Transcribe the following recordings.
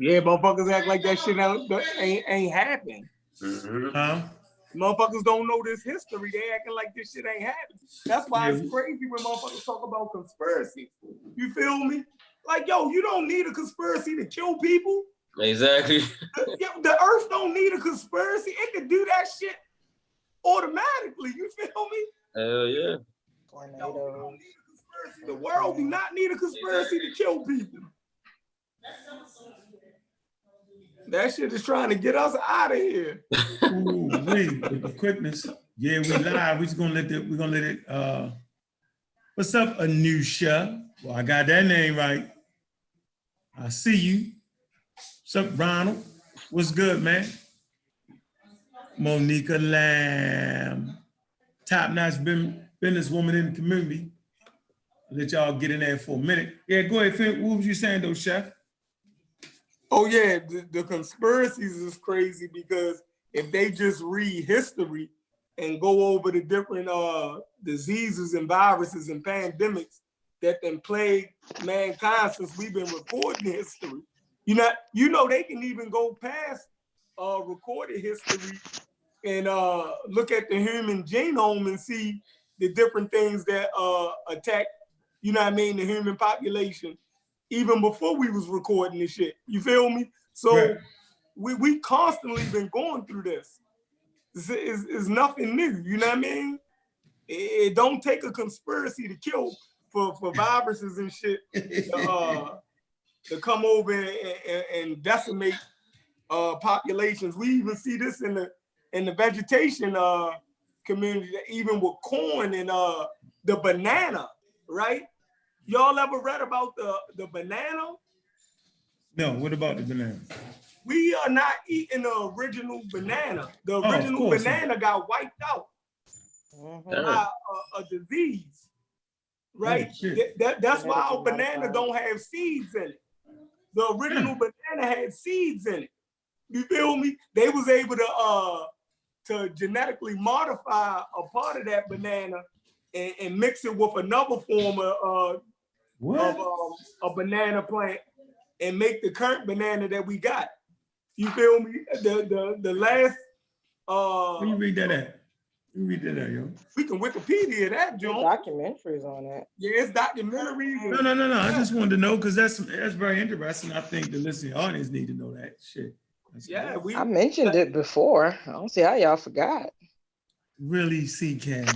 Yeah, motherfuckers act like that shit ain't happened. Huh? Motherfuckers don't know this history. They acting like this shit ain't happened. That's why it's crazy when motherfuckers talk about conspiracy. You feel me? Like, yo, you don't need a conspiracy to kill people. Exactly. The earth don't need a conspiracy. It can do that shit automatically. You feel me? Hell yeah. Tornadoes. The world do not need a conspiracy to kill people. That shit is trying to get us out of here. Ooh, with the quickness. Yeah, we live. We're gonna let it. What's up, Anusha? Well, I got that name right. I see you. What's up, Ronald? What's good, man? Monica Lamb, top-notch businesswoman in the community. I'll let y'all get in there for a minute. Yeah, go ahead, Phil. What was you saying, though, Chef? Oh, yeah, the conspiracies is crazy because if they just read history and go over the different diseases and viruses and pandemics that then plague mankind since we've been recording history, you know they can even go past recorded history and look at the human genome and see the different things that attack, you know what I mean, the human population, even before we was recording this shit. You feel me? So right. we constantly been going through this. It's nothing new, you know what I mean? It don't take a conspiracy to kill for viruses and shit to come over and decimate populations. We even see this in the vegetation community, even with corn and the banana, right? Y'all ever read about the banana? No, what about the banana? We are not eating the original banana. The original banana got wiped out by a disease, right? That's why our banana don't have seeds in it. The original banana had seeds in it. You feel me? They was able to genetically modify a part of that banana and mix it with another form of a banana plant and make the current banana that we got. You feel me? The last where you read that at? You read that at, yo? We can Wikipedia that, John. Documentaries on that. Yeah, it's documentaries. No. I just wanted to know because that's very interesting. I think the listening audience need to know that shit. I mentioned it before. I don't see how y'all forgot. Really, CK?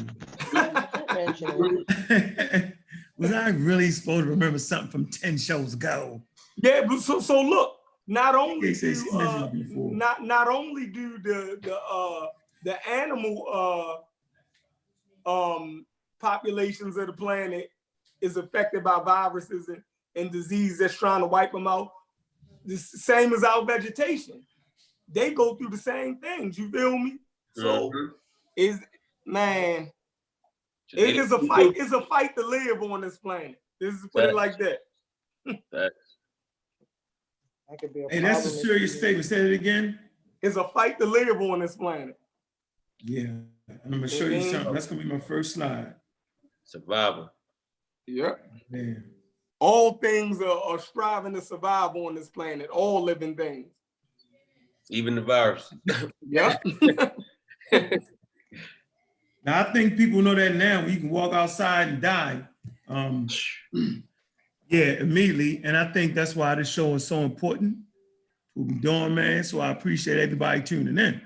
Was I really supposed to remember something from 10 shows ago? Yeah, but so look, not only do not only do the animal populations of the planet is affected by viruses and disease that's trying to wipe them out, the same as our vegetation. They go through the same things, you feel me? So it's a fight. It's a fight to live on this planet. This is put it like that. Hey, that's a serious statement. Say it again. It's a fight to live on this planet. Yeah, and I'm gonna show you something. That's gonna be my first slide. Survival. Yeah. Man. All things are striving to survive on this planet. All living things. Even the virus. Yeah. Now I think people know that now. You can walk outside and die. Yeah, immediately. And I think that's why this show is so important. What we're doing, man. So I appreciate everybody tuning in.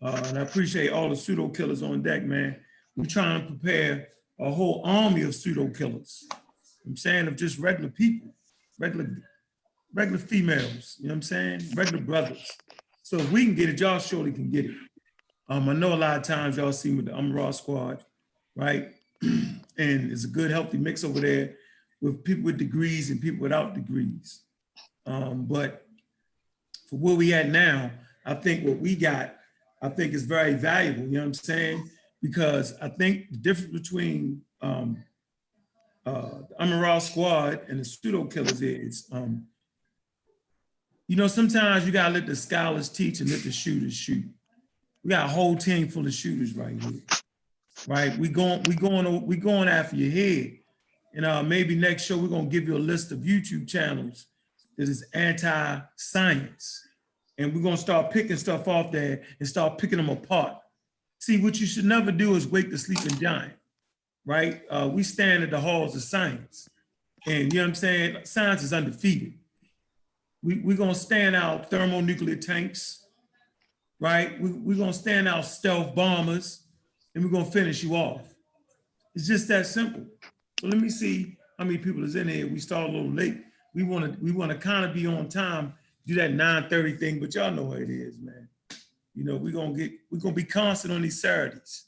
And I appreciate all the pseudo killers on deck, man. We're trying to prepare a whole army of pseudo killers. I'm saying of just regular people, regular females, you know what I'm saying? Regular brothers. So if we can get it, y'all surely can get it. I know a lot of times y'all see with the Raw Squad, right? And it's a good, healthy mix over there with people with degrees and people without degrees. But for where we at now, I think what we got, I think is very valuable, you know what I'm saying? Because I think the difference between the Raw Squad and the pseudo killers is, you know, sometimes you gotta let the scholars teach and let the shooters shoot. We got a whole team full of shooters right here, right? We going after your head. And maybe next show, we're gonna give you a list of YouTube channels that is anti-science. And we're gonna start picking stuff off there and start picking them apart. See, what you should never do is wake the sleeping giant, right? We stand at the halls of science. And you know what I'm saying? Science is undefeated. We're gonna stand out thermonuclear tanks, right? We're gonna stand out stealth bombers, and we're gonna finish you off. It's just that simple. So let me see how many people is in here. We start a little late. We wanna kind of be on time, do that 9:30 thing, but y'all know what it is, man. You know, we're gonna be constant on these Saturdays.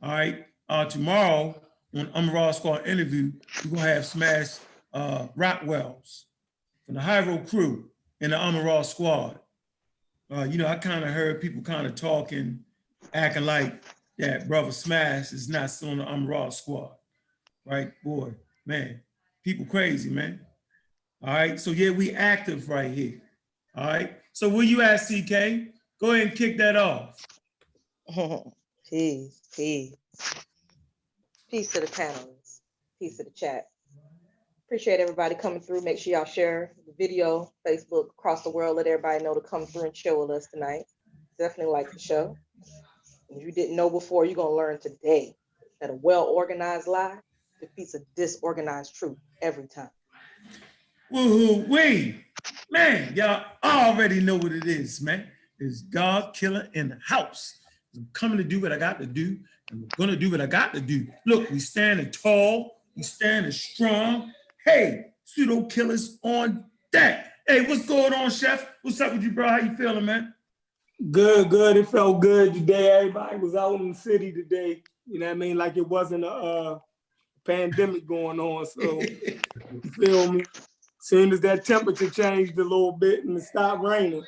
All right. Tomorrow on Raw Squad interview, we're gonna have Smash Rockwells from the Hyro crew in the Raw Squad. You know, I kind of heard people kind of talking, acting like that brother Smash is not still on the Raw Squad, right? Boy, man, people crazy, man. All right, so yeah, we active right here. All right, so where you at, CK? Go ahead and kick that off. Peace, peace. Peace to the panelists. Peace to the chat. Appreciate everybody coming through. Make sure y'all share the video, Facebook, across the world. Let everybody know to come through and chill with us tonight. Definitely like the show. If you didn't know before, you're going to learn today that a well-organized lie defeats a disorganized truth every time. Woo-hoo-wee. Man, y'all already know what it is, man. It's God Killer in the house. I'm coming to do what I got to do, and we're going to do what I got to do. Look, we standing tall. We standing strong. Hey, Pseudo Killers on deck. Hey, what's going on, Chef? What's up with you, bro? How you feeling, man? Good, good. It felt good today. Everybody was out in the city today. You know what I mean? Like it wasn't a pandemic going on. So you feel me? Soon as that temperature changed a little bit and it stopped raining,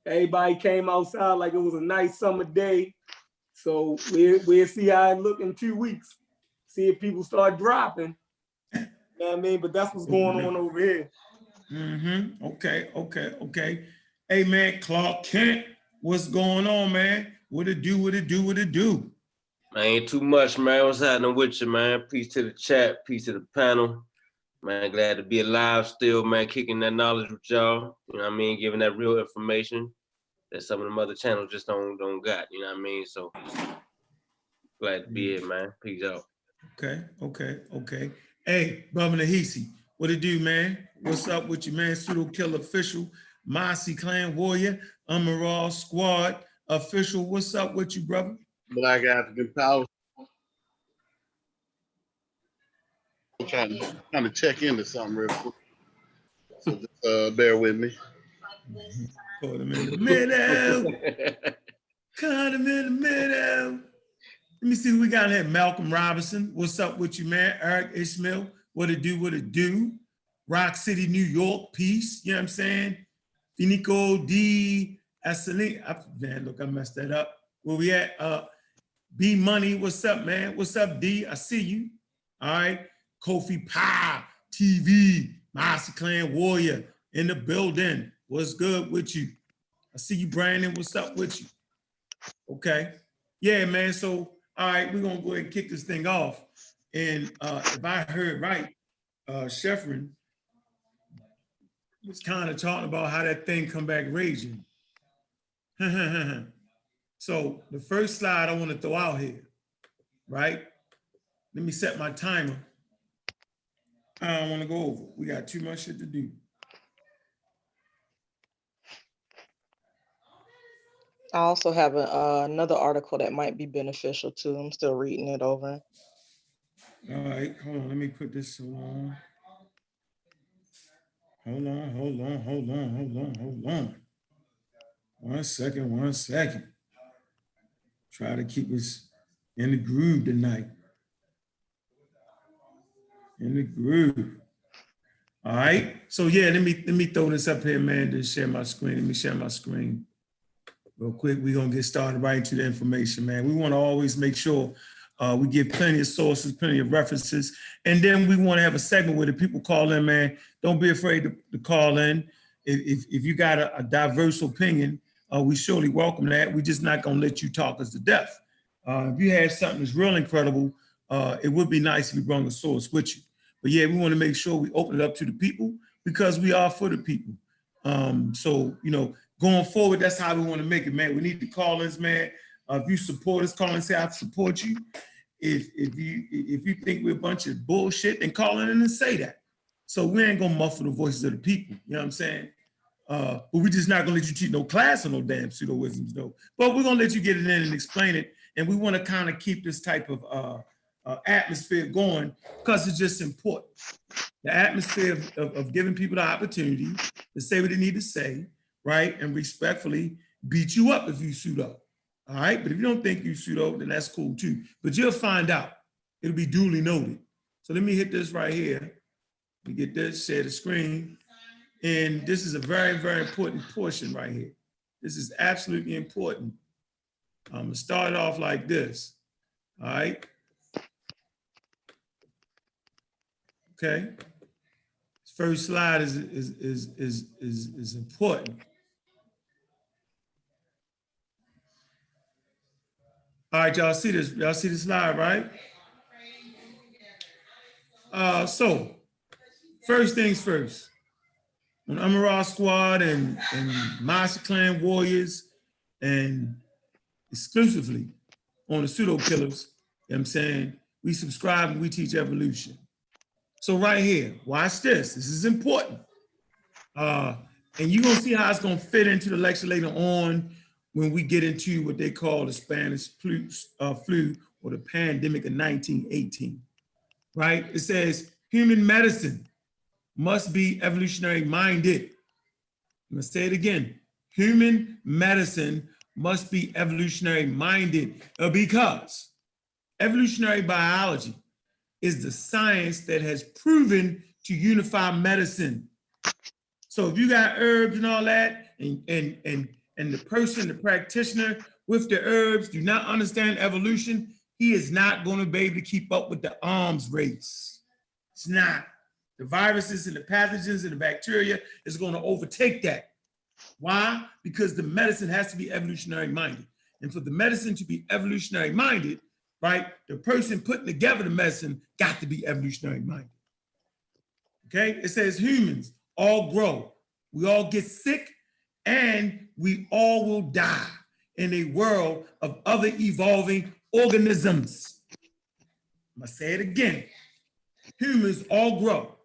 everybody came outside like it was a nice summer day. So we'll see how it look in 2 weeks. See if people start dropping. You know what I mean? But that's what's going on over here. Mm-hmm. Okay. Hey, man, Clark Kent, what's going on, man? What it do? Man, ain't too much, man. What's happening with you, man? Peace to the chat, peace to the panel. Man, glad to be alive still, man, kicking that knowledge with y'all. You know what I mean? Giving that real information that some of them other channels just don't got, you know what I mean? So glad to be here, man. Peace out. Okay. Hey, Brother Nahisi, what it do, man? What's up with you, man? Pseudo Killer Official, Mossy Clan Warrior, Raw Squad Official. What's up with you, brother? Black African Power. I'm trying to check into something real quick. So just bear with me. Caught him in the middle. Caught him in the middle. Let me see who we got here. Malcolm Robinson. What's up with you, man? Eric Ishmael. What it do? Rock City, New York. Peace. You know what I'm saying? Finico D. Asali. Man, look, I messed that up. Where we at? B Money. What's up, man? What's up, D? I see you. All right. Kofi Pie TV. Master Clan Warrior in the building. What's good with you? I see you, Brandon. What's up with you? Okay. Yeah, man. So, all right, we're going to go ahead and kick this thing off. And if I heard right, Sheffrin was kind of talking about how that thing come back raging. So the first slide I want to throw out here, right? Let me set my timer. I don't want to go over. We got too much shit to do. I also have another article that might be beneficial too. I'm still reading it over. All right, hold on. Let me put this on. Hold on. One second. Try to keep us in the groove tonight. All right. So yeah, let me throw this up here, man, to share my screen. Let me share my screen real quick. We're gonna get started right into the information, man. We want to always make sure we give plenty of sources, plenty of references, and then we want to have a segment where the people call in, man. Don't be afraid to call in. If you got a diverse opinion, we surely welcome that. We're just not gonna let you talk us to death. If you have something that's real incredible, it would be nice if you brought a source with you. But yeah, we want to make sure we open it up to the people. because we are for the people. So, you know, going forward, that's how we want to make it, man. We need the call-ins, man. If you support us, call and say, I support you. If you think we're a bunch of bullshit, then call in and say that. So we ain't gonna muffle the voices of the people, you know what I'm saying? But we're just not gonna let you teach no class on no damn pseudo-wisdoms though. But we're gonna let you get it in and explain it. And we wanna kind of keep this type of atmosphere going because it's just important. The atmosphere of giving people the opportunity to say what they need to say, right? And respectfully beat you up if you pseudo. All right, but if you don't think you pseudo, then that's cool too. But you'll find out. It'll be duly noted. So let me hit this right here. We get this, share the screen. And this is a very, very important portion right here. This is absolutely important. I'm gonna start off like this. All right. Okay. This first slide is important. All right, y'all see this? Y'all see the slide, right? So first things first. When Amara Squad and Master Clan Warriors and exclusively on the Pseudo Killers, you know what I'm saying? We subscribe and we teach evolution. So right here, watch this. This is important. And you're gonna see how it's gonna fit into the lecture later on when we get into what they call the Spanish flu or the pandemic of 1918, right? It says human medicine must be evolutionary minded. I'm gonna say it again. Human medicine must be evolutionary minded because evolutionary biology is the science that has proven to unify medicine. So if you got herbs and all that, and the person, the practitioner with the herbs do not understand evolution, he is not going to be able to keep up with the arms race. It's not. The viruses and the pathogens and the bacteria is going to overtake that. Why? Because the medicine has to be evolutionary minded. And for the medicine to be evolutionary minded, right, the person putting together the medicine got to be evolutionary minded. Okay? It says humans all grow, we all get sick, and we all will die in a world of other evolving organisms. I'm gonna say it again. Humans all grow,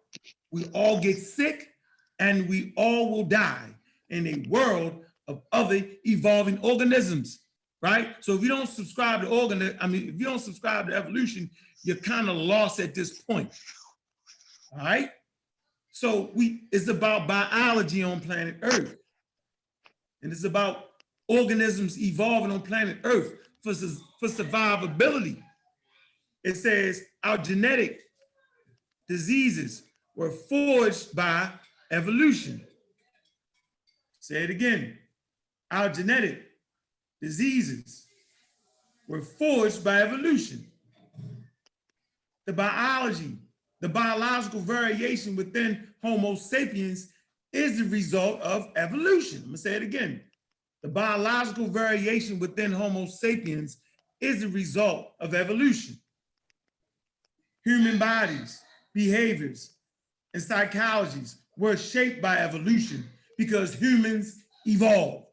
we all get sick, and we all will die in a world of other evolving organisms, right? So if you don't subscribe to if you don't subscribe to evolution, you're kind of lost at this point, all right? So it's about biology on planet Earth. And it's about organisms evolving on planet Earth for survivability. It says our genetic diseases were forged by evolution. Say it again. Our genetic diseases were forged by evolution. The biological variation within Homo sapiens is the result of evolution. I'm gonna say it again. The biological variation within Homo sapiens is the result of evolution. Human bodies, behaviors, and psychologies were shaped by evolution because humans evolved.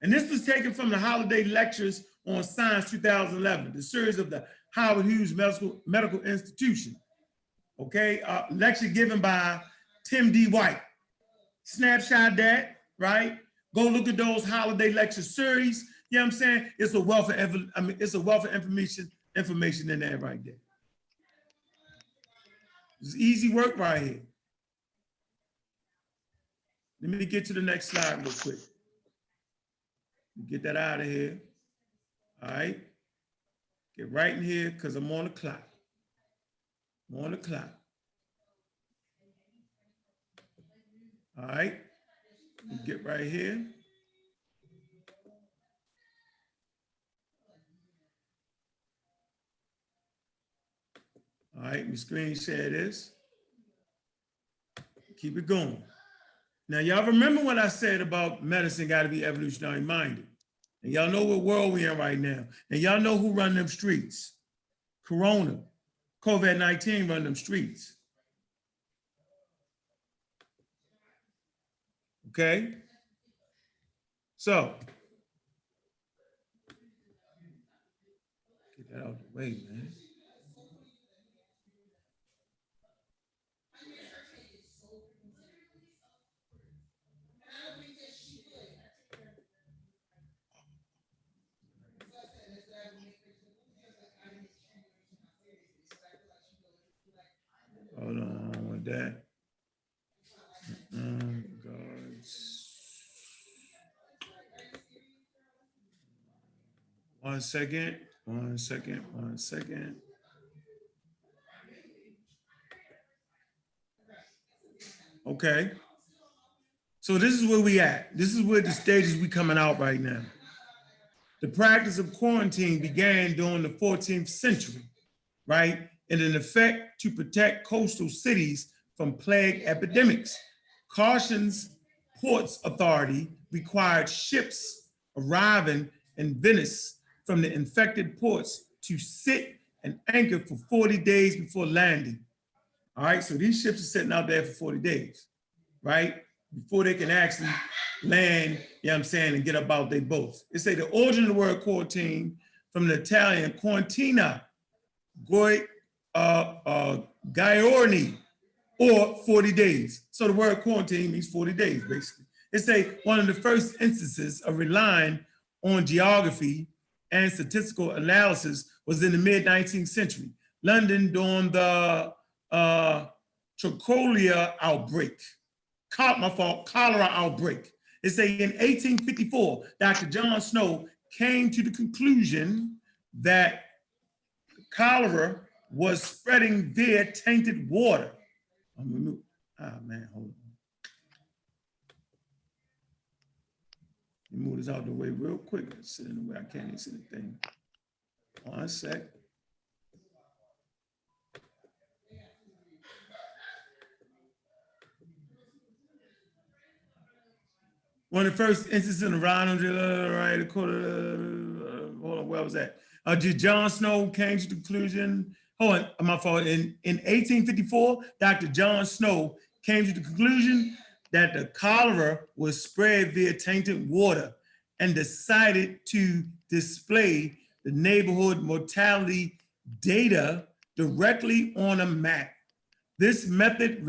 And this was taken from the holiday lectures on Science 2011, the series of the Howard Hughes Medical Institution. Okay, lecture given by Tim D. White. Snapshot that, right? Go look at those holiday lecture series. You know what I'm saying? It's a wealth of it's a wealth of information in there right there. It's easy work right here. Let me get to the next slide real quick. Get that out of here. All right. Get right in here because I'm on the clock. I'm on the clock. All right. Get right here. All right, we screen share this. Keep it going. Now, y'all remember what I said about medicine got to be evolutionary minded. And y'all know what world we're in right now. And y'all know who run them streets. Corona, COVID-19 run them streets. Okay? So, get that out of the way, man. Hold on with that. Guards. 1 second. 1 second. 1 second. Okay. So this is where we at. This is where the stages we coming out right now. The practice of quarantine began during the 14th century, right? And in effect to protect coastal cities from plague epidemics. Caution's Ports Authority required ships arriving in Venice from the infected ports to sit and anchor for 40 days before landing. All right, so these ships are sitting out there for 40 days, right? Before they can actually land, you know what I'm saying, and get about their boats. They say the origin of the word quarantine from the Italian quarantina, Giorni, or 40 days. So the word quarantine means 40 days, basically. They say one of the first instances of relying on geography and statistical analysis was in the mid-19th century. London during the Trocolia outbreak. Cholera outbreak. They say in 1854, Dr. John Snow came to the conclusion that cholera was spreading via tainted water. Man, hold on. Let me move this out the way real quick. It's sitting in the way I can't even see the thing. 1 sec. One of the first instances in the right, hold on, where was that? John Snow came to the conclusion, hold on, my fault. In 1854, Dr. John Snow came to the conclusion that the cholera was spread via tainted water and decided to display the neighborhood mortality data directly on a map. This method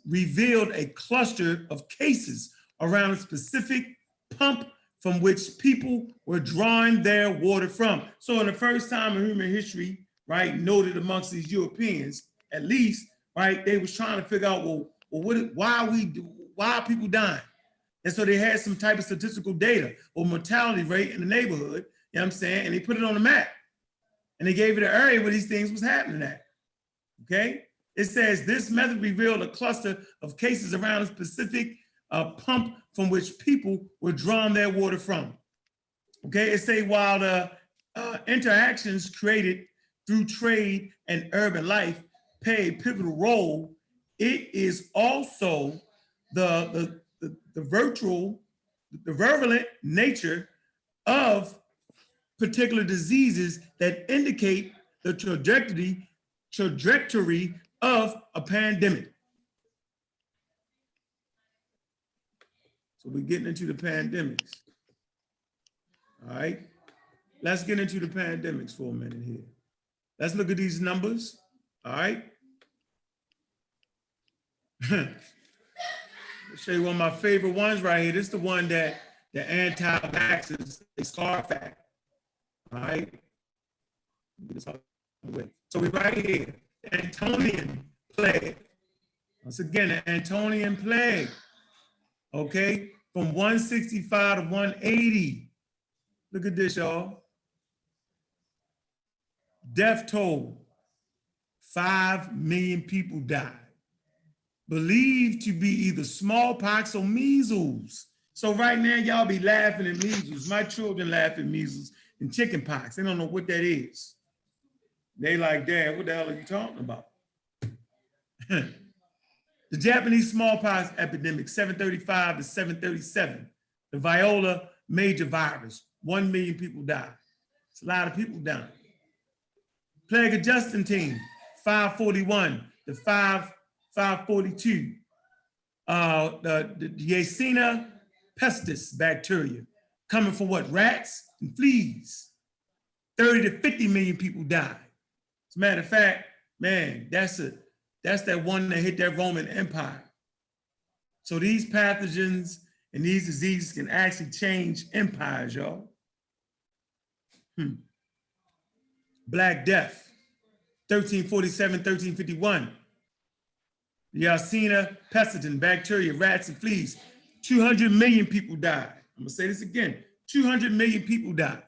revealed a cluster of cases around a specific pump from which people were drawing their water from. So in the first time in human history, right, noted amongst these Europeans, at least, right, they was trying to figure out, why are people dying? And so they had some type of statistical data or mortality rate in the neighborhood, you know what I'm saying? And they put it on the map. And they gave it an area where these things was happening at, okay? It says this method revealed a cluster of cases around a specific pump from which people were drawing their water from. Okay, it say while the interactions created through trade and urban life play a pivotal role, it is also the virulent nature of particular diseases that indicate the trajectory of a pandemic. So we're getting into the pandemics. All right, let's get into the pandemics for a minute here. Let's look at these numbers. All right. I'll show you one of my favorite ones right here. This is the one that the anti-vaxxers, they scarf at. All right. So we're right here. The Antonian plague. Once again, the Antonian plague. Okay, from 165 to 180. Look at this, y'all. Death toll, 5 million people died. Believed to be either smallpox or measles. So right now, y'all be laughing at measles. My children laugh at measles and chickenpox. They don't know what that is. They like, Dad, what the hell are you talking about? The Japanese smallpox epidemic, 735 to 737. The Viola major virus, 1 million people died. It's a lot of people dying. Plague of Justinian, 541 to 542. the Yersinia pestis bacteria, coming from what? Rats and fleas. 30 to 50 million people died. As a matter of fact, man, that's that one that hit that Roman Empire. So these pathogens and these diseases can actually change empires, y'all. Black Death, 1347, 1351. The Yersinia pestis, bacteria, rats and fleas. 200 million people died. I'm gonna say this again. 200 million people died.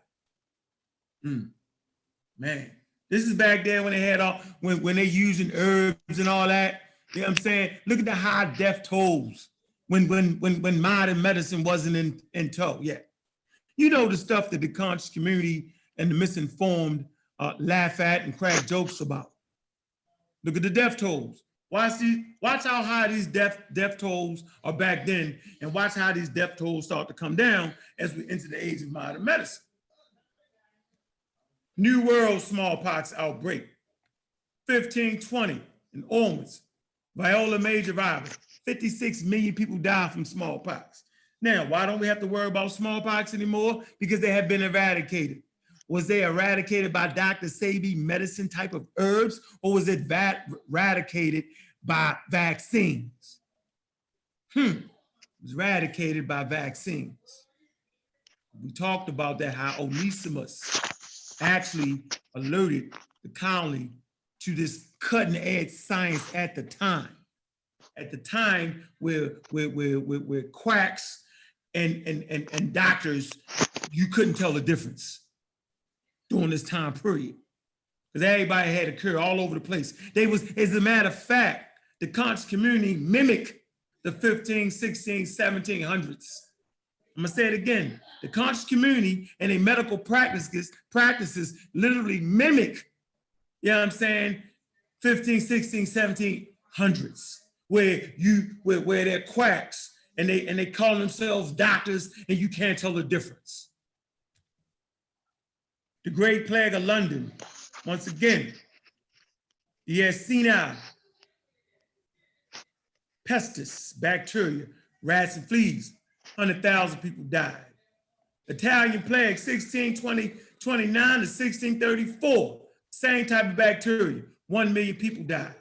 Man, this is back there when they had all, when they using herbs and all that. You know what I'm saying? Look at the high death tolls when modern medicine wasn't in tow yet. You know the stuff that the conscious community and the misinformed laugh at and crack jokes about. Look at the death tolls. Watch how high these death tolls are back then, and watch how these death tolls start to come down as we enter the age of modern medicine. New World smallpox outbreak, 1520 in Ormuz, Viola major virus, 56 million people died from smallpox. Now, why don't we have to worry about smallpox anymore? Because they have been eradicated. Was they eradicated by Dr. Sebi medicine type of herbs, or was it eradicated by vaccines? It was eradicated by vaccines. We talked about that, how Onesimus actually alerted the colony to this cutting edge science at the time. At the time where quacks and doctors, you couldn't tell the difference during this time period. Because everybody had a cure all over the place. They was, as a matter of fact, the conscious community mimicked the 15, 16, 1700s. I'm gonna say it again. The conscious community and their medical practices literally mimic, you know what I'm saying, 15, 16, 1700s, where they're quacks and they call themselves doctors and you can't tell the difference. The Great Plague of London, once again, the Yersinia pestis, bacteria, rats and fleas, 100,000 people died. Italian plague, 1629 to 1634, same type of bacteria, 1 million people died.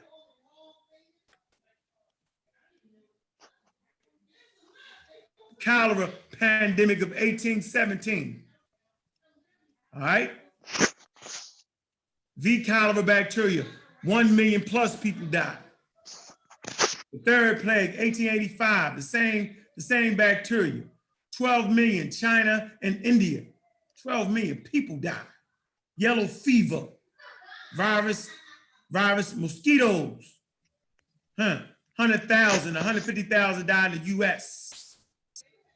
Cholera pandemic of 1817. All right. V. cholera bacteria, 1 million plus people died. The third plague, 1885, the same bacteria, 12 million, China and India, 12 million people died. Yellow fever, virus, mosquitoes, 100,000, 150,000 died in the US.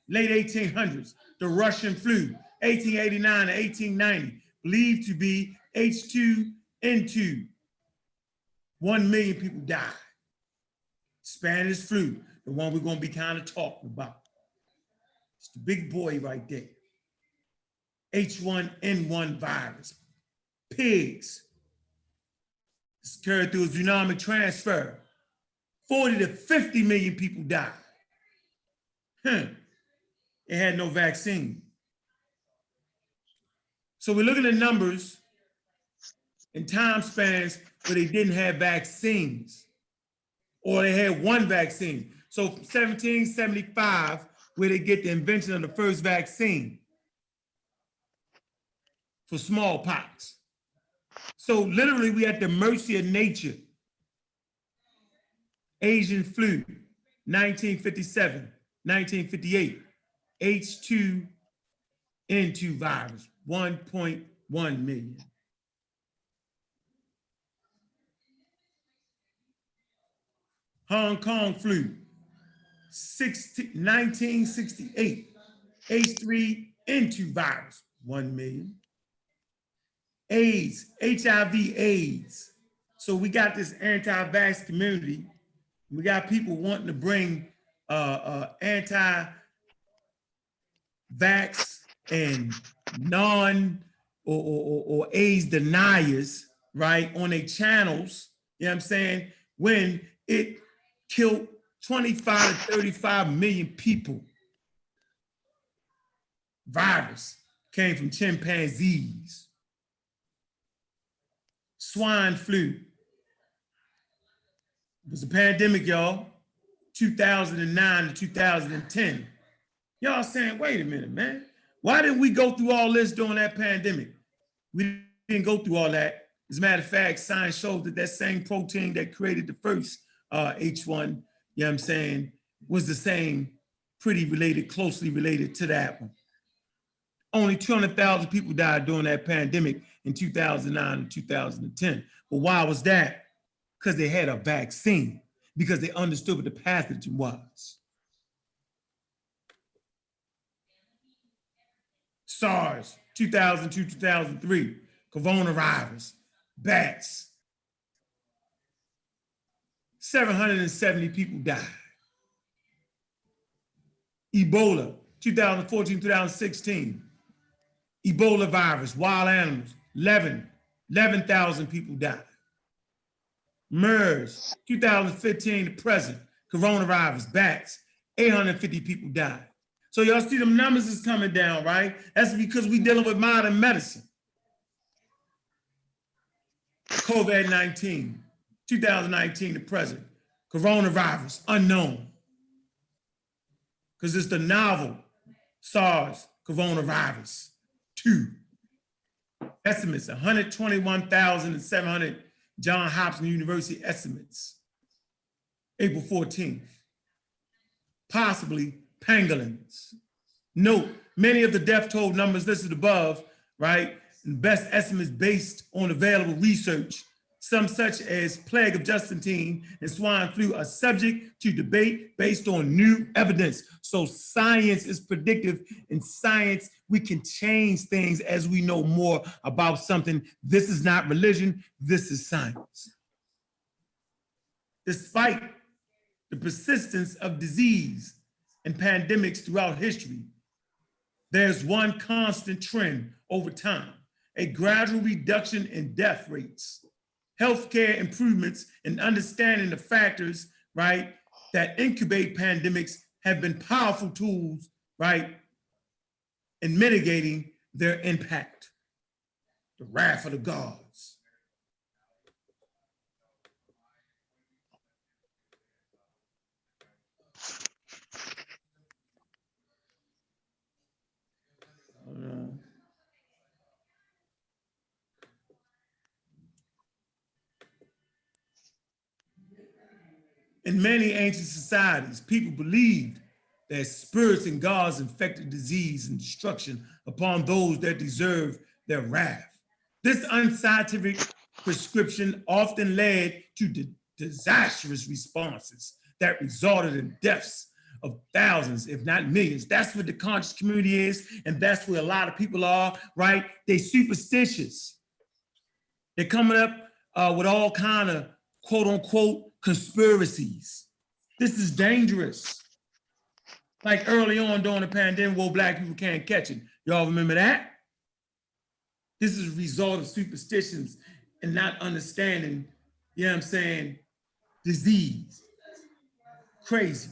Late 1800s, the Russian flu, 1889 to 1890, believed to be H2N2. 1 million people died. Spanish flu, the one we're gonna be kind of talking about. It's the big boy right there. H1N1 virus. Pigs. It's carried through a zoonotic transfer. 40 to 50 million people died. It had no vaccine. So we're looking at numbers in time spans where they didn't have vaccines, or they had one vaccine. So 1775, where they get the invention of the first vaccine for smallpox. So literally we at the mercy of nature. Asian flu, 1957, 1958, H2N2 virus, 1.1 million. Hong Kong flu, 1968, H3N2 virus, 1 million. AIDS, HIV AIDS. So we got this anti-vax community. We got people wanting to bring anti-vax and non or AIDS deniers, right, on their channels, you know what I'm saying, when it killed 25 to 35 million people. Virus came from chimpanzees. Swine flu. It was a pandemic, y'all, 2009 to 2010. Y'all saying, wait a minute, man. Why didn't we go through all this during that pandemic? We didn't go through all that. As a matter of fact, science shows that that same protein that created the first H1, you know what I'm saying, was the same, pretty related, closely related to that one. Only 200,000 people died during that pandemic in 2009 and 2010. But why was that? Because they had a vaccine, because they understood what the pathogen was. SARS, 2002, 2003, coronavirus, bats. 770 people died. Ebola, 2014, 2016. Ebola virus, wild animals, 11,000 people died. MERS, 2015 to present, coronavirus, bats, 850 people died. So y'all see them numbers is coming down, right? That's because we dealing with modern medicine. COVID-19, 2019 to present, coronavirus, unknown. Because it's the novel SARS coronavirus 2. Estimates, 121,700 Johns Hopkins University estimates. April 14th. Possibly pangolins. Note, many of the death toll numbers listed above, right, and best estimates based on available research, some such as plague of Justine and swine flu, are subject to debate based on new evidence. So science is predictive. In science, we can change things as we know more about something. This is not religion, this is science. Despite the persistence of disease and pandemics throughout history, there's one constant trend over time: a gradual reduction in death rates. Healthcare improvements and understanding the factors, right, that incubate pandemics have been powerful tools, right, in mitigating their impact. The wrath of the gods. In many ancient societies, people believed that spirits and gods infected disease and destruction upon those that deserved their wrath. This unscientific prescription often led to disastrous responses that resulted in deaths of thousands, if not millions. That's what the conscious community is, and that's where a lot of people are, right? They superstitious. They're coming up with all kind of quote unquote conspiracies. This is dangerous. Like early on during the pandemic, where black people can't catch it. Y'all remember that? This is a result of superstitions and not understanding, you know what I'm saying, disease. Crazy.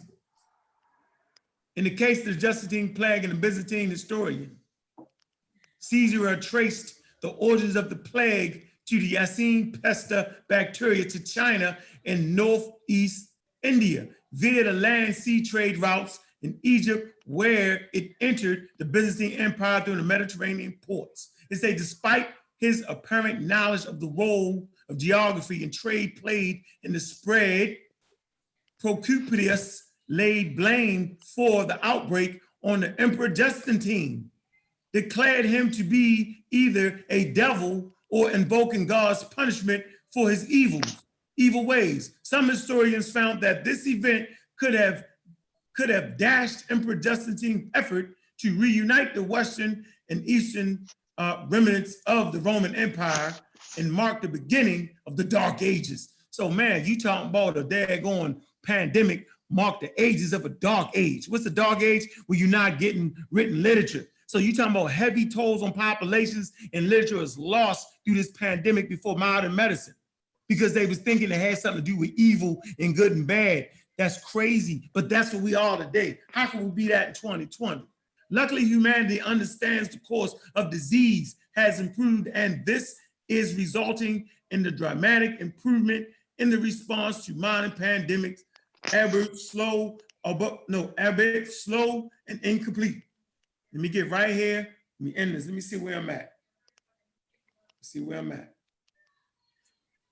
In the case of the Justine plague and the Byzantine historian, Caesar traced the origins of the plague to the Yersinia pestis bacteria to China and northeast India via the land sea trade routes in Egypt, where it entered the Byzantine Empire through the Mediterranean ports. It says, despite his apparent knowledge of the role of geography and trade played in the spread, Procopius laid blame for the outbreak on the Emperor Justine, declared him to be either a devil or invoking God's punishment for his evil ways. Some historians found that this event could have dashed Emperor Justine's effort to reunite the Western and Eastern remnants of the Roman Empire and mark the beginning of the Dark Ages. So man, you talking about a daggone pandemic mark the ages of a dark age. What's the dark age? Where you're not getting written literature. So you talking about heavy tolls on populations, and literature is lost through this pandemic before modern medicine, because they was thinking it had something to do with evil and good and bad. That's crazy, but that's what we are today. How can we be that in 2020? Luckily, humanity understands the course of disease has improved, and this is resulting in the dramatic improvement in the response to modern pandemics, albeit slow and incomplete. Let me get right here. Let me end this. Let me see where I'm at. See where I'm at.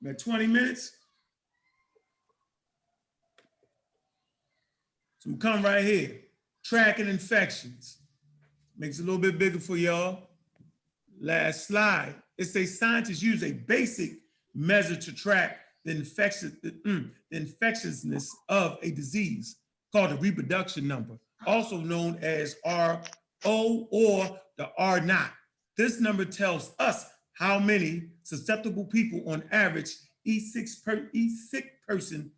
I'm at 20 minutes. So I'm come right here. Tracking infections. Makes it a little bit bigger for y'all. Last slide. It says scientists use a basic measure to track the infectiousness of a disease called the reproduction number, also known as RO or the R naught. This number tells us how many susceptible people on average each sick person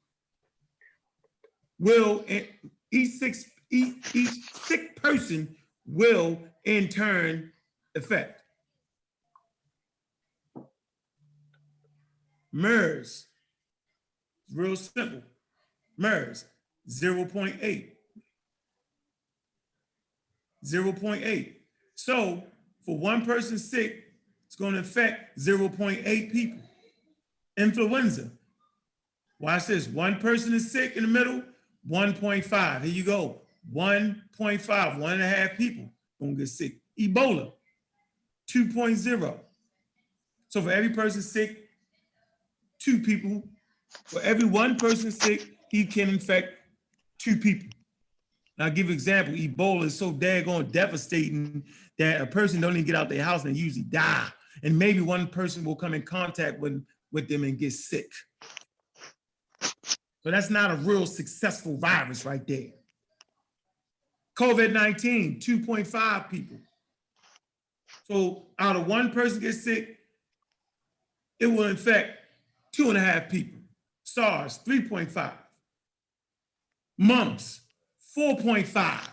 will in turn affect. MERS, real simple. MERS, 0.8. 0.8. So for one person sick, it's going to affect 0.8 people. Influenza. Watch this. One person is sick in the middle, 1.5. Here you go. 1.5, 1.5 people going to get sick. Ebola, 2.0. So for every person sick, 2 people. For every one person sick, he can infect 2 people. Now, I'll give you an example. Ebola is so daggone devastating that a person don't even get out their house and they usually die. And maybe one person will come in contact with them and get sick. So that's not a real successful virus right there. COVID-19, 2.5 people. So out of one person gets sick, it will infect 2.5 people. SARS, 3.5. Mumps, 4.5.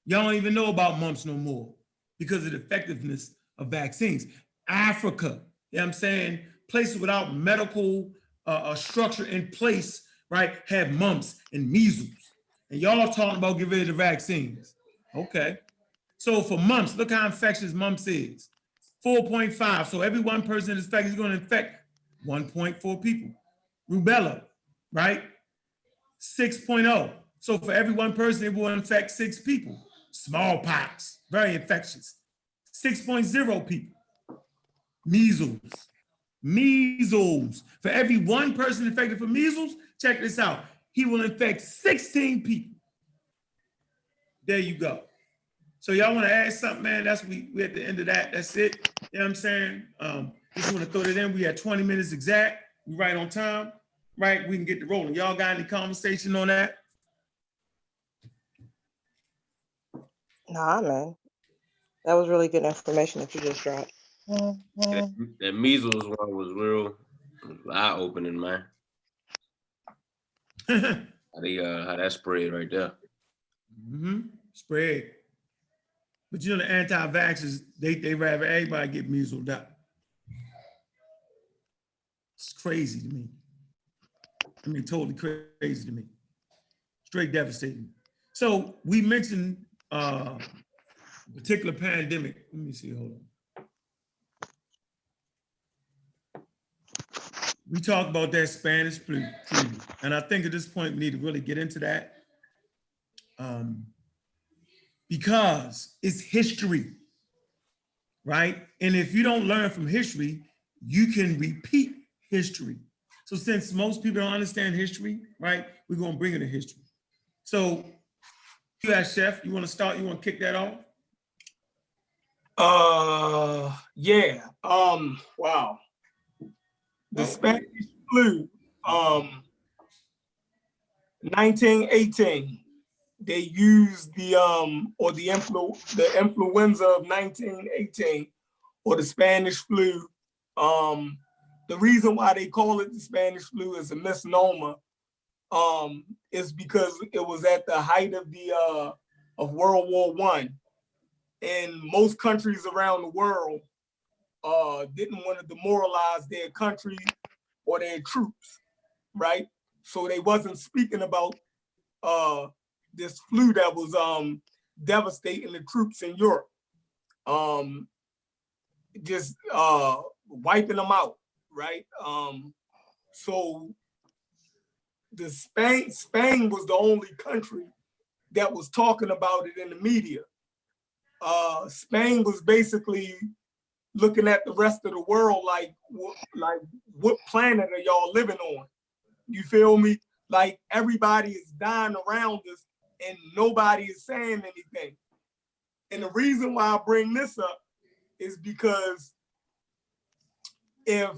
Y'all don't even know about mumps no more because of the effectiveness of vaccines. Africa, you know what I'm saying? Places without medical structure in place, right, have mumps and measles. And y'all talking about get rid of the vaccines. Okay. So for mumps, look how infectious mumps is. 4.5. So every one person is infected is going to infect 1.4 people. Rubella, right? 6.0. So for every one person, it will infect 6 people. Smallpox, very infectious. 6.0 people. Measles. For every one person infected for measles, check this out. He will infect 16 people. There you go. So y'all want to add something, man? That's we at the end of that. That's it. You know what I'm saying? Just want to throw that in. We had 20 minutes exact. We right on time. Right, we can get the rolling. Y'all got any conversation on that? Nah, man. That was really good information that you just dropped. That measles one was real eye-opening, man. How that spread right there. Spread. But you know the anti-vaxxers, they rather everybody get measles up. It's crazy to me. I mean, totally crazy to me. Straight devastating. So we mentioned a particular pandemic. Let me see, hold on. We talked about that Spanish flu. And I think at this point, we need to really get into that. Because it's history, right? And if you don't learn from history, you can repeat history. So since most people don't understand history, right, we're gonna bring it to history. So you as chef, you wanna start, you wanna kick that off? Yeah. Wow. The Spanish flu, 1918. They used the influenza of 1918 or the Spanish flu. The reason why they call it the Spanish flu is a misnomer. Is because it was at the height of of World War I, and most countries around the world didn't want to demoralize their country or their troops, right? So they wasn't speaking about this flu that was devastating the troops in Europe, just wiping them out, right? So the Spain was the only country that was talking about it in the media. Spain was basically looking at the rest of the world like what planet are y'all living on? You feel me? Like everybody is dying around us and nobody is saying anything. And the reason why I bring this up is because if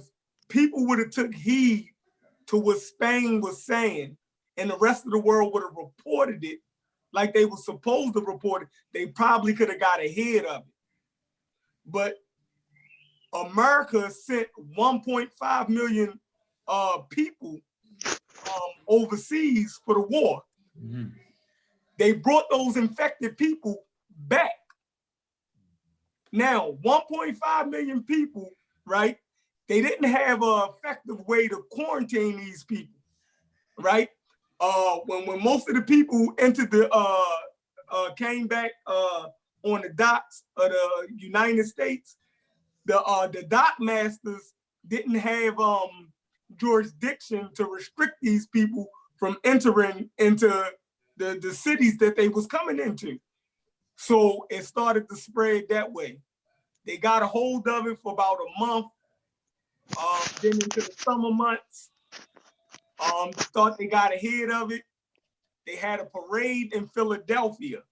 people would have took heed to what Spain was saying and the rest of the world would have reported it like they were supposed to report it, they probably could have got ahead of it. But America sent 1.5 million people overseas for the war. Mm-hmm. They brought those infected people back. Now, 1.5 million people, right? They didn't have an effective way to quarantine these people, right? When most of the people entered the came back on the docks of the United States, the dock masters didn't have jurisdiction to restrict these people from entering into the cities that they was coming into. So it started to spread that way. They got a hold of it for about a month, then into the summer months. Thought they got ahead of it. They had a parade in Philadelphia,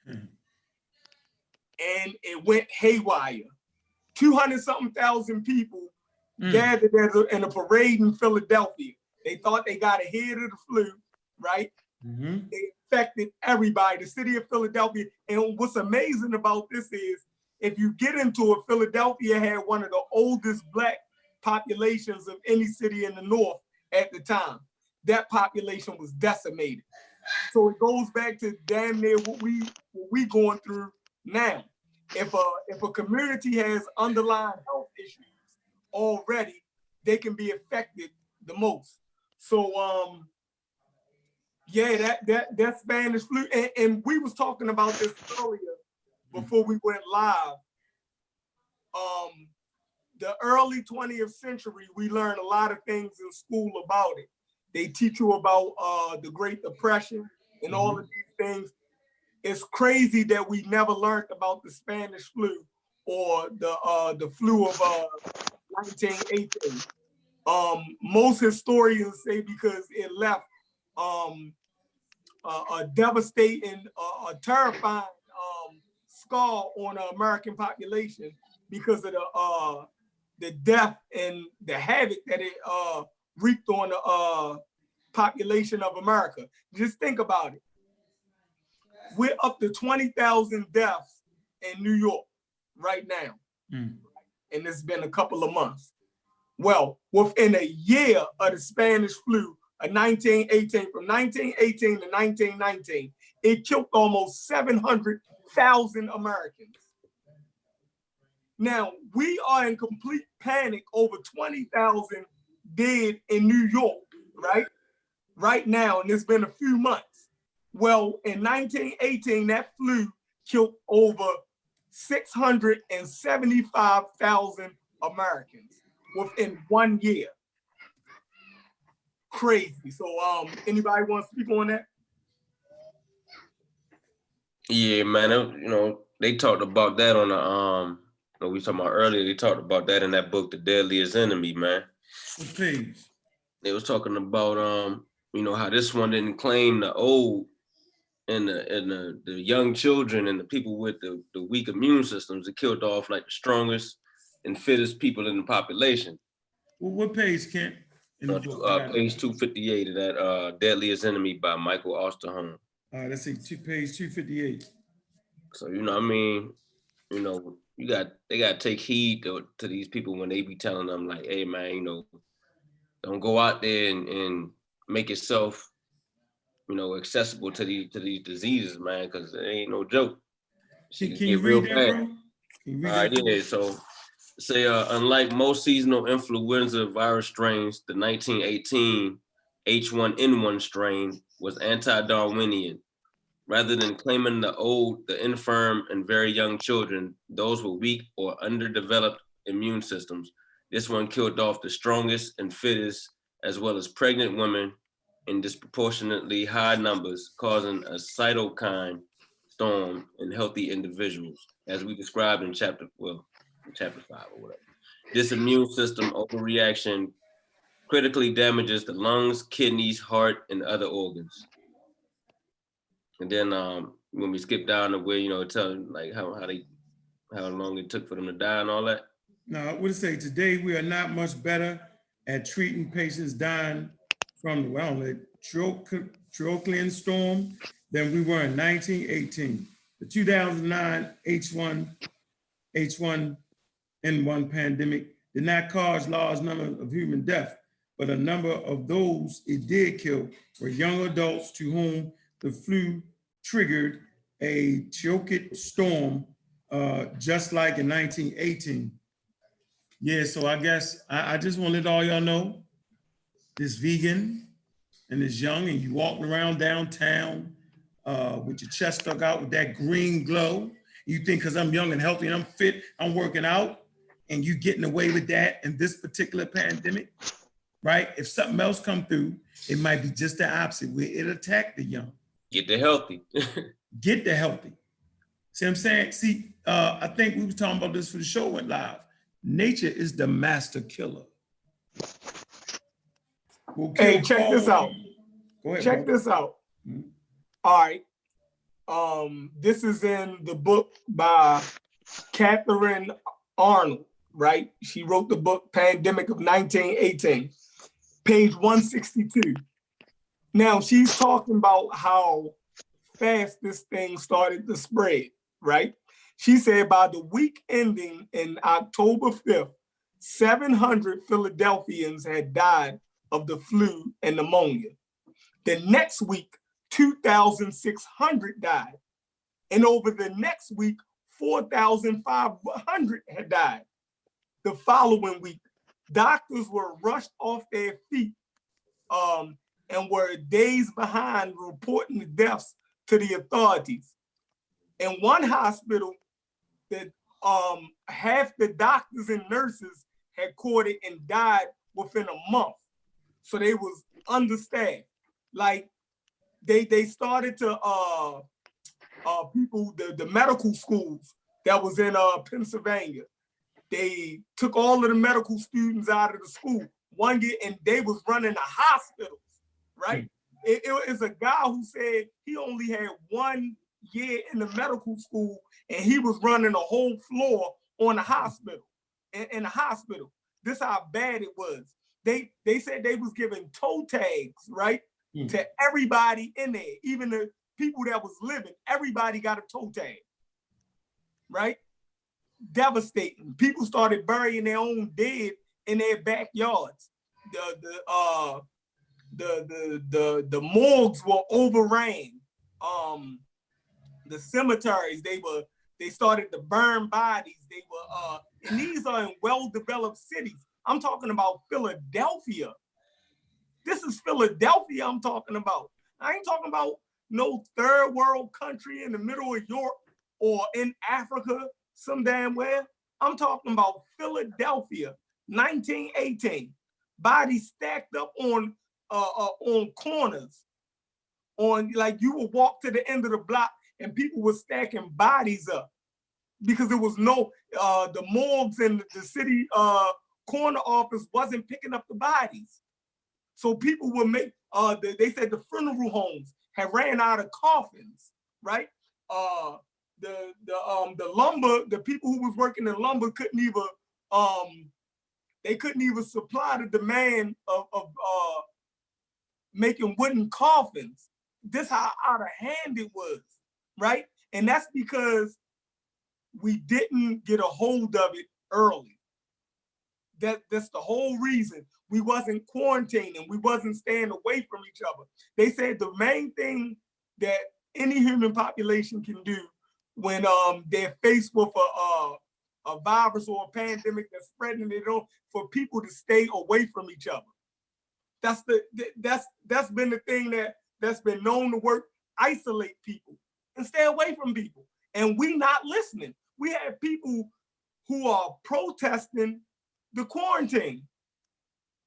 and it went haywire. 200-something thousand people gathered in a parade in Philadelphia. They thought they got ahead of the flu, right? Mm-hmm. They infected everybody, the city of Philadelphia. And what's amazing about this is, if you get into it, Philadelphia had one of the oldest Black populations of any city in the North at the time. That population was decimated. So it goes back to damn near what we going through now. If a community has underlying health issues already, they can be affected the most. So yeah, that Spanish flu, and we was talking about this earlier before we went live. The early 20th century, we learned a lot of things in school about it. They teach you about the Great Depression and all of these things. It's crazy that we never learned about the Spanish flu or the flu of 1918. Most historians say because it left a devastating, a terrifying scar on the American population because of the death and the havoc that it wreaked on the population of America. Just think about it. We're up to 20,000 deaths in New York right now. And it's been a couple of months. Well, within a year of the Spanish flu of 1918, from 1918 to 1919, it killed almost 700,000 Americans. Now, we are in complete panic over 20,000 dead in New York, right? Right now, and it's been a few months. Well, in 1918, that flu killed over 675,000 Americans within 1 year. Crazy. So, anybody want to speak on that? Yeah, man. You know, they talked about that on the we were talking about earlier. They talked about that in that book, The Deadliest Enemy, man. What page? They was talking about you know, how this one didn't claim the old and the young children and the people with the weak immune systems. It killed off like the strongest and fittest people in the population. Well, what page, Kent? Page 258 of that Deadliest Enemy by Michael Osterholm. Let's see, page 258. So, you know, I mean, you know, they got to take heed to these people when they be telling them like, hey man, you know, don't go out there and make yourself, you know, accessible to these diseases, man, because it ain't no joke. Can you read that, bro? All right, yeah. So, say unlike most seasonal influenza virus strains, the 1918 H1N1 strain was anti-Darwinian. Rather than claiming the old, the infirm, and very young children, those with weak or underdeveloped immune systems, this one killed off the strongest and fittest, as well as pregnant women in disproportionately high numbers, causing a cytokine storm in healthy individuals, as we described in chapter 5 or whatever. This immune system overreaction critically damages the lungs, kidneys, heart, and other organs. And then when we skip down to where, you know, telling like how long it took for them to die and all that. Now, I would say today we are not much better at treating patients dying from the trochlean storm than we were in 1918. The 2009 H1N1 pandemic did not cause large number of human deaths, but a number of those it did kill were young adults to whom the flu triggered a trochlean storm, just like in 1918. Yeah, so I guess I just want to let all y'all know, this vegan and this young, and you walking around downtown with your chest stuck out with that green glow. You think because I'm young and healthy and I'm fit, I'm working out, and you getting away with that in this particular pandemic, right? If something else come through, it might be just the opposite, where it attack the young. Get the healthy. Get the healthy. See what I'm saying? See, I think we was talking about this for the show went live. Nature is the master killer. We'll Hey, kill check this out. Go ahead, Check bro. this out. Mhm. All right. This is in the book by Catherine Arnold, right? She wrote the book Pandemic of 1918, page 162. Now she's talking about how fast this thing started to spread, right? She said by the week ending in October 5th, 700 Philadelphians had died of the flu and pneumonia. The next week, 2,600 died. And over the next week, 4,500 had died. The following week, doctors were rushed off their feet and were days behind reporting the deaths to the authorities. In one hospital, that half the doctors and nurses had caught it and died within a month. So they was understaffed. Like they started to the medical schools that was in Pennsylvania. They took all of the medical students out of the school one year, and they was running the hospitals, right? It is a guy who said he only had 1 year in the medical school, and he was running a whole floor on the hospital, in the hospital. This is how bad it was. They said they was giving toe tags, right, to everybody in there, even the people that was living. Everybody got a toe tag, right? Devastating. People started burying their own dead in their backyards. The morgues were overran. The cemeteries, they started to burn bodies. They were and these are in well-developed cities. I'm talking about Philadelphia. This is Philadelphia I'm talking about. I ain't talking about no third world country in the middle of Europe or in Africa some damn where. I'm talking about Philadelphia, 1918. Bodies stacked up on corners. On, like, you would walk to the end of the block and people were stacking bodies up because there was no, the morgues in the city corner office wasn't picking up the bodies. So people would make, they said the funeral homes had ran out of coffins, right? The lumber, the people who was working in lumber couldn't even supply the demand of making wooden coffins. This how out of hand it was, right? And that's because we didn't get a hold of it early. That's the whole reason. We wasn't quarantining. We wasn't staying away from each other. They said the main thing that any human population can do when they're faced with a virus or a pandemic that's spreading it on, for people to stay away from each other. That's been the thing that that's been known to work, isolate people and stay away from people. And we not listening. We have people who are protesting the quarantine,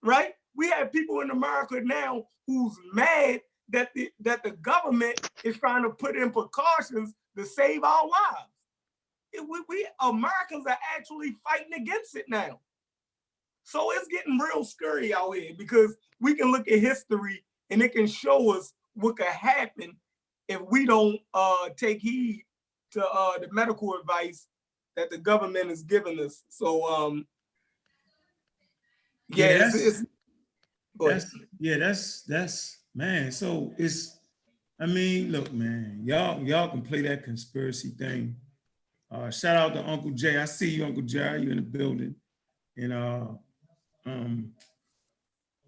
right? We have people in America now who's mad that the government is trying to put in precautions to save our lives. We Americans are actually fighting against it now. So it's getting real scary out here because we can look at history and it can show us what could happen if we don't take heed to the medical advice that the government is giving us. So that's man. So it's, I mean, look, man, y'all can play that conspiracy thing. Shout out to Uncle Jay. I see you, Uncle Jay. You in the building, and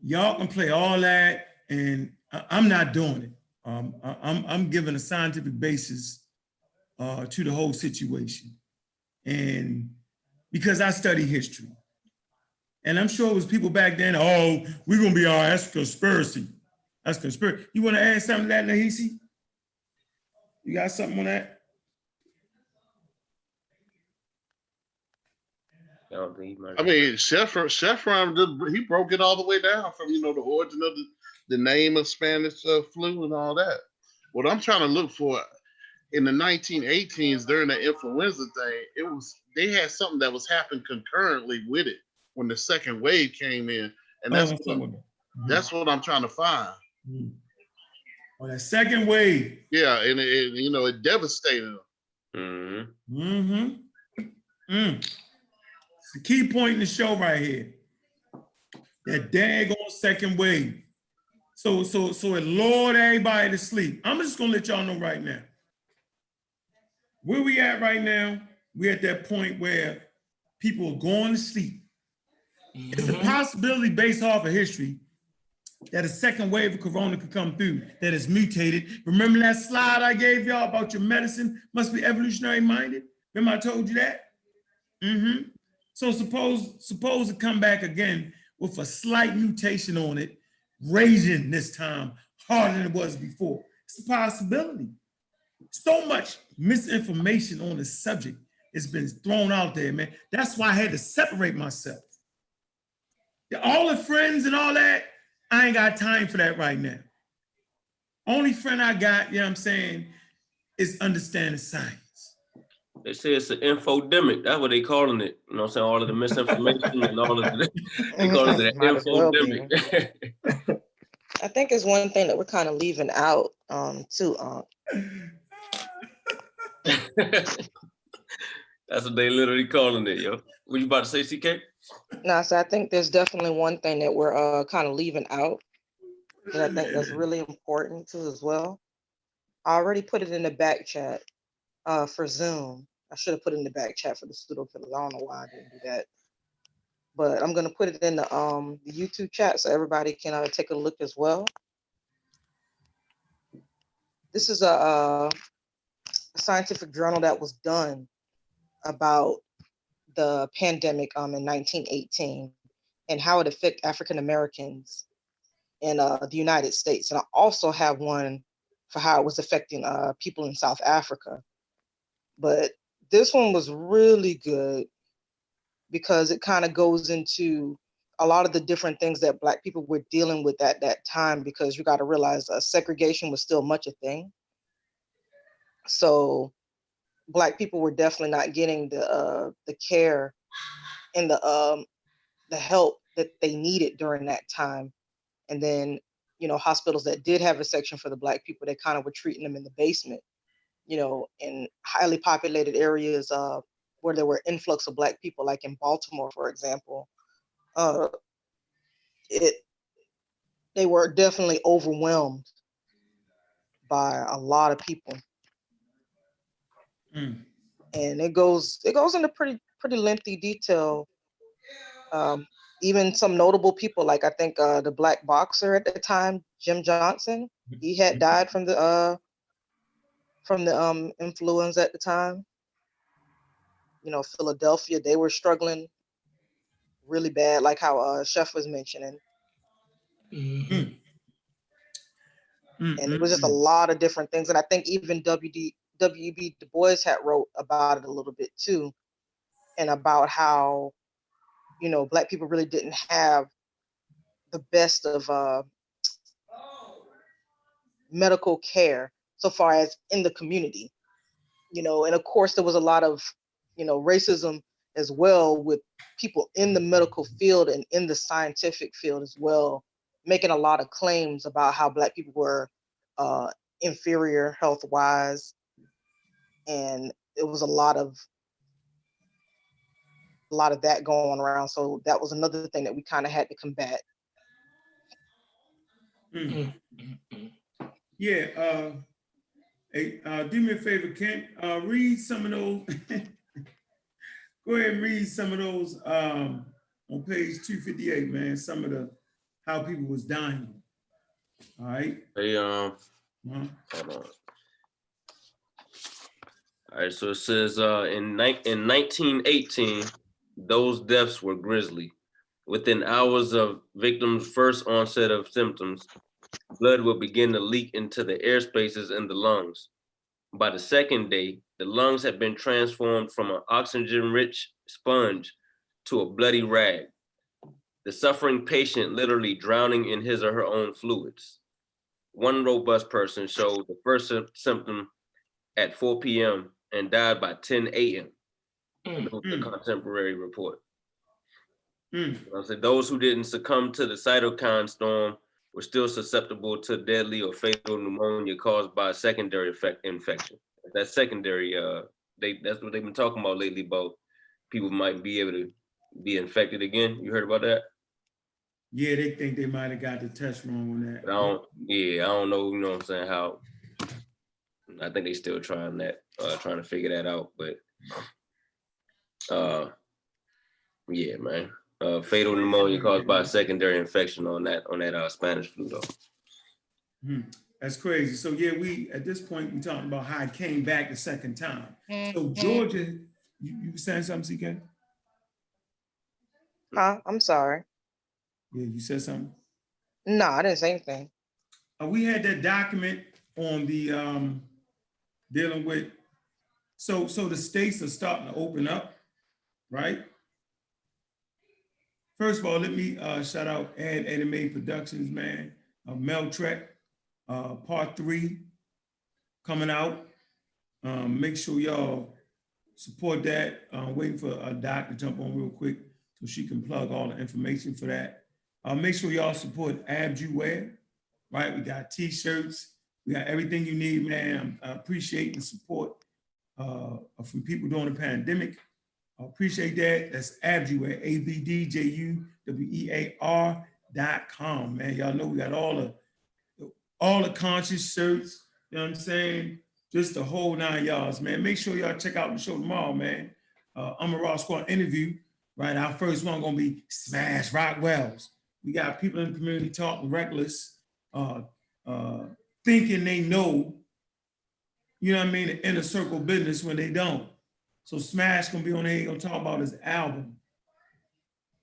y'all can play all that, and I'm not doing it. I'm giving a scientific basis to the whole situation, and because I study history. And I'm sure it was people back then, oh, we're gonna be that's conspiracy. That's conspiracy. You wanna add something to that, Nahisi? You got something on that? I mean, Chevron, he broke it all the way down from, the origin of the name of Spanish flu and all that. What I'm trying to look for in the 1918s during the influenza thing, they had something that was happening concurrently with it when the second wave came in, and that's what I'm trying to find. Oh, that second wave. Yeah, and it devastated them. It's the key point in the show right here. That daggone second wave. So it lured everybody to sleep. I'm just gonna let y'all know right now. Where we at right now, we're at that point where people are going to sleep. It's a possibility based off of history that a second wave of corona could come through that is mutated. Remember that slide I gave y'all about your medicine must be evolutionary minded? Remember I told you that? So suppose it come back again with a slight mutation on it, raging this time harder than it was before. It's a possibility. So much misinformation on the subject has been thrown out there, man. That's why I had to separate myself. All the friends and all that, I ain't got time for that right now. Only friend I got, you know what I'm saying, is understanding science. They say it's an infodemic. That's what they calling it. You know what I'm saying? All of the misinformation and all of the, they call it an infodemic. I think it's one thing that we're kind of leaving out too. That's what they literally calling it, yo. What you about to say, CK? No, so I think there's definitely one thing that we're kind of leaving out that I think that's really important too as well. I already put it in the back chat for Zoom. I should have put it in the back chat for the pseudo killers. I don't know why I didn't do that. But I'm gonna put it in the YouTube chat so everybody can take a look as well. This is a scientific journal that was done about the pandemic in 1918 and how it affected African Americans in the United States. And I also have one for how it was affecting people in South Africa. But this one was really good because it kind of goes into a lot of the different things that Black people were dealing with at that time, because you got to realize segregation was still much a thing. So Black people were definitely not getting the care and the help that they needed during that time. And then, hospitals that did have a section for the Black people, they kind of were treating them in the basement, in highly populated areas where there were influx of Black people, like in Baltimore, for example. They were definitely overwhelmed by a lot of people. And it goes into pretty lengthy detail. Even some notable people, like I think the Black boxer at the time, Jim Johnson, he had died from the influenza at the time. Philadelphia, they were struggling really bad, like how Chef was mentioning. And it was just a lot of different things. And I think even W.E.B. Du Bois had wrote about it a little bit too, and about how, you know, Black people really didn't have the best of medical care so far as in the community, you know. And of course there was a lot of, you know, racism as well, with people in the medical field and in the scientific field as well, making a lot of claims about how Black people were inferior health wise. And it was a lot of that going around. So that was another thing that we kind of had to combat. Yeah, hey, do me a favor, Kent, read some of those. Go ahead and read some of those on page 258, man. Some of the how people was dying. All right. Hey, hold on. All right, so it says in 1918, those deaths were grisly. Within hours of victims' first onset of symptoms, blood will begin to leak into the air spaces in the lungs. By the second day, the lungs had been transformed from an oxygen-rich sponge to a bloody rag. The suffering patient literally drowning in his or her own fluids. One robust person showed the first symptom at 4 p.m. and died by 10 a.m. The contemporary report. I said those who didn't succumb to the cytokine storm were still susceptible to deadly or fatal pneumonia caused by a secondary infection. That secondary, that's what they've been talking about lately, about people might be able to be infected again. You heard about that? Yeah, they think they might have got the test wrong on that. I don't know, you know what I'm saying, how. I think they still trying to figure that out, but yeah, man. Fatal pneumonia caused by a secondary infection on that Spanish flu though. That's crazy. So yeah, we at this point we talking about how it came back the second time. So Georgia, you saying something, CK? I'm sorry. Yeah, you said something? No, I didn't say anything. We had that document on the dealing with, so the states are starting to open up, right? First of all, let me shout out Anime Productions, man. Mel Trek, part 3 coming out. Make sure y'all support that. Waiting for Doc to jump on real quick so she can plug all the information for that. Make sure y'all support Abju Wear, right? We got t-shirts. We got everything you need, man. I appreciate the support from people during the pandemic. I appreciate that. That's Abjuwear, ABDJUWEAR.com, man. Y'all know we got all the conscious shirts, you know what I'm saying? Just the whole 9 yards, man. Make sure y'all check out the show tomorrow, man. I'm a Raw Squad interview, right? Our first one gonna be Smash Rock Wells. We got people in the community talking reckless, thinking they know, you know what I mean, the inner circle business when they don't. So Smash gonna be on there, gonna talk about his album.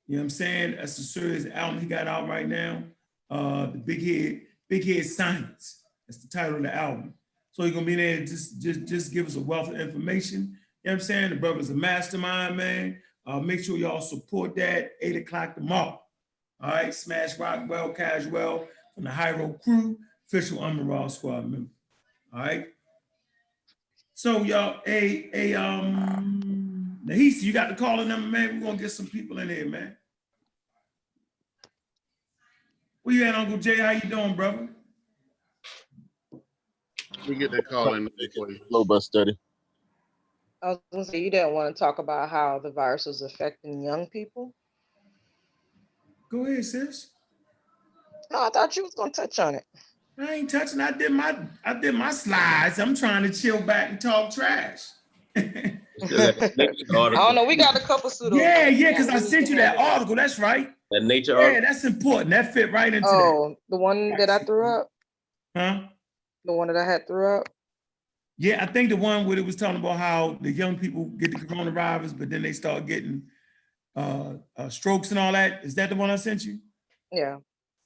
You know what I'm saying? That's the serious album he got out right now. The Big Head Science. That's the title of the album. So he's gonna be there, just give us a wealth of information. You know what I'm saying? The brother's a mastermind, man. Make sure y'all support that, 8 o'clock tomorrow. All right, Smash Rock Well Casual from the Hyro crew, official Raw Squad member. All right. So y'all, Nahisi, you got the calling number, man. We're gonna get some people in here, man. Where you at, Uncle Jay? How you doing, brother? We get that call in for you. Low bus study. I was gonna say, you didn't want to talk about how the virus was affecting young people. Go ahead, sis. No, I thought you was gonna touch on it. I ain't touching. I did my slides. I'm trying to chill back and talk trash. I don't know. We got a couple pseudo. Yeah, because I sent you that article. That's right. That nature article. That's important. That fit right into that. Oh, the one that I threw up? Huh? The one that I had threw up? Yeah, I think the one where it was talking about how the young people get the coronavirus, but then they start getting strokes and all that. Is that the one I sent you? Yeah.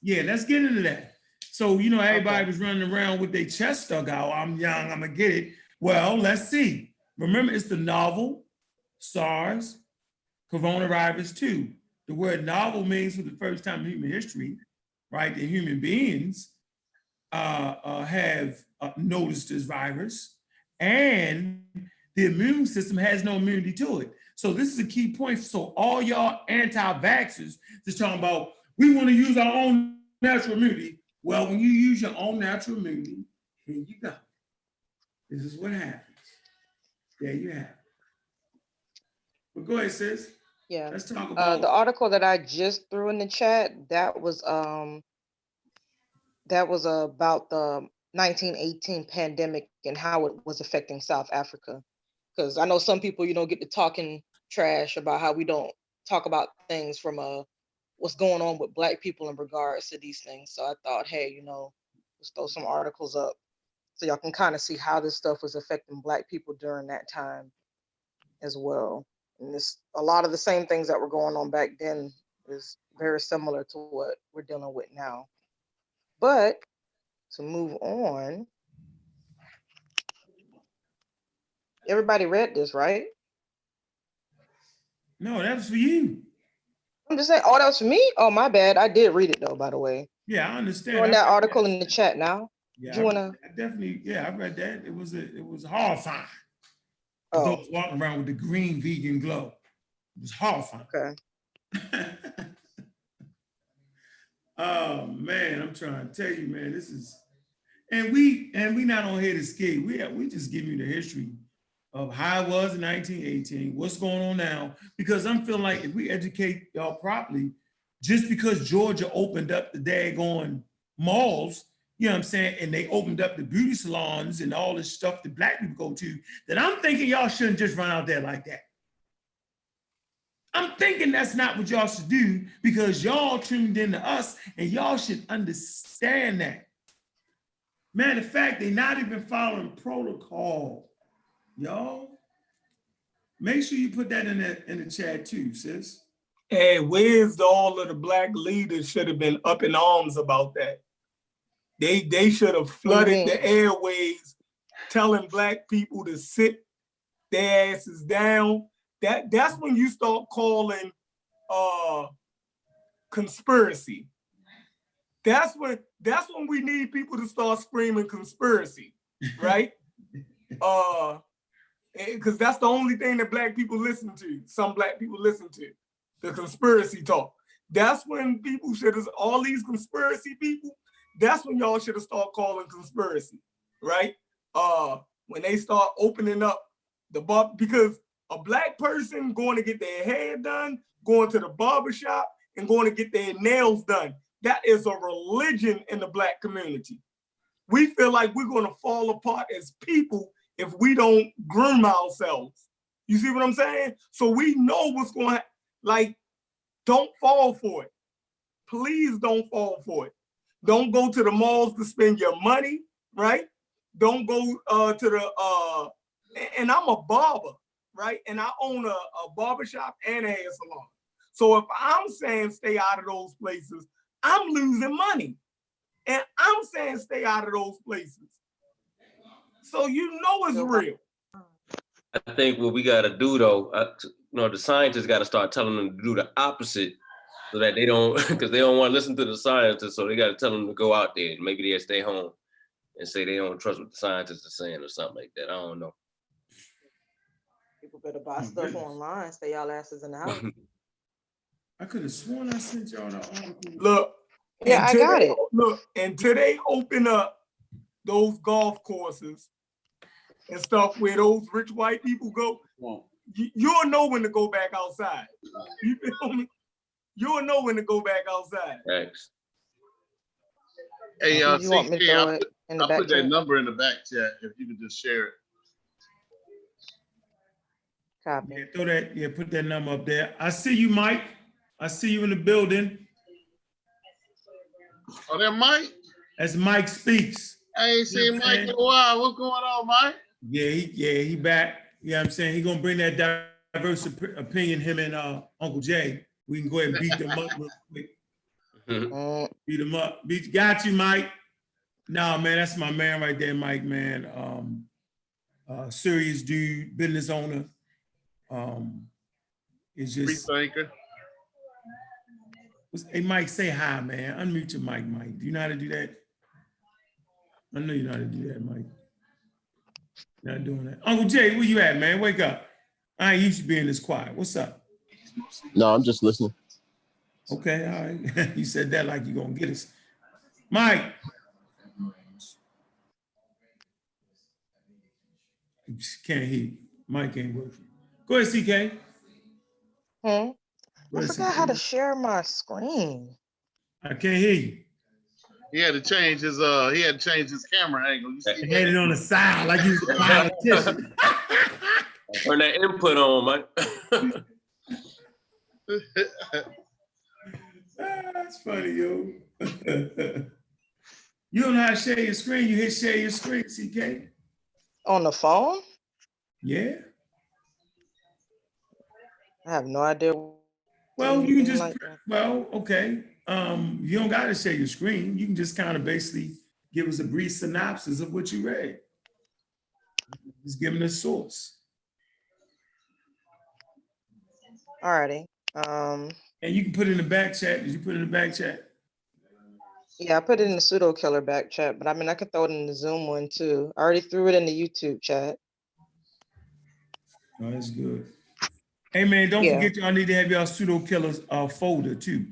Yeah, let's get into that. So, you know, everybody Okay. was running around with their chest stuck out. I'm young, I'm gonna get it. Well, let's see. Remember, it's the novel SARS coronavirus 2. The word novel means for the first time in human history, right, that human beings have noticed this virus, and the immune system has no immunity to it. So this is a key point. So all y'all anti-vaxxers just talking about, we want to use our own natural immunity. Well, when you use your own natural immunity, here you go. This is what happens. There you have it. But go ahead, sis. Yeah. Let's talk about The article that I just threw in the chat, that was about the 1918 pandemic and how it was affecting South Africa. Because I know some people, get to talking trash about how we don't talk about things from what's going on with Black people in regards to these things. So I thought, hey, let's throw some articles up so y'all can kind of see how this stuff was affecting Black people during that time as well. And a lot of the same things that were going on back then is very similar to what we're dealing with now. But to move on, everybody read this, right? no, that was for you. I'm just saying, oh, that was for me? Oh, my bad. I did read it though, by the way. Yeah, I understand. Throwing that article in the chat now. Yeah, Do you wanna? I definitely, yeah, I read that. It was horrifying. Oh, Those walking around with the green vegan glow. It was horrifying. okay. Oh man, I'm trying to tell you, man, this is, and we not on here to skate. We just give you the history of how it was in 1918, what's going on now, because I'm feeling like if we educate y'all properly, just because Georgia opened up the daggone malls, you know what I'm saying, and they opened up the beauty salons and all this stuff that Black people go to, that I'm thinking y'all shouldn't just run out there like that. I'm thinking that's not what y'all should do, because y'all tuned into us and y'all should understand that. Matter of fact, they're not even following protocol. Y'all, make sure you put that in the chat too, sis. Hey, where's all of the Black leaders should have been up in arms about that? They should have flooded the airways, telling Black people to sit their asses down. That's when you start calling conspiracy. That's when we need people to start screaming conspiracy, right? Because that's the only thing that Black people listen to. Some Black people listen to the conspiracy talk. That's when people should have, all these conspiracy people, that's when y'all should have started calling conspiracy, right? When they start opening up the bar, because a Black person going to get their hair done, going to the barbershop, and going to get their nails done, that is a religion in the Black community. We feel like we're going to fall apart as people if we don't groom ourselves. You see what I'm saying? So we know what's going to happen. Like, don't fall for it. Please don't fall for it. Don't go to the malls to spend your money, right? Don't go to the, and I'm a barber, right? And I own a barbershop and a hair salon. So if I'm saying stay out of those places, I'm losing money. And I'm saying stay out of those places. So you know it's real. I think what we got to do though, the scientists got to start telling them to do the opposite, so that they don't, because they don't want to listen to the scientists. So they got to tell them to go out there. Maybe they'll stay home and say they don't trust what the scientists are saying or something like that. I don't know. People better buy stuff online. Stay y'all asses in the house. I could have sworn I sent y'all the article. Look, yeah, I got it. Look, until they open up those golf courses and stuff where those rich white people go, you'll know when to go back outside. You feel me? You'll know when to go back outside. Thanks. Hey, you want me to throw it in the back put that chat? number in the back chat if you could just share it. Copy. Yeah, throw that, yeah, put that number up there. I see you, Mike. I see you in the building. Oh, that Mike? As Mike Speaks. I ain't seen Mike in a while. What's going on, Mike? Yeah, he back. You know what I'm saying? He gonna bring that diverse opinion, him and Uncle Jay. We can go ahead and beat them up real quick. Beat them up. Got you, Mike. Nah, man, that's my man right there, Mike, man. Serious dude, business owner. It's Free just, thinker. hey, Mike, say hi, man. Unmute your mic, Mike. Do you know how to do that? I know you know how to do that, Mike. You're not doing that. Uncle Jay, where you at, man? Wake up. I ain't used to being this quiet. What's up? No, I'm just listening. Okay, all right. You said that like you're gonna get us. Mike. Can't hear you. Mike ain't working. Go ahead, CK. Hmm? Go I ahead, forgot how to CK. share my screen. I can't hear you. He had to change his camera angle. You see He had it on the side like he was a politician. Turn that input on, Mike. that? That's funny, yo. You don't know how to share your screen. You hit share your screen, CK. On the phone? Yeah. I have no idea. Well, you can just, Like that. well, okay. You don't got to share your screen. You can just kind of basically give us a brief synopsis of what you read. Just giving a source. Alrighty. And you can put it in the back chat. Did you put it in the back chat? Yeah, I put it in the pseudo killer back chat, but I mean, I could throw it in the Zoom one too. I already threw it in the YouTube chat. Oh, that's good. Hey man, don't forget y'all need to have y'all pseudo killers folder too.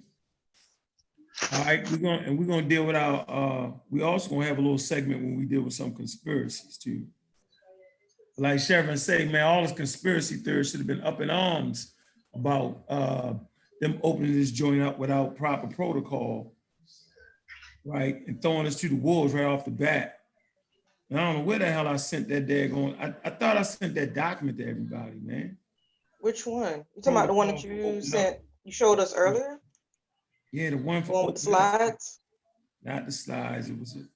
All right, we're gonna deal with our we also gonna have a little segment when we deal with some conspiracies too. Like Chevron say, man, all this conspiracy theories should have been up in arms about them opening this joint up without proper protocol, right? And throwing us to the wolves right off the bat. And I don't know where the hell I sent that daggone. I thought I sent that document to everybody, man. Which one? You talking about the one that you sent? You showed us earlier? Yeah, the one The for one with the slides? Not the slides. It was a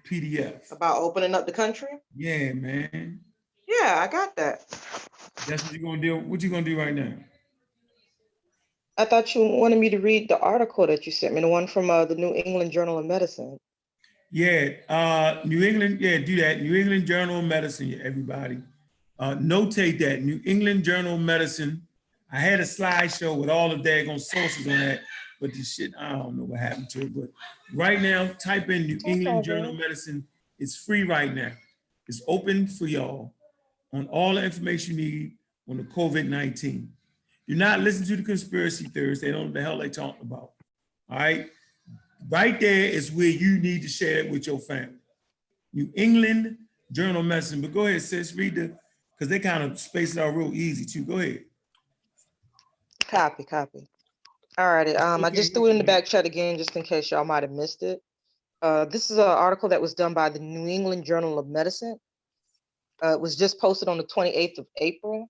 PDF. About opening up the country? Yeah, man. Yeah, I got that. That's what you're gonna do. What you gonna do right now? I thought you wanted me to read the article that you sent me, the one from the New England Journal of Medicine. Yeah, New England. Yeah, do that. New England Journal of Medicine. Everybody, notate that New England Journal of Medicine. I had a slideshow with all the daggone sources on that, but the shit, I don't know what happened to it. But right now, type in New England Journal of Medicine. It's free right now. It's open for y'all on all the information you need on the COVID-19. Do not listen to the conspiracy theorists. They don't know what the hell they talking about. All right. Right there is where you need to share it with your family. New England Journal of Medicine. But go ahead, sis, read because they kind of space it out real easy too. Go ahead. Copy. All righty. I just threw it in the back chat again, just in case y'all might have missed it. This is an article that was done by the New England Journal of Medicine. It was just posted on the 28th of April.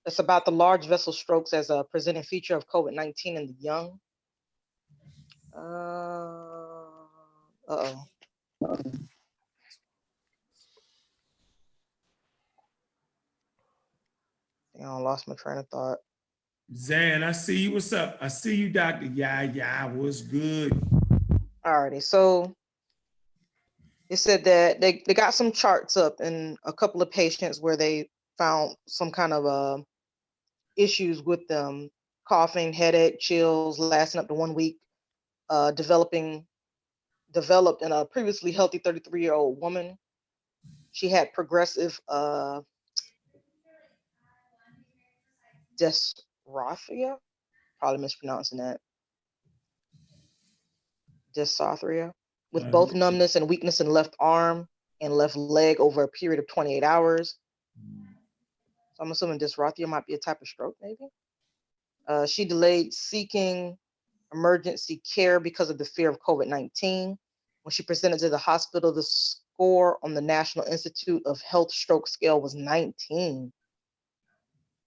It's about the large vessel strokes as a presenting feature of COVID-19 in the young. Uh-oh. I lost my train of thought. Zan, I see you. What's up? I see you, Dr. Yeah, what's good? Alrighty, so it said that they got some charts up in a couple of patients where they found some kind of issues with them, coughing, headache, chills lasting up to 1 week, developed in a previously healthy 33-year-old woman. She had progressive dysarthria, probably mispronouncing that. Dysarthria, with both numbness and weakness in left arm and left leg over a period of 28 hours. So I'm assuming dysarthria might be a type of stroke, maybe. She delayed seeking emergency care because of the fear of COVID-19. When she presented to the hospital, the score on the National Institute of Health stroke scale was 19.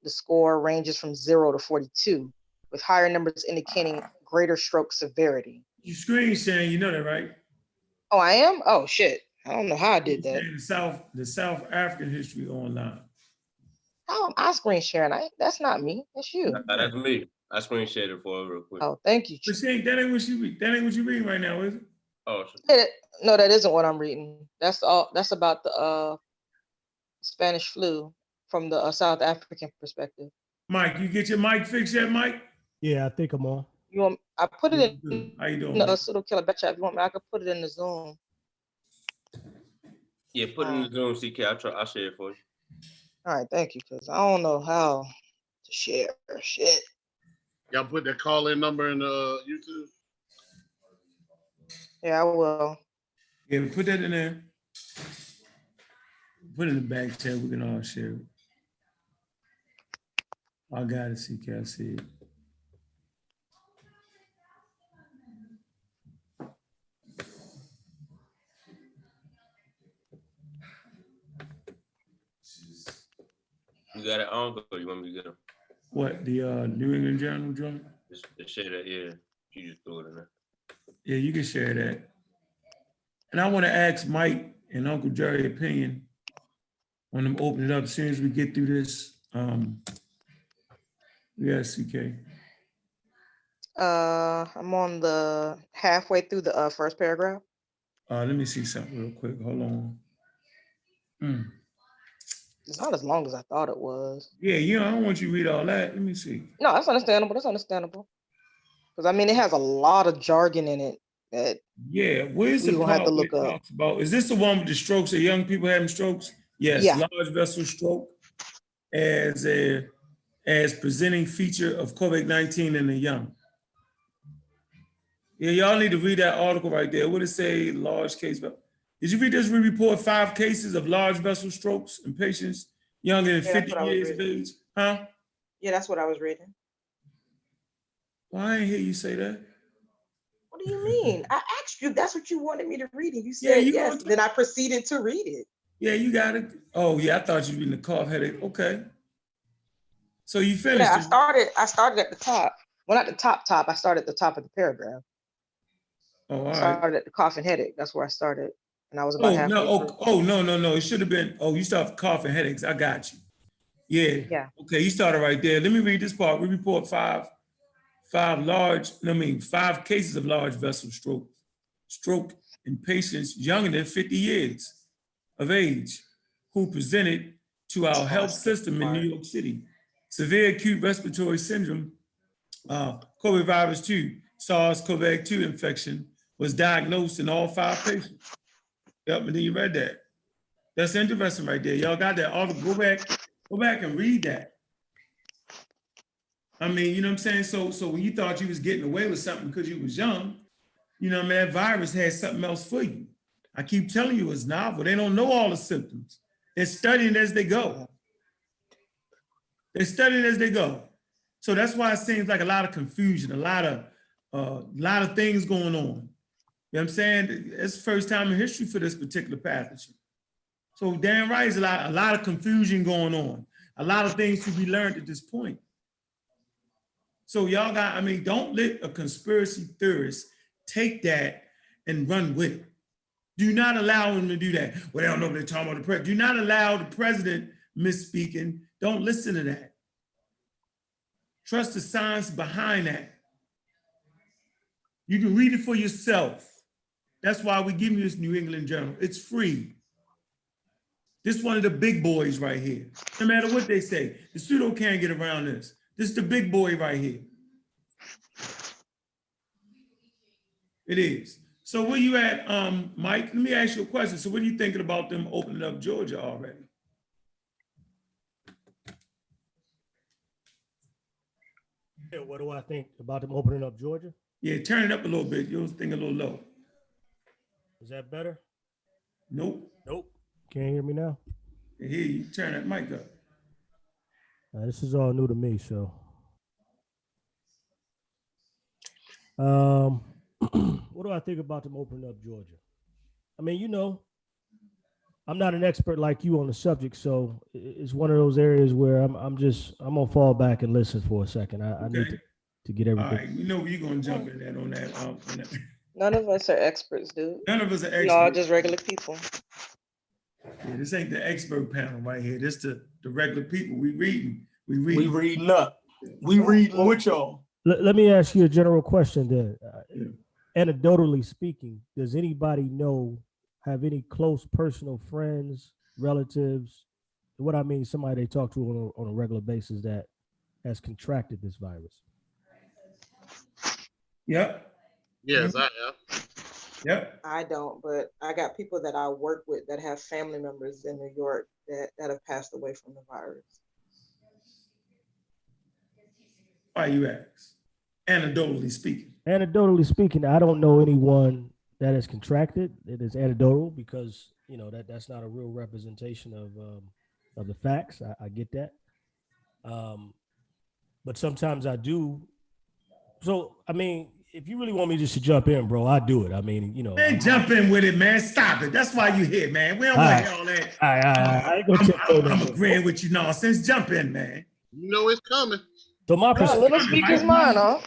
The score ranges from 0 to 42, with higher numbers indicating greater stroke severity. You screen sharing, you know that, right? Oh, I am? Oh, shit. I don't know how I did that. The South African history online. How am I screen sharing? That's not me. That's you. That's me. I screen shared it for her real quick. Oh, thank you. But that ain't what you read. That ain't what you read right now, is it? Oh, No, that isn't what I'm reading. That's all. That's about the Spanish flu from the South African perspective. Mike, you get your mic fixed yet, Mike? Yeah, I think I'm on. You want? I put it in How you doing? the pseudo killer back chat. If you want me, I could put it in the Zoom. yeah, put it in the Zoom, CK. I'll share it for you. All right, thank you, because I don't know how to share shit. Y'all put that call-in number in YouTube. Yeah, I will. Yeah, put that in there. Put it in the back chat. We can all share it. I got it, CK. I see it. You got it on, or you want me to get them? What, the New England Journal joint? Just share that, yeah. You just threw it in there. Yeah, you can share that. And I want to ask Mike and Uncle Jerry opinion on them open it up as soon as we get through this. Yeah, CK. I'm on the halfway through the first paragraph. Let me see something real quick. Hold on. It's not as long as I thought it was. Yeah, I don't want you to read all that. Let me see. No, that's understandable. That's understandable. Because I mean, it has a lot of jargon in it that Yeah, where's the we gonna part have to where look it up. talks about? Is this the one with the strokes of young people having strokes? Yes, Yeah. large vessel stroke as presenting feature of COVID-19 in the young. Yeah, y'all need to read that article right there. What did it say? Large case. Did you read this? We report 5 cases of large vessel strokes in patients younger than Yeah, that's 50 what I was years of reading. age. Huh? Yeah, that's what I was reading. Well, I ain't hear you say that. What do you mean? I asked you. That's what you wanted me to read, and you Yeah, said you yes. want to- Then I proceeded to read it. Yeah, you got it. Oh, yeah, I thought you were reading the cough headache. Okay. So you finished Yeah, it. I started at the top. Well, not the top. I started at the top of the paragraph. Oh, all I right. started at the cough and headache. That's where I started, and I was about halfway through. No. It should have been. Oh, you start with cough and headaches. I got you. Yeah. Yeah. Okay, you started right there. Let me read this part. We report 5 cases of large vessel stroke in patients younger than 50 years of age who presented to our health system in New York City. Severe acute respiratory syndrome, COVID virus 2, SARS-CoV-2 infection was diagnosed in all 5 patients. Yep, and then you read that. That's interesting right there. Y'all got that article. Go back and read that. I mean, you know what I'm saying? So when you thought you was getting away with something because you was young, you know, man, that virus has something else for you. I keep telling you it's novel. They don't know all the symptoms. They're studying as they go. They're studying as they go. So that's why it seems like a lot of confusion, a lot of things going on. You know what I'm saying? It's the first time in history for this particular pathogen. So damn right, there's a lot of confusion going on. A lot of things to be learned at this point. So y'all don't let a conspiracy theorist take that and run with it. Do not allow them to do that. Well, they don't know what they're talking about the president. Do not allow the president misspeaking. Don't listen to that. Trust the science behind that. You can read it for yourself. That's why we give you this New England Journal. It's free. This is one of the big boys right here. No matter what they say, the pseudo can't get around this. This is the big boy right here. It is. So where you at, Mike? Let me ask you a question. So what are you thinking about them opening up Georgia already? Yeah, what do I think about them opening up Georgia? Yeah, turn it up a little bit. You're thinking a little low. Is that better? Nope. Nope. Can't hear me now? I hear you. Turn that mic up. This is all new to me, so. What do I think about them opening up Georgia? I mean, you know, I'm not an expert like you on the subject, so it's one of those areas where I'm gonna fall back and listen for a second. I need to get everything. All right, we know you're gonna jump in that on that. None of us are experts, dude. None of us are experts. We all just regular people. Yeah, this ain't the expert panel right here. This the regular people. We reading up. We reading with y'all. Let me ask you a general question then. anecdotally speaking, does anybody have any close personal friends, relatives? What I mean, somebody they talk to on a regular basis that has contracted this virus? Yep. Yes, I have. Yep. I don't, but I got people that I work with that have family members in New York that have passed away from the virus. Why you ask? Anecdotally speaking. Anecdotally speaking, I don't know anyone that has contracted. It is anecdotal because that's not a real representation of the facts. I get that, but sometimes I do. So I mean, if you really want me just to jump in, bro, I do it. I mean, Man, jump in with it, man. Stop it. That's why you here, man. We don't want to hear all that. I ain't gonna I'm agreeing with you nonsense. Jump in, man. You know it's coming. So my Let him speak his mind, huh?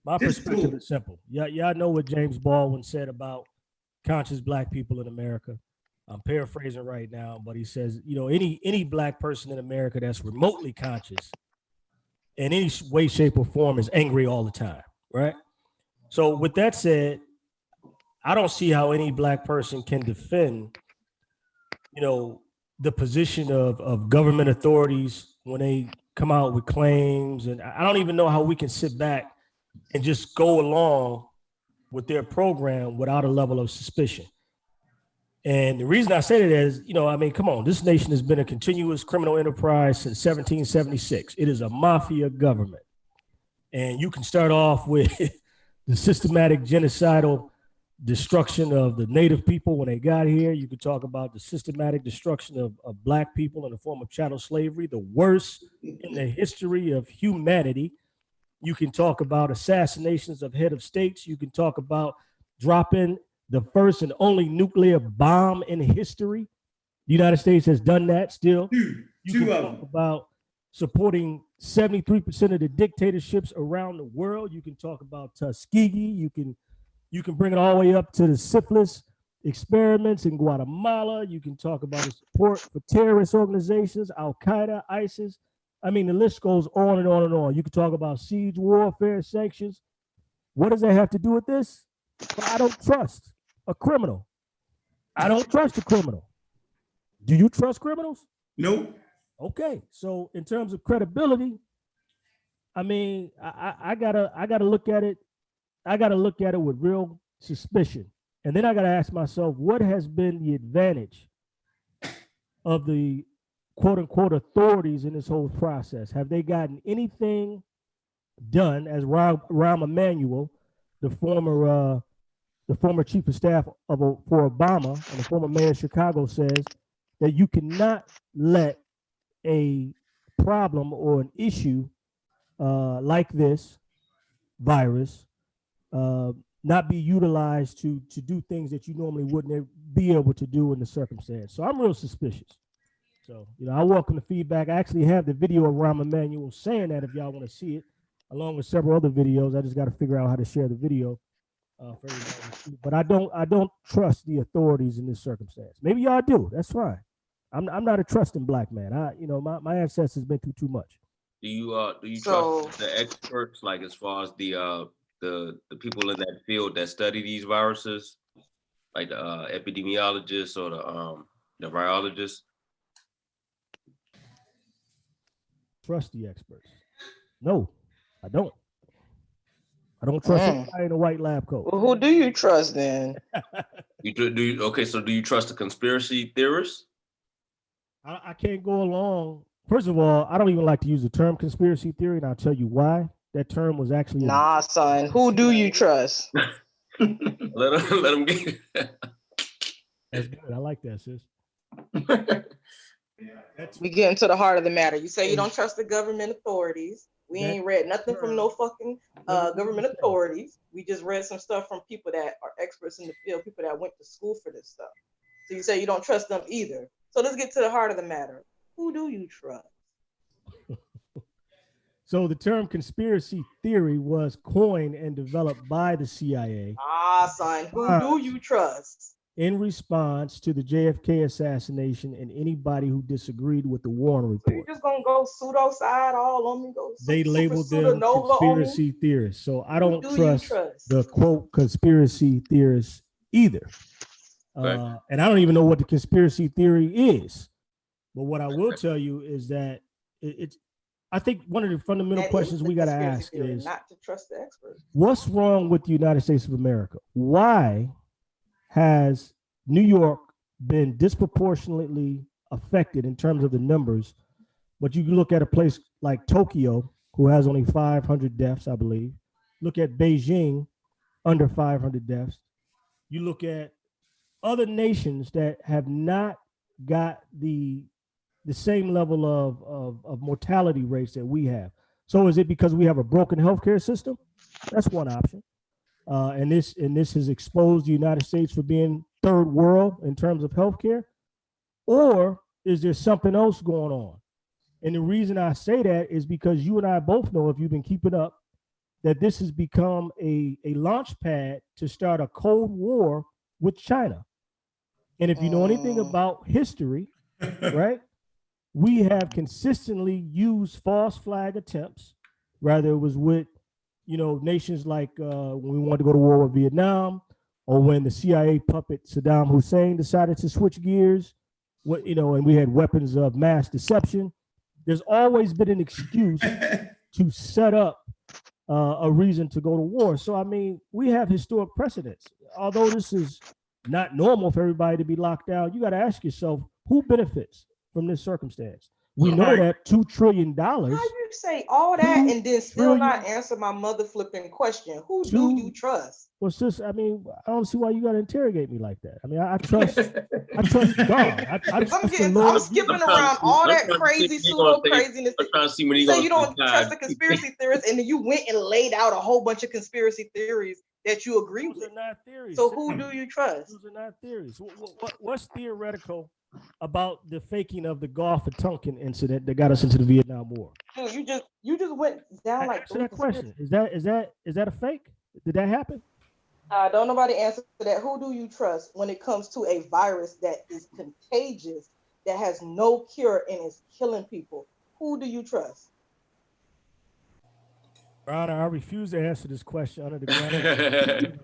My perspective is simple. Y'all know what James Baldwin said about conscious Black people in America. I'm paraphrasing right now, but he says, any Black person in America that's remotely conscious in any way, shape, or form is angry all the time, right? So with that said, I don't see how any Black person can defend, the position of government authorities when they come out with claims. And I don't even know how we can sit back and just go along with their program without a level of suspicion. And the reason I say that is, come on, this nation has been a continuous criminal enterprise since 1776. It is a mafia government. And you can start off with the systematic genocidal destruction of the native people when they got here. You could talk about the systematic destruction of Black people in the form of chattel slavery, the worst in the history of humanity. You can talk about assassinations of head of states. You can talk about dropping the first and only nuclear bomb in history. The United States has done that still. You can talk about supporting 73% of the dictatorships around the world. You can talk about Tuskegee. You can bring it all the way up to the syphilis experiments in Guatemala. You can talk about the support for terrorist organizations, Al-Qaeda, ISIS. I mean, the list goes on and on and on. You can talk about siege warfare, sanctions. What does that have to do with this? Well, I don't trust a criminal. I don't trust a criminal. Do you trust criminals? Nope. Okay. So in terms of credibility, I mean, I gotta look at it. I gotta look at it with real suspicion. And then I gotta ask myself, what has been the advantage of the quote unquote authorities in this whole process? Have they gotten anything done, as Rahm Emanuel, the former chief of staff for Obama and the former mayor of Chicago, says, that you cannot let a problem or an issue like this virus not be utilized to do things that you normally wouldn't be able to do in the circumstance. So I'm real suspicious. So, I welcome the feedback. I actually have the video of Rahm Emanuel saying that if y'all want to see it, along with several other videos. I just got to figure out how to share the video for everybody to see. But I don't trust the authorities in this circumstance. Maybe y'all do. That's fine. I'm not a trusting Black man. My ancestors been through too much. Do you trust the experts, like as far as the people in that field that study these viruses, like the epidemiologists or the virologists? Trust the experts? No, I don't. I don't trust anybody in a white lab coat. Well, who do you trust then? Okay, so do you trust the conspiracy theorists? I can't go along. First of all, I don't even like to use the term conspiracy theory, and I'll tell you why. That term was actually son. Who do you trust? let them get it. That's good. I like that, sis. We get into the heart of the matter. You say you don't trust the government authorities. We ain't read nothing from no fucking government authorities. We just read some stuff from people that are experts in the field, people that went to school for this stuff. So you say you don't trust them either. So let's get to the heart of the matter. Who do you trust? So the term conspiracy theory was coined and developed by the CIA. Son, who do you trust? in response to the JFK assassination and anybody who disagreed with the Warren So report. you just gonna go pseudo side all on me? Go They labeled them pseudo on me? conspiracy theorists. So I don't Who do you trust the quote conspiracy theorists either. Right. And I don't even know what the conspiracy theory is. But what I will tell you is that it's, I think one of the fundamental That questions is the we got to conspiracy ask theory, is, not to trust the experts. what's wrong with the United States of America? Why has New York been disproportionately affected in terms of the numbers? But you look at a place like Tokyo, who has only 500 deaths, I believe. Look at Beijing, under 500 deaths. You look at other nations that have not got the same level of mortality rates that we have. So is it because we have a broken healthcare system? That's one option. And this has exposed the United States for being third world in terms of healthcare? Or is there something else going on? And the reason I say that is because you and I both know, if you've been keeping up, that this has become a launch pad to start a Cold War with China. And if you know anything about history, right, we have consistently used false flag attempts, whether it was with, nations like when we wanted to go to war with Vietnam, or when the CIA puppet Saddam Hussein decided to switch gears, and we had weapons of mass deception. There's always been an excuse to set up a reason to go to war. So, I mean, we have historic precedents. Although this is not normal for everybody to be locked down, you got to ask yourself, who benefits from this circumstance? We know that $2 trillion. How you say all that and then still not answer my mother flipping question? Who do you trust? Well, sis, I mean, I don't see why you got to interrogate me like that. I mean, I trust God. I'm skipping around all that crazy pseudo craziness. I'm trying to see when he so you don't trust the conspiracy theorists, and then you went and laid out a whole bunch of conspiracy theories that you agree with. Those are not theories. So who do you trust? Those are not theories. What's theoretical about the faking of the Gulf of Tonkin incident that got us into the Vietnam War? Dude, you just went down like answer that question. Is that a fake? Did that happen? Don't nobody answer that. Who do you trust when it comes to a virus that is contagious, that has no cure and is killing people? Who do you trust? Ron, I refuse to answer this question under the ground.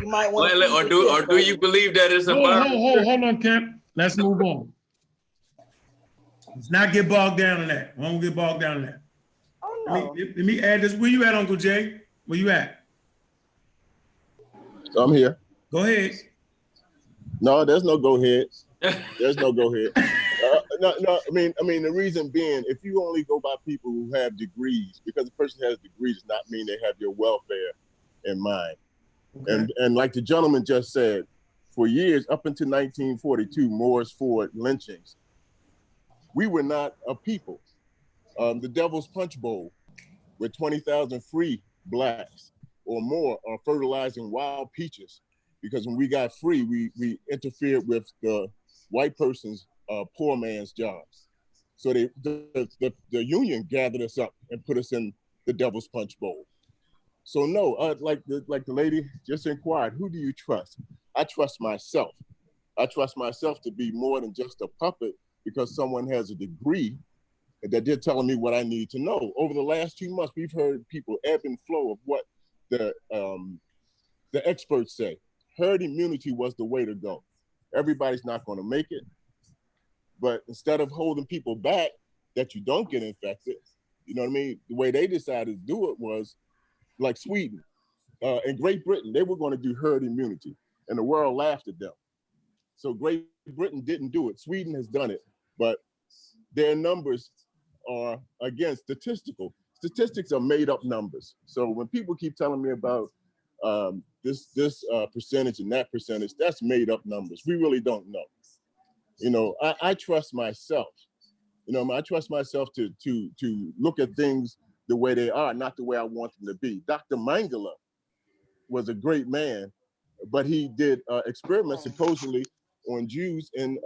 You might want or do you believe that it's a virus? Hold on, Kemp. Let's move on. Let's not get bogged down in that. I won't get bogged down in that. Oh no. Let me add this. Where you at, Uncle Jay? Where you at? I'm here. Go ahead. No, there's no go ahead. There's no go ahead. No. I mean, the reason being, if you only go by people who have degrees, because a person has degrees does not mean they have your welfare in mind. Okay. And like the gentleman just said, for years up until 1942, Morris Ford lynchings, we were not a people. The Devil's Punch Bowl, where 20,000 free blacks or more are fertilizing wild peaches, because when we got free, we interfered with the white person's poor man's jobs. So the union gathered us up and put us in the Devil's Punch Bowl. So no, like the lady just inquired, who do you trust? I trust myself. I trust myself to be more than just a puppet because someone has a degree that they're telling me what I need to know. Over the last 2 months, we've heard people ebb and flow of what the experts say. Herd immunity was the way to go. Everybody's not going to make it, but instead of holding people back that you don't get infected, you know what I mean? The way they decided to do it was like Sweden and Great Britain. They were going to do herd immunity, and the world laughed at them. So Great Britain didn't do it. Sweden has done it, but their numbers are, again, statistical. Statistics are made up numbers. So when people keep telling me about this percentage and that percentage, that's made up numbers. We really don't know. You know, I trust myself. You know, I trust myself to look at things the way they are, not the way I want them to be. Dr. Mengele was a great man, but he did experiments supposedly on Jews in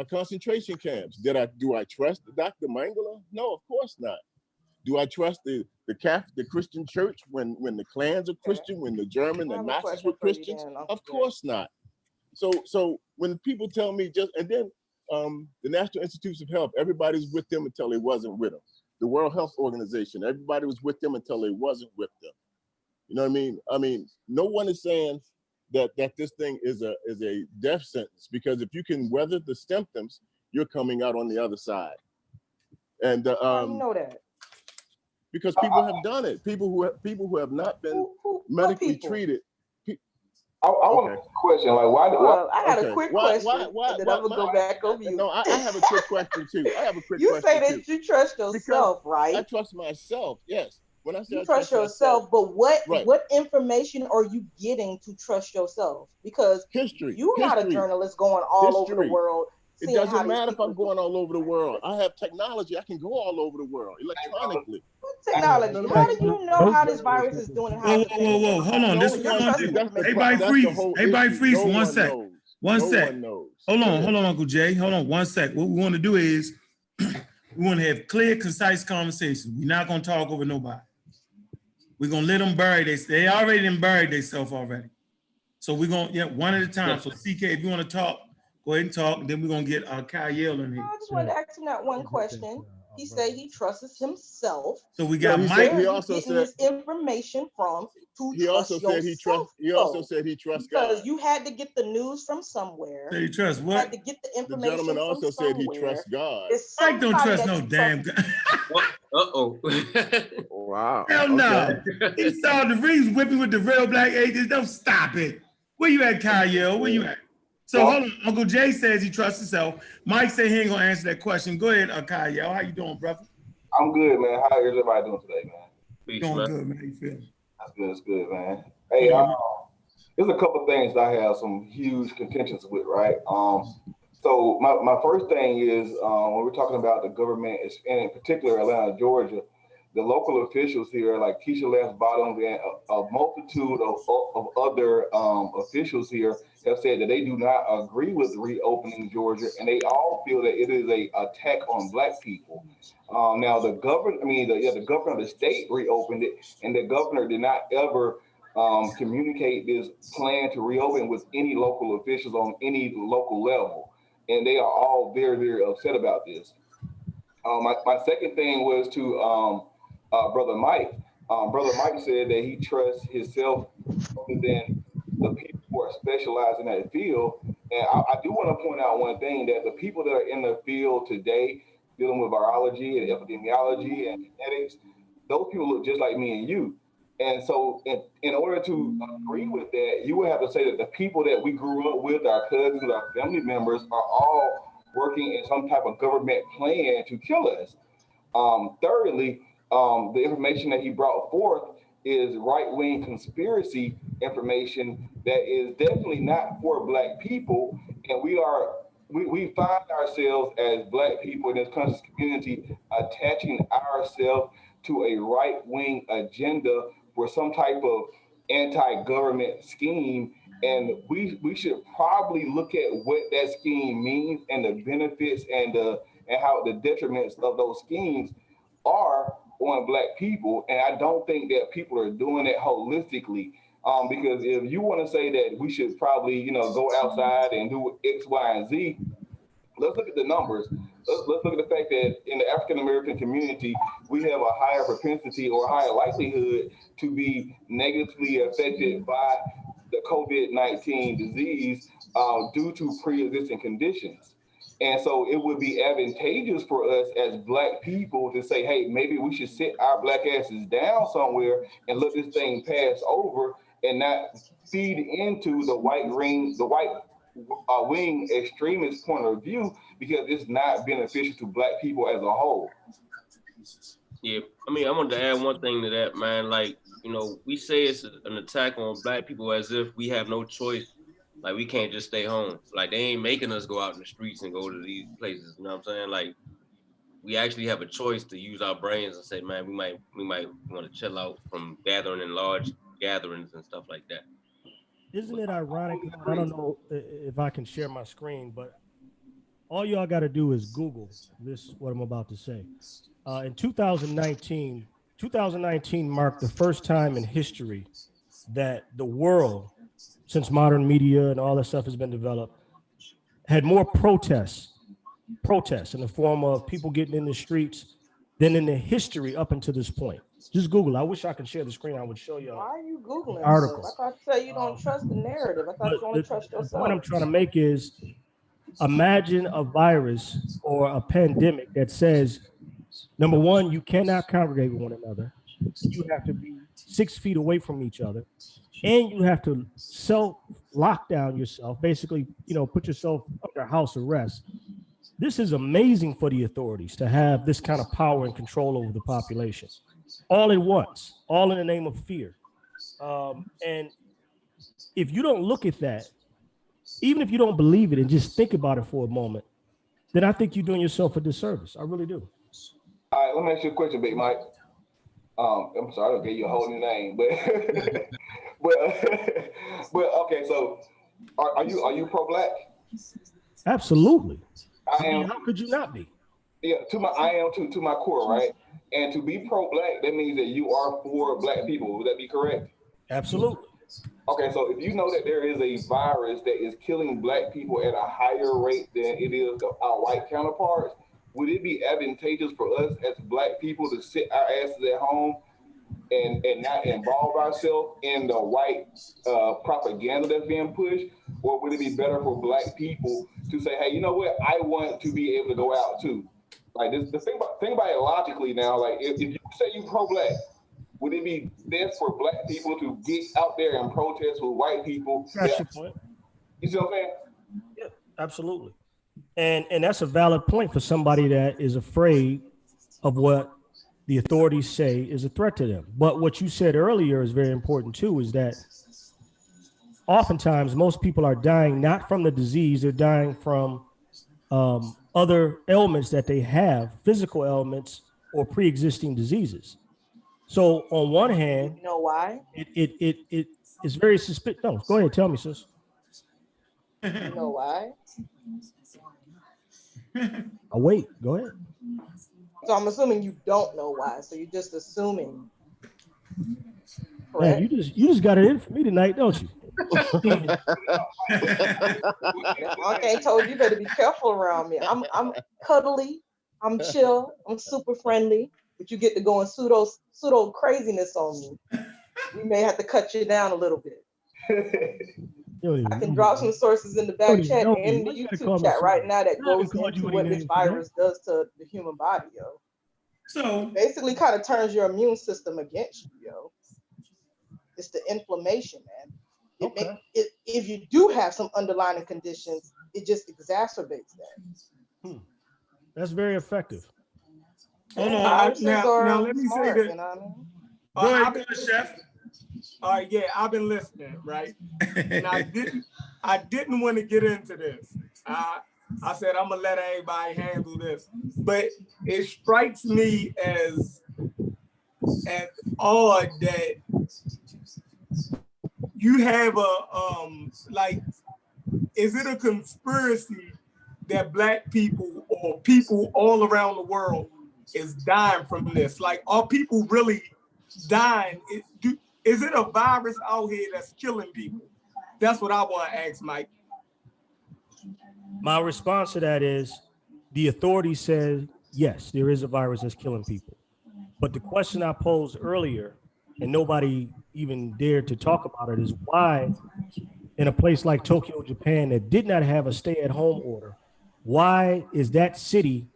concentration camps. Do I trust Dr. Mengele? No, of course not. Do I trust the Catholic, the Christian church when the Klans are Christian, when the German, the Nazis were Christians? Of course not. So when people tell me and then the National Institutes of Health, everybody's with them until they wasn't with them. The World Health Organization, everybody was with them until they wasn't with them. You know what I mean? I mean, no one is saying that this thing is a death sentence, because if you can weather the symptoms, you're coming out on the other side. And How do you know that? because people have done it. People who have not been medically treated. I want to ask a question. Like, why? I got a quick question. Why, then I'm gonna go back over you. No, I have a quick question too. You say that you trust yourself, right? I trust myself. Yes. When I say you trust yourself, but what information are you getting to trust yourself? Because you're not a journalist going all over the world. It doesn't matter if I'm going all over the world. I have technology. I can go all over the world electronically. Technology. How do you know how this virus is doing? Whoa. Hold on. Everybody freeze. Everybody freeze for 1 sec. 1 sec. Hold on, Uncle Jay. Hold on 1 sec. What we want to do is we want to have clear, concise conversations. We're not going to talk over nobody. We're going to let them bury this. They already done buried themselves already. So we're going to, one at a time. So CK, if you want to talk, go ahead and talk. And then we're going to get Kyle in here. I just wanted to ask him that one question. He said he trusts himself. So we got Mike. He also said this information from he also said he trusts God. Because you had to get the news from somewhere. Say he trusts what? You had to get the information. The gentleman also said he trusts God. Mike don't trust no damn God. Wow. Hell no. He saw the Reeves whipping with the real black agents. Don't stop it. Where you at, Kyle? Where you at? So hold on. Uncle Jay says he trusts himself. Mike said he ain't gonna answer that question. Go ahead, Kyle. How you doing, brother? I'm good, man. How is everybody doing today, man? Doing good, man. How you feeling? That's good, man. Hey, there's a couple of things that I have some huge contentions with, right? So my first thing is when we're talking about the government, and in particular Atlanta, Georgia, the local officials here, like Keisha Lance Bottoms and a multitude of other officials here, have said that they do not agree with reopening Georgia, and they all feel that it is a attack on Black people. Now the governor of the state reopened it, and the governor did not ever communicate this plan to reopen with any local officials on any local level, and they are all very, very upset about this. My second thing was to Brother Mike. Brother Mike said that he trusts himself more than the people who are specialized in that field. And I do want to point out one thing, that the people that are in the field today dealing with virology and epidemiology and genetics, those people look just like me and you. And so in order to agree with that, you would have to say that the people that we grew up with, our cousins, our family members, are all working in some type of government plan to kill us. Thirdly, the information that he brought forth is right-wing conspiracy information that is definitely not for Black people, and we find ourselves as Black people in this country's community attaching ourselves to a right-wing agenda for some type of anti-government scheme, and we should probably look at what that scheme means and the benefits and how the detriments of those schemes are on Black people. And I don't think that people are doing it holistically, because if you want to say that we should probably go outside and do X, Y, and Z, let's look at the numbers. Let's look at the fact that in the African American community, we have a higher propensity or higher likelihood to be negatively affected by the COVID-19 disease due to pre-existing conditions. And so it would be advantageous for us as Black people to say, hey, maybe we should sit our Black asses down somewhere and let this thing pass over and not feed into the white wing extremist point of view, because it's not beneficial to Black people as a whole. Yeah, I mean, I wanted to add one thing to that, man. Like, we say it's an attack on Black people as if we have no choice. Like, we can't just stay home. Like, they ain't making us go out in the streets and go to these places. You know what I'm saying? Like, we actually have a choice to use our brains and say, man, we might want to chill out from gathering in large gatherings and stuff like that. Isn't it ironic? I don't know if I can share my screen, but all y'all got to do is Google this, what I'm about to say. In 2019 marked the first time in history that the world, since modern media and all that stuff has been developed, had more protests in the form of people getting in the streets than in the history up until this point. Just Google. I wish I could share the screen. I would show you. Why are you Googling article. stuff? I thought you said you don't trust the narrative. I thought But you only trust the yourself. point I'm trying to make is, imagine a virus or a pandemic that says, number one, you cannot congregate with one another. You have to be 6 feet away from each other, and you have to self-lock down yourself, basically, put yourself under house arrest. This is amazing for the authorities to have this kind of power and control over the population, all at once, all in the name of fear. And if you don't look at that, even if you don't believe it and just think about it for a moment, then I think you're doing yourself a disservice. I really do. All right, let me ask you a question, Big Mike. I'm sorry, I don't give you a whole new name, but but okay. So, are you pro-black? Absolutely. I am. How could you not be? Yeah, I am to my core, right? And to be pro-black, that means that you are for black people. Would that be correct? Absolutely. Okay, so if you know that there is a virus that is killing black people at a higher rate than it is our white counterparts, would it be advantageous for us as black people to sit our asses at home and not involve ourselves in the white propaganda that's being pushed? Or would it be better for black people to say, hey, you know what? I want to be able to go out too. Like this, think about it logically now. Like if you say you pro-black, would it be best for black people to get out there and protest with white people? That's your point. You see what I'm saying? Yeah, absolutely. And that's a valid point for somebody that is afraid of what the authorities say is a threat to them. But what you said earlier is very important too, is that oftentimes most people are dying not from the disease, they're dying from other ailments that they have, physical ailments or pre-existing diseases. So on one hand, you know why? It is very suspicious. No, go ahead, tell me, sis. You know why? I'll wait. Go ahead. So I'm assuming you don't know why. So you're just assuming. Man, you just got it in for me tonight, don't you? Okay, told you better be careful around me. I'm cuddly, I'm chill, I'm super friendly, but you get to go in pseudo craziness on me. We may have to cut you down a little bit. I can drop some sources in the back chat and in the YouTube chat right now that goes into what this virus does to the human body, yo. So basically kind of turns your immune system against you, yo. It's the inflammation, man. If you do have some underlying conditions, it just exacerbates that. That's very effective. Hold on. Now let me say this. You know what I mean? Go ahead, Chef. All right, yeah, I've been listening, right? And I didn't want to get into this. I said I'm gonna let everybody handle this, but it strikes me as odd that you have is it a conspiracy that black people or people all around the world is dying from this? Like, are people really dying? Is it a virus out here that's killing people? That's what I want to ask, Mike. My response to that is the authorities said, yes, there is a virus that's killing people. But the question I posed earlier, and nobody even dared to talk about it, is why in a place like Tokyo, Japan, that did not have a stay-at-home order, why is that city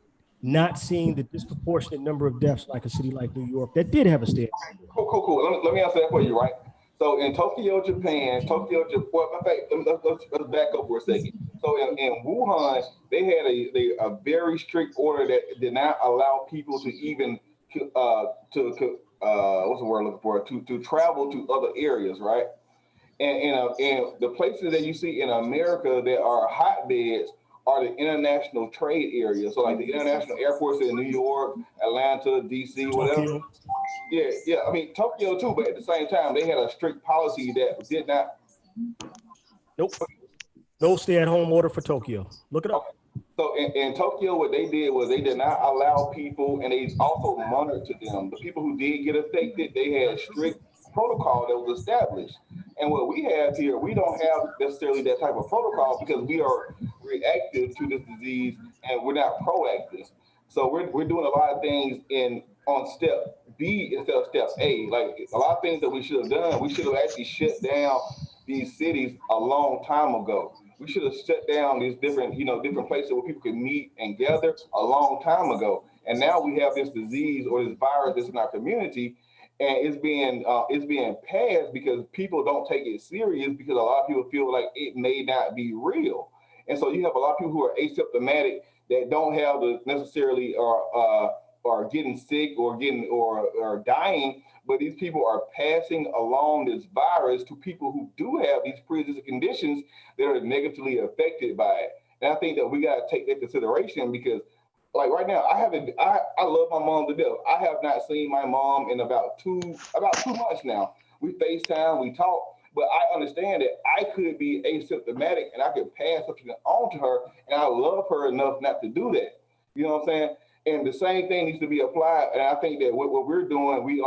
not seeing the disproportionate number of deaths like a city like New York that did have a stay-at-home order? Cool. Let me answer that for you, right? So in Tokyo, Japan, well, in fact, let's back up for a second. So in Wuhan, they had a very strict order that did not allow people to even what's the word I'm looking for, to travel to other areas, right? And the places that you see in America that are hotbeds are the international trade areas. So like the international airports in New York, Atlanta, DC, whatever. Yeah. I mean, Tokyo too, but at the same time, they had a strict policy that did not. Nope. No stay-at-home order for Tokyo. Look it up. So in Tokyo, what they did was they did not allow people, and they also monitored them. The people who did get affected, they had strict protocol that was established. And what we have here, we don't have necessarily that type of protocol because we are reactive to this disease and we're not proactive. So we're doing a lot of things on step B instead of step A. Like a lot of things that we should have done, we should have actually shut down these cities a long time ago. We should have shut down these different places where people could meet and gather a long time ago. And now we have this disease or this virus that's in our community, and it's being passed because people don't take it serious because a lot of people feel like it may not be real. And so you have a lot of people who are asymptomatic that don't have the necessarily are getting sick or dying, but these people are passing along this virus to people who do have these pre-existing conditions that are negatively affected by it. And I think that we got to take that consideration because, like right now, I love my mom to death. I have not seen my mom in about 2 months now. We FaceTime, we talk, but I understand that I could be asymptomatic and I could pass something on to her, and I love her enough not to do that. You know what I'm saying? And the same thing needs to be applied. And I think that what we're doing, we're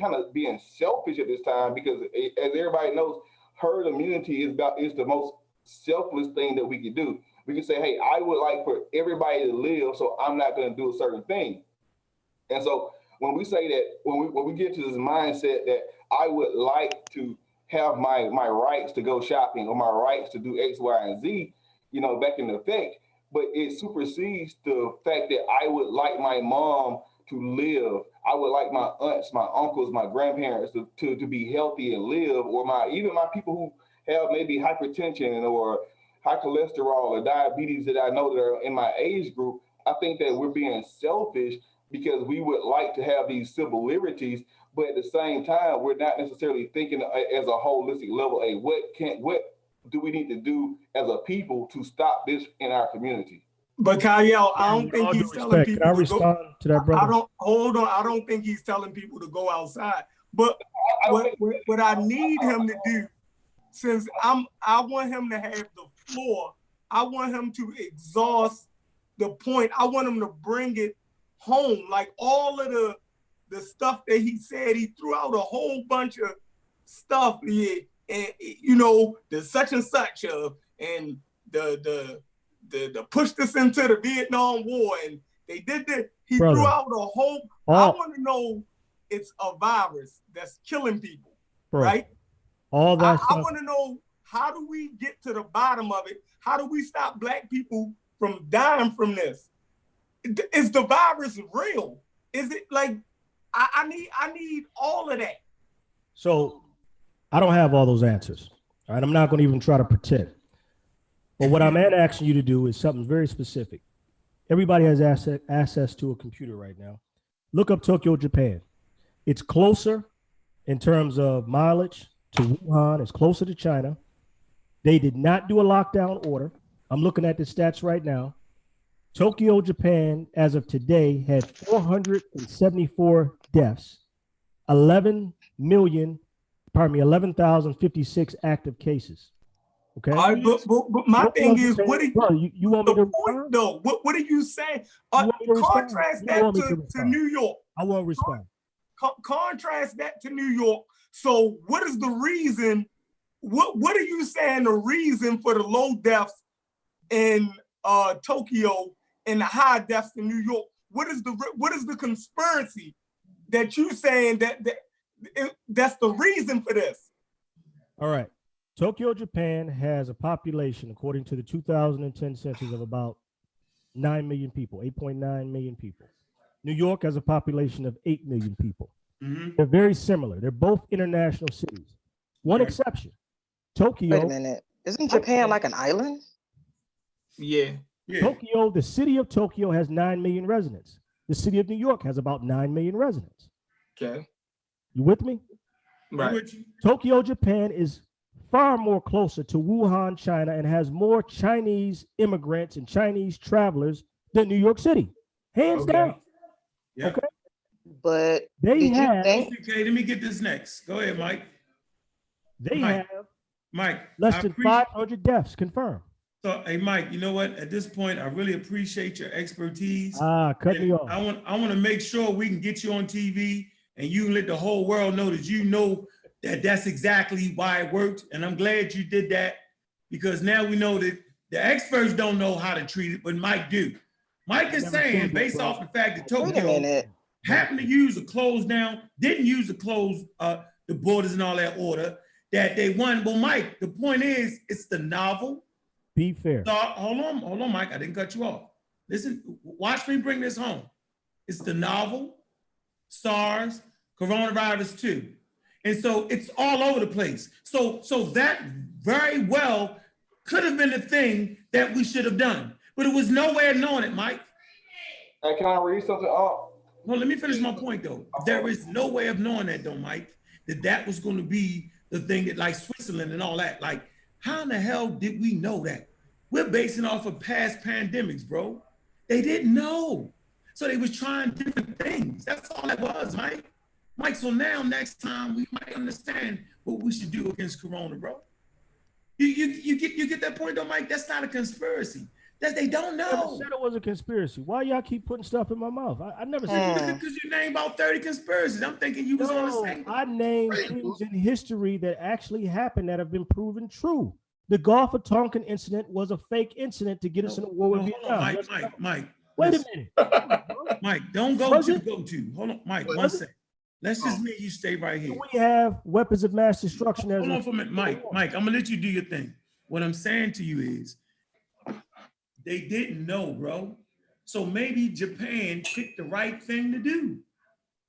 kind of being selfish at this time because, as everybody knows, herd immunity is the most selfless thing that we can do. We can say, hey, I would like for everybody to live, so I'm not going to do a certain thing. And so when we say that, when we get to this mindset that I would like to have my rights to go shopping or my rights to do X, Y, and Z, back in effect, but it supersedes the fact that I would like my mom to live. I would like my aunts, my uncles, my grandparents to be healthy and live, or even my people who have maybe hypertension or high cholesterol or diabetes that I know that are in my age group. I think that we're being selfish because we would like to have these civil liberties, but at the same time, we're not necessarily thinking as a holistic level. Hey, what do we need to do as a people to stop this in our community? But Kyle, I don't think he's telling people Can I respond to that, brother? I don't think he's telling people to go outside. But what I need him to do, since I want him to have the floor, I want him to exhaust the point. I want him to bring it home. Like all of the stuff that he said, he threw out a whole bunch of stuff. Yeah, and the such and such and the pushed us into the Vietnam War and they did that. He threw out a whole. I want to know it's a virus that's killing people, right? All that. I want to know, how do we get to the bottom of it? How do we stop Black people from dying from this? Is the virus real? Is it like I need all of that? So I don't have all those answers. All right, I'm not going to even try to pretend. But what I'm asking you to do is something very specific. Everybody has access to a computer right now. Look up Tokyo, Japan. It's closer in terms of mileage to Wuhan. It's closer to China. They did not do a lockdown order. I'm looking at the stats right now. Tokyo, Japan, as of today, had 474 deaths, 11,056 active cases. Okay. All right, but my thing is, what do you want me to point though? What are you saying? Contrast that to New York. I won't respond. Contrast that to New York. So what is the reason? What are you saying the reason for the low deaths in Tokyo and the high deaths in New York? What is the conspiracy that you saying that's the reason for this? All right. Tokyo, Japan has a population, according to the 2010 census, of about 9 million people, 8.9 million people. New York has a population of 8 million people. Mm-hmm. They're very similar. They're both international cities. One exception, Tokyo. Wait a minute. Isn't Japan like an island? Yeah. Tokyo, the city of Tokyo has 9 million residents. The city of New York has about 9 million residents. Okay. You with me? Right. Tokyo, Japan is far more closer to Wuhan, China, and has more Chinese immigrants and Chinese travelers than New York City. Hands down. Yeah. Okay. But they have. Okay, let me get this next. Go ahead, Mike. They have Mike, less than 500 deaths confirmed. So, hey, Mike, you know what? At this point, I really appreciate your expertise. Cut me off. I want to make sure we can get you on TV and you can let the whole world know that you know that that's exactly why it worked. And I'm glad you did that, because now we know that the experts don't know how to treat it, but Mike do. Mike is saying, based off the fact that Wait a Tokyo minute. happened to use the close down, didn't use the close, the borders and all that order, that they won. Well, Mike, the point is, it's the novel. Be fair. So, hold on, Mike. I didn't cut you off. Listen, watch me bring this home. It's the novel, SARS, coronavirus 2. And so it's all over the place. So that very well could have been the thing that we should have done. But it was no way of knowing it, Mike. Hey, can I read something up? Well, let me finish my point, though. There is no way of knowing that, though, Mike, that was going to be the thing that, like Switzerland and all that. Like, how in the hell did we know that? We're basing off of past pandemics, bro. They didn't know. So they was trying different things. That's all it was, Mike. Mike, so now next time we might understand what we should do against Corona, bro. You get that point, though, Mike? That's not a conspiracy. They don't know. I never said it was a conspiracy. Why y'all keep putting stuff in my mouth? I never said because you named about 30 conspiracies. I'm thinking you was on the same. I named things in history that actually happened that have been proven true. The Gulf of Tonkin incident was a fake incident to get us in a war with Vietnam. Mike. Wait a minute. Mike, don't go to go-to. Hold on, Mike, one second. Let's just make you stay right here. We have weapons of mass destruction. Hold on for a minute, Mike, I'm gonna let you do your thing. What I'm saying to you is, they didn't know, bro. So maybe Japan picked the right thing to do.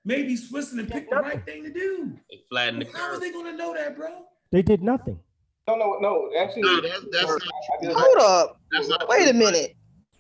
Maybe Switzerland picked the right thing to do. They flattened the curve. How are they gonna know that, bro? They did nothing. No. Actually, Hold up. Wait a minute.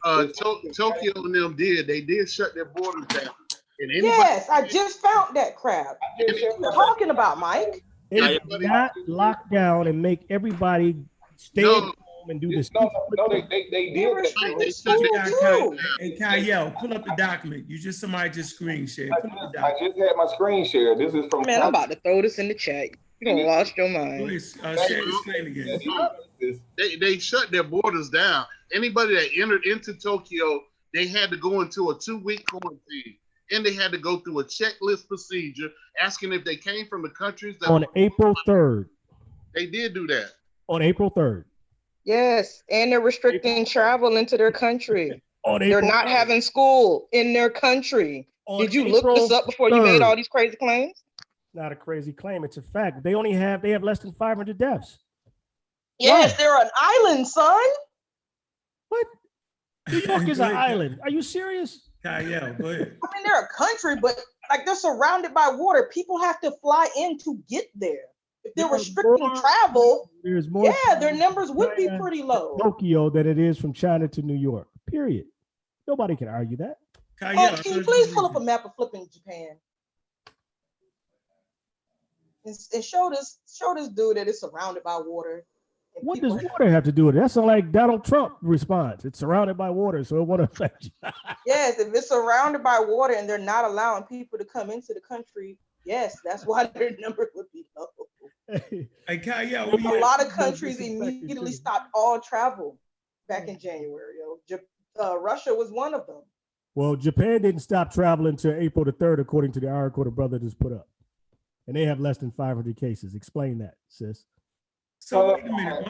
Tokyo and them they did shut their borders down. And Yes, I just found that crap. What you talking about, Mike? They did not lock down and make everybody stay at home and do this. No, they did. They shut it down. Hey, Kyle, pull up the document. Somebody just screen shared. I just had my screen share. This is from. Man, I'm about to throw this in the chat. You done lost your mind. Share the screen again. They shut their borders down. Anybody that entered into Tokyo, they had to go into a 2-week quarantine. And they had to go through a checklist procedure asking if they came from the countries that on April 3rd. They did do that. On April 3rd. Yes, and they're restricting travel into their country. They're not 3rd. having school in their country. Did you look this up before you made all these crazy claims? Not a crazy claim. It's a fact. They have less than 500 deaths. Yes, they're an island, son. What? New York is an island. Are you serious? Kyle, go ahead. I mean, they're a country, but like they're surrounded by water. People have to fly in to get there. If they're restricting travel, their numbers would be pretty low. Tokyo than it is from China to New York. Period. Nobody can argue that. Can you please pull up a map of flipping Japan and show this dude that it's surrounded by water. What does water have to do with it? That's like Donald Trump response. It's surrounded by water, so it won't affect you. Yes, if it's surrounded by water and they're not allowing people to come into the country, yes, that's why their number would be low. Hey, Kyle, a lot of countries immediately stopped all travel back in January. Russia was one of them. Well, Japan didn't stop traveling until April the 3rd, according to the article the brother just put up. And they have less than 500 cases. Explain that, sis. So wait a minute.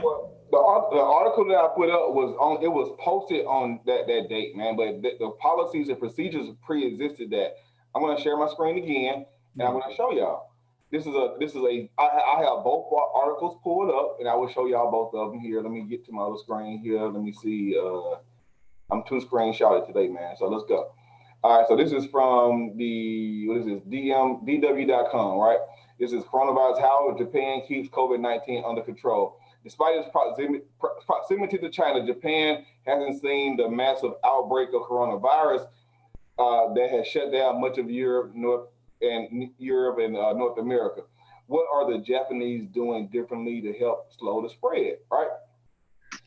The article that I put up was posted on that date, man. But the policies and procedures pre-existed that. I'm going to share my screen again, and I'm going to show y'all. I have both articles pulled up, and I will show y'all both of them here. Let me get to my other screen here. Let me see. I'm 2 screenshotted today, man. So let's go. All right. So this is from DW.com, right? This is coronavirus, how Japan keeps COVID-19 under control. Despite its proximity to China, Japan hasn't seen the massive outbreak of coronavirus that has shut down much of Europe, North America. What are the Japanese doing differently to help slow the spread, right?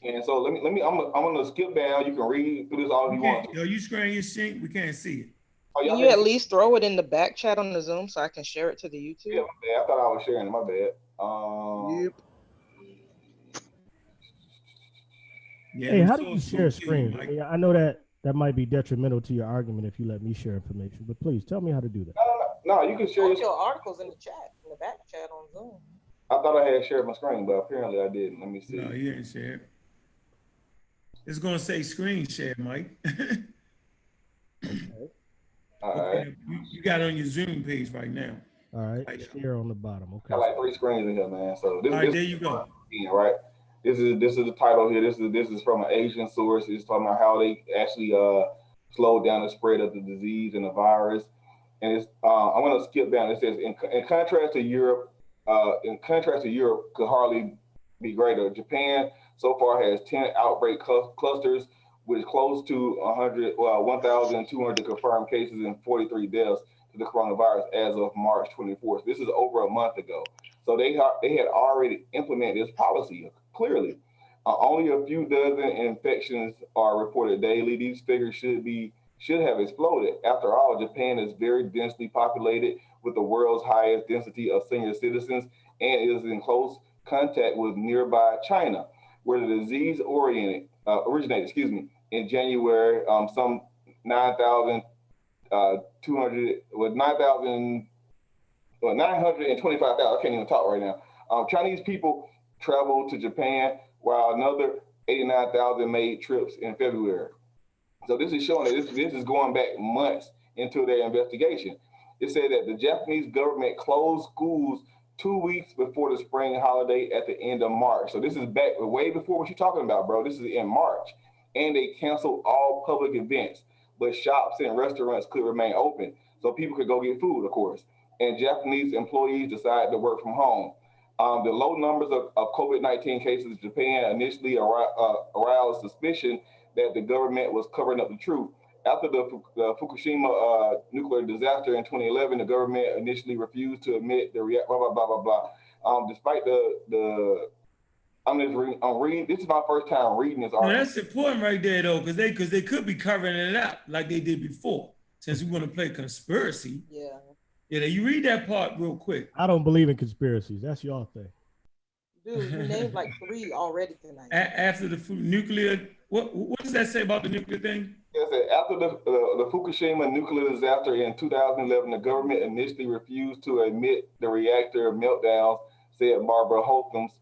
And so I'm gonna skip down. You can read through this all you want. Yo, you screen your sync, we can't see it. Can you at least throw it in the back chat on the Zoom so I can share it to the YouTube? Yeah, my bad. I thought I was sharing it. My bad. Yep. Yeah, Hey, them how do you sources share gonna kill you, screen? Mike. I mean, I know that might be detrimental to your argument if you let me share information, but please tell me how to do that. No, you can share Post your. your articles in the chat, in the back chat on Zoom. I thought I had shared my screen, but apparently I didn't. Let me see. No, you ain't share. It's gonna say screen share, Mike. Okay. All right. Okay, you got it on your Zoom page right now. All right. Right. Share on the bottom. Okay. Got like 3 screens in here, man. So this, All right, this there you go. right. This is the title here. This is from an Asian source. It's talking about how they actually slowed down the spread of the disease and the virus. And it's I'm gonna skip down. It says in contrast to Europe, could hardly be greater. Japan so far has 10 outbreak clusters with close to 1,200 confirmed cases and 43 deaths to the coronavirus as of March 24th. This is over a month ago. So they had already implemented this policy clearly. Only a few dozen infections are reported daily. These figures should have exploded. After all, Japan is very densely populated with the world's highest density of senior citizens and is in close contact with nearby China, where the disease originated, in January. Some 925,000. I can't even talk right now. Chinese people traveled to Japan, while another 89,000 made trips in February. So this is showing that this is going back months into their investigation. It said that the Japanese government closed schools 2 weeks before the spring holiday at the end of March. So this is back way before what you're talking about, bro. This is in March. And they canceled all public events, but shops and restaurants could remain open. So people could go get food, of course. And Japanese employees decided to work from home. The low numbers of COVID-19 cases in Japan initially aroused suspicion that the government was covering up the truth. After the Fukushima nuclear disaster in 2011, the government initially refused to admit the blah, blah, blah, blah, blah. Despite I'm reading, this is my first time reading this article. Now, that's important right there, though, because they could be covering it up like they did before. Since we're going to play conspiracy. Yeah. Yeah, you read that part real quick. I don't believe in conspiracies. That's your thing. Dude, you named like 3 already tonight. After the nuclear, what does that say about the nuclear thing? Yes, after the Fukushima nuclear disaster in 2011, the government initially refused to admit the reactor meltdowns, said Barbara Holcombs,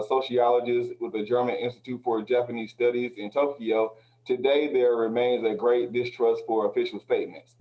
sociologist with the German Institute for Japanese Studies in Tokyo. Today, there remains a great distrust for official statements.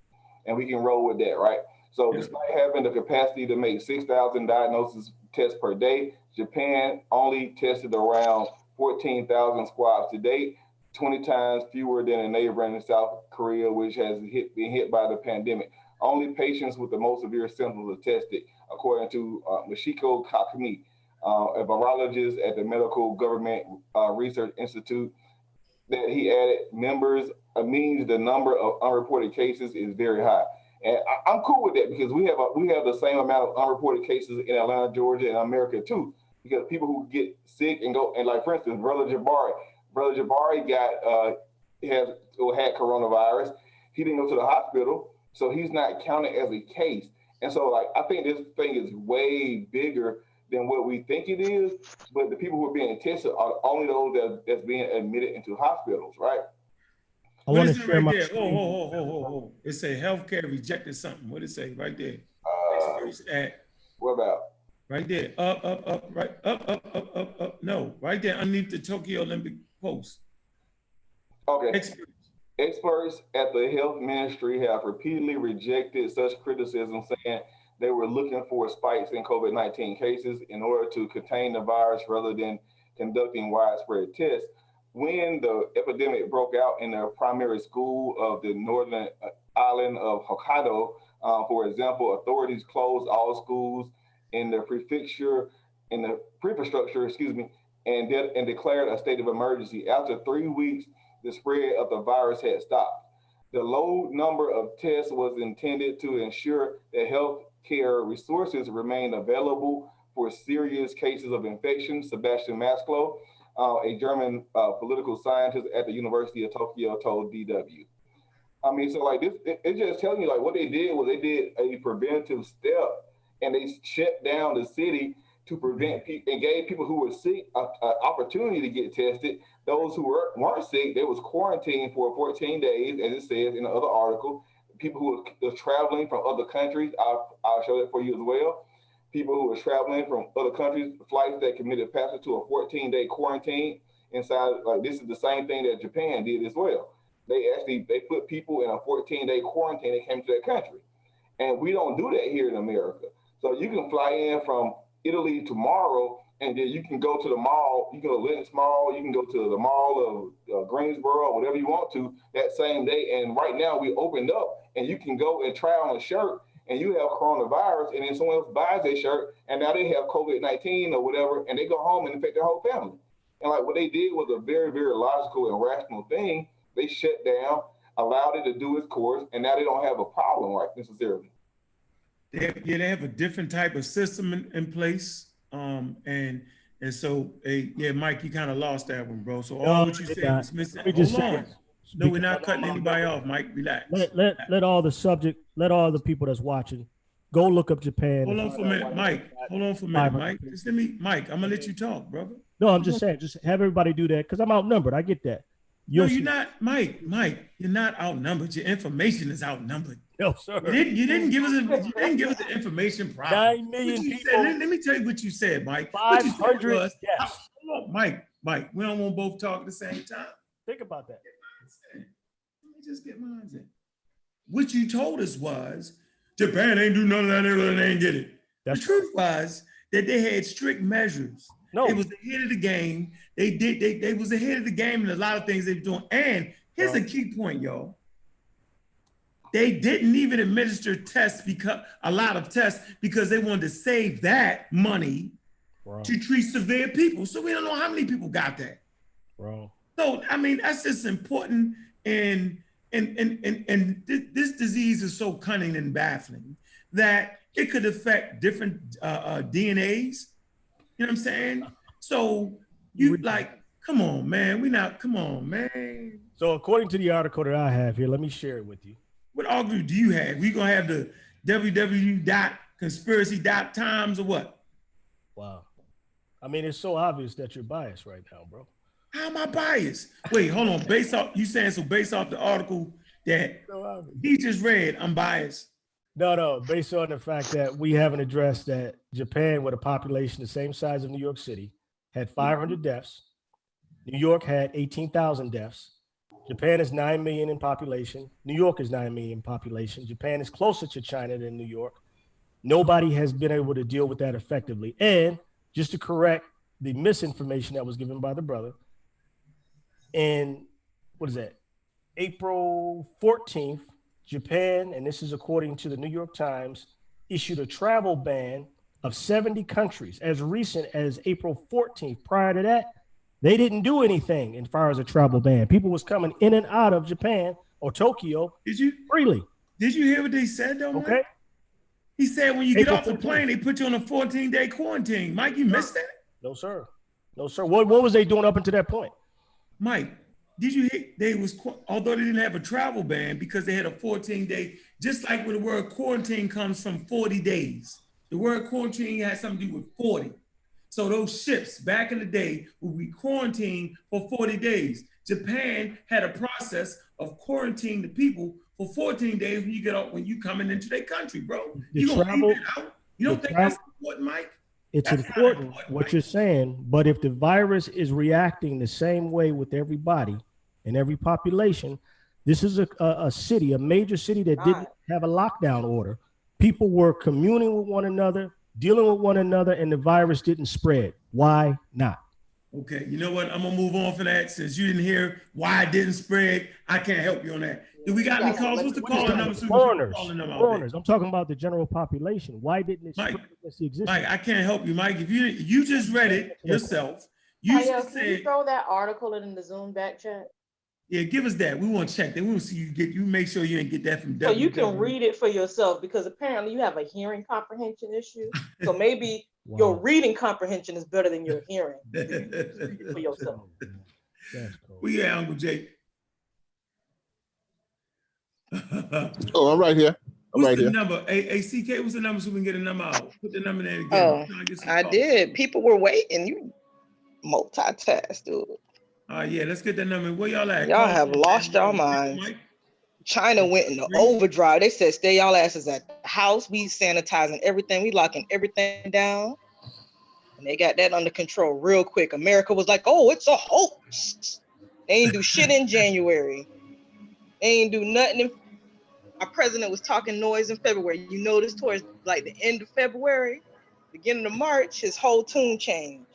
And we can roll with that, right? So despite having the capacity to make 6,000 diagnosis tests per day, Japan only tested around 14,000 swabs to date, 20 times fewer than a neighboring South Korea, which has been hit by the pandemic. Only patients with the most severe symptoms are tested, according to Mashiko Kakumi, a virologist at the Medical Government Research Institute. That he added, means the number of unreported cases is very high. And I'm cool with that because we have the same amount of unreported cases in Atlanta, Georgia, and America too. Because people who get sick and go, and like for instance, Brother Jabari had coronavirus. He didn't go to the hospital, so he's not counted as a case. And so, like, I think this thing is way bigger than what we think it is. But the people who are being tested are only those that's being admitted into hospitals, right? I What want is to it share right my there? screen. Oh. It say healthcare rejected something. What it say right there? What about? Right there. Up, right. Up. No, right there underneath the Tokyo Olympic post. Okay. Experts at the health ministry have repeatedly rejected such criticism, saying they were looking for spikes in COVID-19 cases in order to contain the virus rather than conducting widespread tests. When the epidemic broke out in the primary school of the northern island of Hokkaido, for example, authorities closed all schools in the prefecture, and declared a state of emergency. After 3 weeks, the spread of the virus had stopped. The low number of tests was intended to ensure that health care resources remained available for serious cases of infection. Sebastian Maslow, a German political scientist at the University of Tokyo, told DW. I mean, so like this, it's just telling you like what they did was they did a preventive step, and they shut down the city to prevent people, and gave people who were sick an opportunity to get tested. Those who weren't sick, they was quarantined for 14 days, as it says in the other article. People who were traveling from other countries, I'll show that for you as well. People who were traveling from other countries, flights that committed passage to a 14-day quarantine inside. Like, this is the same thing that Japan did as well. They put people in a 14-day quarantine that came to their country. And we don't do that here in America. So you can fly in from Italy tomorrow, and then you can go to the mall. You can go to Lenox Mall. You can go to the mall of Greensboro, whatever you want to, that same day. And right now we opened up, and you can go and try on a shirt, and you have coronavirus, and then someone else buys their shirt, and now they have COVID-19 or whatever, and they go home and infect their whole family. And like, what they did was a very, very logical and rational thing. They shut down, allowed it to do its course, and now they don't have a problem, right, necessarily. They have a different type of system in place. And so, yeah, Mike, you kind of lost that one, bro. So all what you said was missing. Hold on. No, we're not cutting anybody off, Mike. Relax. Let all the people that's watching go look up Japan. Hold on for a minute, Mike. Hold on for a minute, Mike. Just let me, Mike, I'm gonna let you talk, brother. No, I'm just saying, just have everybody do that because I'm outnumbered. I get that. No, you're not, Mike, you're not outnumbered. Your information is outnumbered. No, sir. You didn't give us the information properly. 9 million people. Let me tell you what you said, Mike. 500. Yes. Mike, we don't want both talk at the same time. Think about that. Let me just get mine in. What you told us was Japan ain't do none of that, they ain't get it. The truth was that they had strict measures. No, it was ahead of the game. They was ahead of the game in a lot of things they were doing. And here's a key point, y'all. They didn't even administer tests, because a lot of tests, because they wanted to save that money to treat severe people. So we don't know how many people got that. Bro. So I mean, that's just important. And this disease is so cunning and baffling that it could affect different DNAs. You know what I'm saying? So you like, come on, man. Come on, man. So according to the article that I have here, let me share it with you. What article do you have? We gonna have the www.conspiracy.times or what? Wow. I mean, it's so obvious that you're biased right now, bro. How am I biased? Wait, hold on. Based off the article that he just read, I'm biased. No, based on the fact that we haven't addressed that Japan, with a population the same size of New York City, had 500 deaths. New York had 18,000 deaths. Japan is 9 million in population. New York is 9 million in population. Japan is closer to China than New York. Nobody has been able to deal with that effectively. And just to correct the misinformation that was given by the brother, in, what is that, April 14th, Japan, and this is according to the New York Times, issued a travel ban of 70 countries as recent as April 14th. Prior to that, they didn't do anything as far as a travel ban. People was coming in and out of Japan or Tokyo freely. Did you hear what they said though, Mike? Okay. He said when you get off the plane, they put you on a 14-day quarantine. Mike, you missed that? No, sir. No, sir. What was they doing up until that point? Mike, did you hear although they didn't have a travel ban because they had a 14-day, just like when the word quarantine comes from 40 days. The word quarantine has something to do with 40. So those ships back in the day would be quarantined for 40 days. Japan had a process of quarantining the people for 14 days when you coming into their country, bro. You don't think that's important, Mike? It's important what you're saying, but if the virus is reacting the same way with everybody and every population, this is a city, a major city that didn't have a lockdown order. People were communing with one another, dealing with one another, and the virus didn't spread. Why not? Okay, you know what? I'm gonna move on from that. Since you didn't hear why it didn't spread, I can't help you on that. Do we got any calls? What's the call number? Foreigners. I'm talking about the general population. Why didn't it spread against the existence? Mike, I can't help you, Mike. If you just read it yourself, can you throw that article in the Zoom back chat? Yeah, give us that. We want to check that. We want to see you make sure you didn't get that from So you can read it for yourself, because apparently you have a hearing comprehension issue. So maybe your reading comprehension is better than your hearing. Read it for yourself. Where you at, Uncle Jake? Oh, I'm right here. I'm What's right the here. number? CK, what's the number so we can get a number out? Put the number there again. Oh, We're trying to get some I calls. did. People were waiting. You multitask, dude. Yeah, let's get that number. Where y'all at? Y'all Call have in, lost man. y'all minds. China went into overdrive. They said, stay y'all asses at the house. We sanitizing everything. We locking everything down. And they got that under control real quick. America was like, oh, it's a hoax. They ain't do shit in January. They ain't do nothing. Our president was talking noise in February. You notice towards like the end of February, beginning of March, his whole tune changed.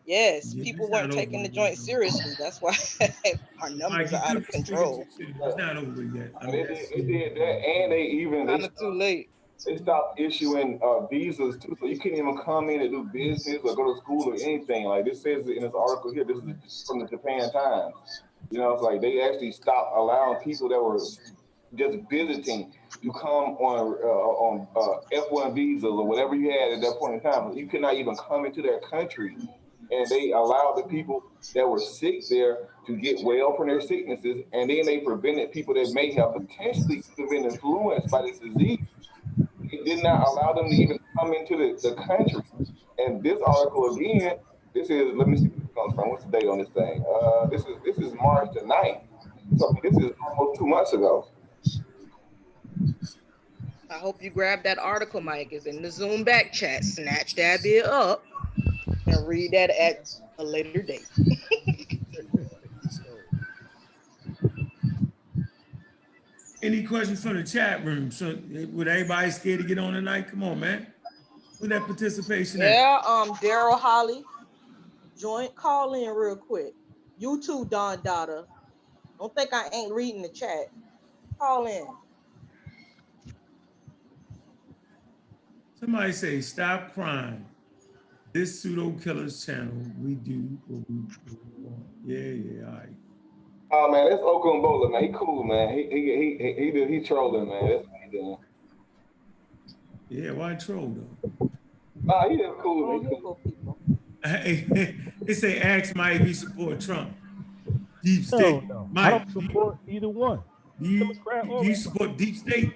Yes, Yeah, people it's weren't not taking over the with joint yet, seriously. That's why our Mike, numbers you are out could of be speaking control. too soon. It's not over with yet. I mean, They did that, and they even Kind of too late. they stopped issuing visas too, so you can't even come in and do business or go to school or anything. Like this says in this article here. This is from the Japan Times. You know, it's like they actually stopped allowing people that were just visiting to come on F1 visas or whatever you had at that point in time. You could not even come into their country, and they allowed the people that were sick there to get well from their sicknesses, and then they prevented people that may have potentially been influenced by this disease. It did not allow them to even come into the country. And this article again, this is, let me see where this comes from. What's the date on this thing? This is March the 9th. So this is almost 2 months ago. I hope you grab that article, Mike. It's in the Zoom back chat. Snatch that bit up and read that at a later date. any questions from the chat room? So would everybody scared to get on tonight? Come on, man. Where that participation at? Yeah, Daryl Holly, joint, call in real quick. You too, Don Dada. Don't think I ain't reading the chat. Call in. Somebody say, stop crying. This pseudo killers channel, we do what we want. Yeah, all right. Oh man, that's Okumbola, man. He cool, man. He trolling, man. That's what he doing. Yeah, why troll though? Nah, he is cool, Oh, man. you go, people. They say ask Mike if he support Trump. Deep No, state. no. I Mike, don't support either one. do you Democrat or support deep state?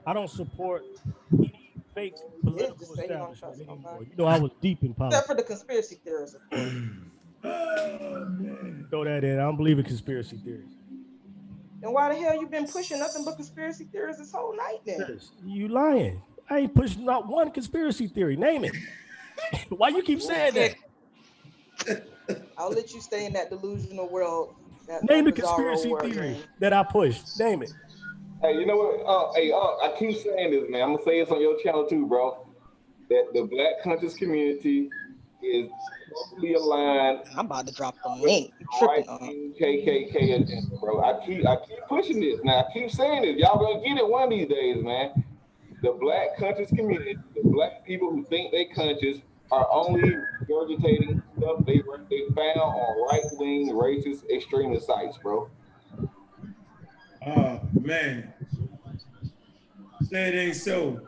I don't support any fake political Just say you don't establishment trust anymore. nobody. You know, I was deep in Except politics. for the conspiracy theorists, of course. Oh, man. Throw that in. I don't believe in conspiracy theories. Then why the hell you been pushing nothing but conspiracy theories this whole night then? You lying. I ain't pushing not one conspiracy theory. Name it. Why you keep saying that? I'll let you stay in that delusional world. Name the that bizarro conspiracy world theory game. that I pushed. Name it. Hey, you know what? I keep saying this, man. I'm gonna say this on your channel too, bro. That the Black conscious community is totally aligned. I'm about to drop the link. You tripping on KKK agenda, bro. I keep pushing this. Now I keep saying this. Y'all gonna get it one of these days, man. The Black conscious community, the Black people who think they conscious, are only regurgitating stuff they found on right-wing racist extremist sites, bro. Oh, man. Say it ain't so.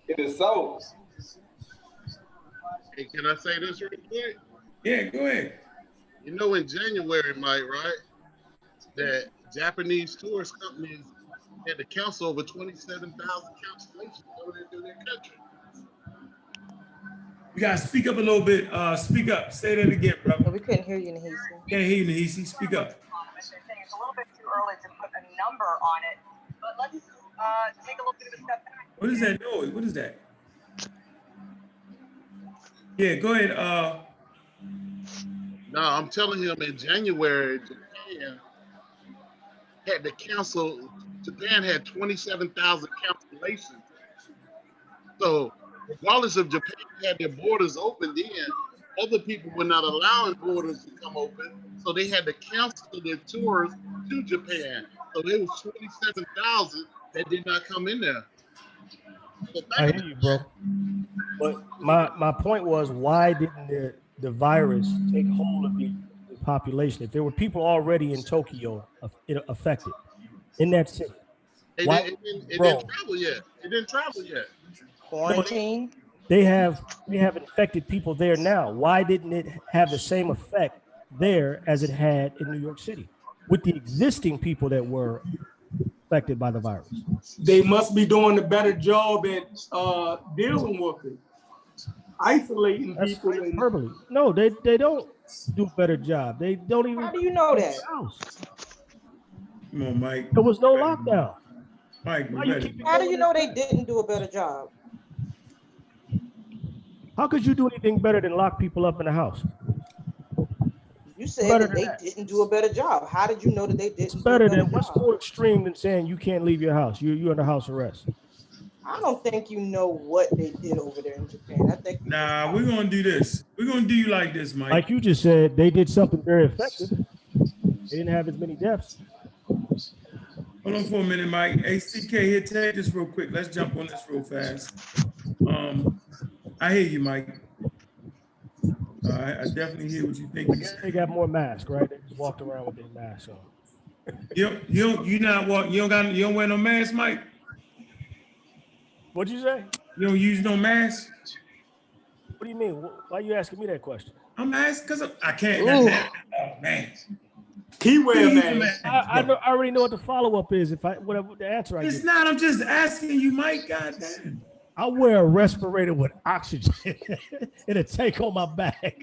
It is so. Hey, can I say this real quick? Yeah, go ahead. You know, in January, Mike, right, that Japanese tourist companies had to cancel over 27,000 cancellations going into their country. You gotta speak up a little bit. Speak up. Say that again, brother. it. We couldn't hear you, Nahisi. Can't hear you, Nahisi. Speak up. It's a little bit too early to put a number on it, but let's take a little bit of a step back. What is that noise? What is that? Yeah, go ahead. No, I'm telling him in January, Japan had to cancel. Japan had 27,000 cancellations. So, regardless of Japan had their borders open, then other people were not allowing borders to come open, so they had to cancel their tours to Japan. So there was 27,000 that did not come in there. So I hear you, bro. But my point was, why didn't the virus take hold of the population? If there were people already in Tokyo affected in that city, it didn't travel yet. It didn't travel yet. Quarantine. They have infected people there now. Why didn't it have the same effect there as it had in New York City with the existing people that were affected by the virus. They must be doing a better job at dealing with it, isolating That's people. And hyperbole. No, they don't do a better job. They don't even. How do you know that? House. Come on, Mike. There was no lockdown. Mike, Why we're you ready. keep How do you know they that? didn't do a better job? How could you do anything better than lock people up in the house? You said Better that than they that. didn't do a better job. How did you know that they It's didn't do a better better than what's job? more extreme than saying you can't leave your house. You're under house arrest. I don't think you know what they did over there in Japan. I think you Nah, just we're gonna do this. We're gonna do you like this, Mike. Like you just said, they did something very effective. They didn't have as many deaths. Hold on for a minute, Mike. Hey, CK, here, take this real quick. Let's jump on this real fast. I hear you, Mike. I definitely hear what you think. I guess they got more masks, right? They just walked around with their masks on. You don't wear no mask, Mike? What'd you say? You don't use no mask? What do you mean? Why are you asking me that question? I'm asking because I can't. Oh, man. he wear masks. I already know what the follow-up is. If whatever the answer I It's give. not. I'm just asking you, Mike. God damn. I wear a respirator with oxygen and a tank on my back.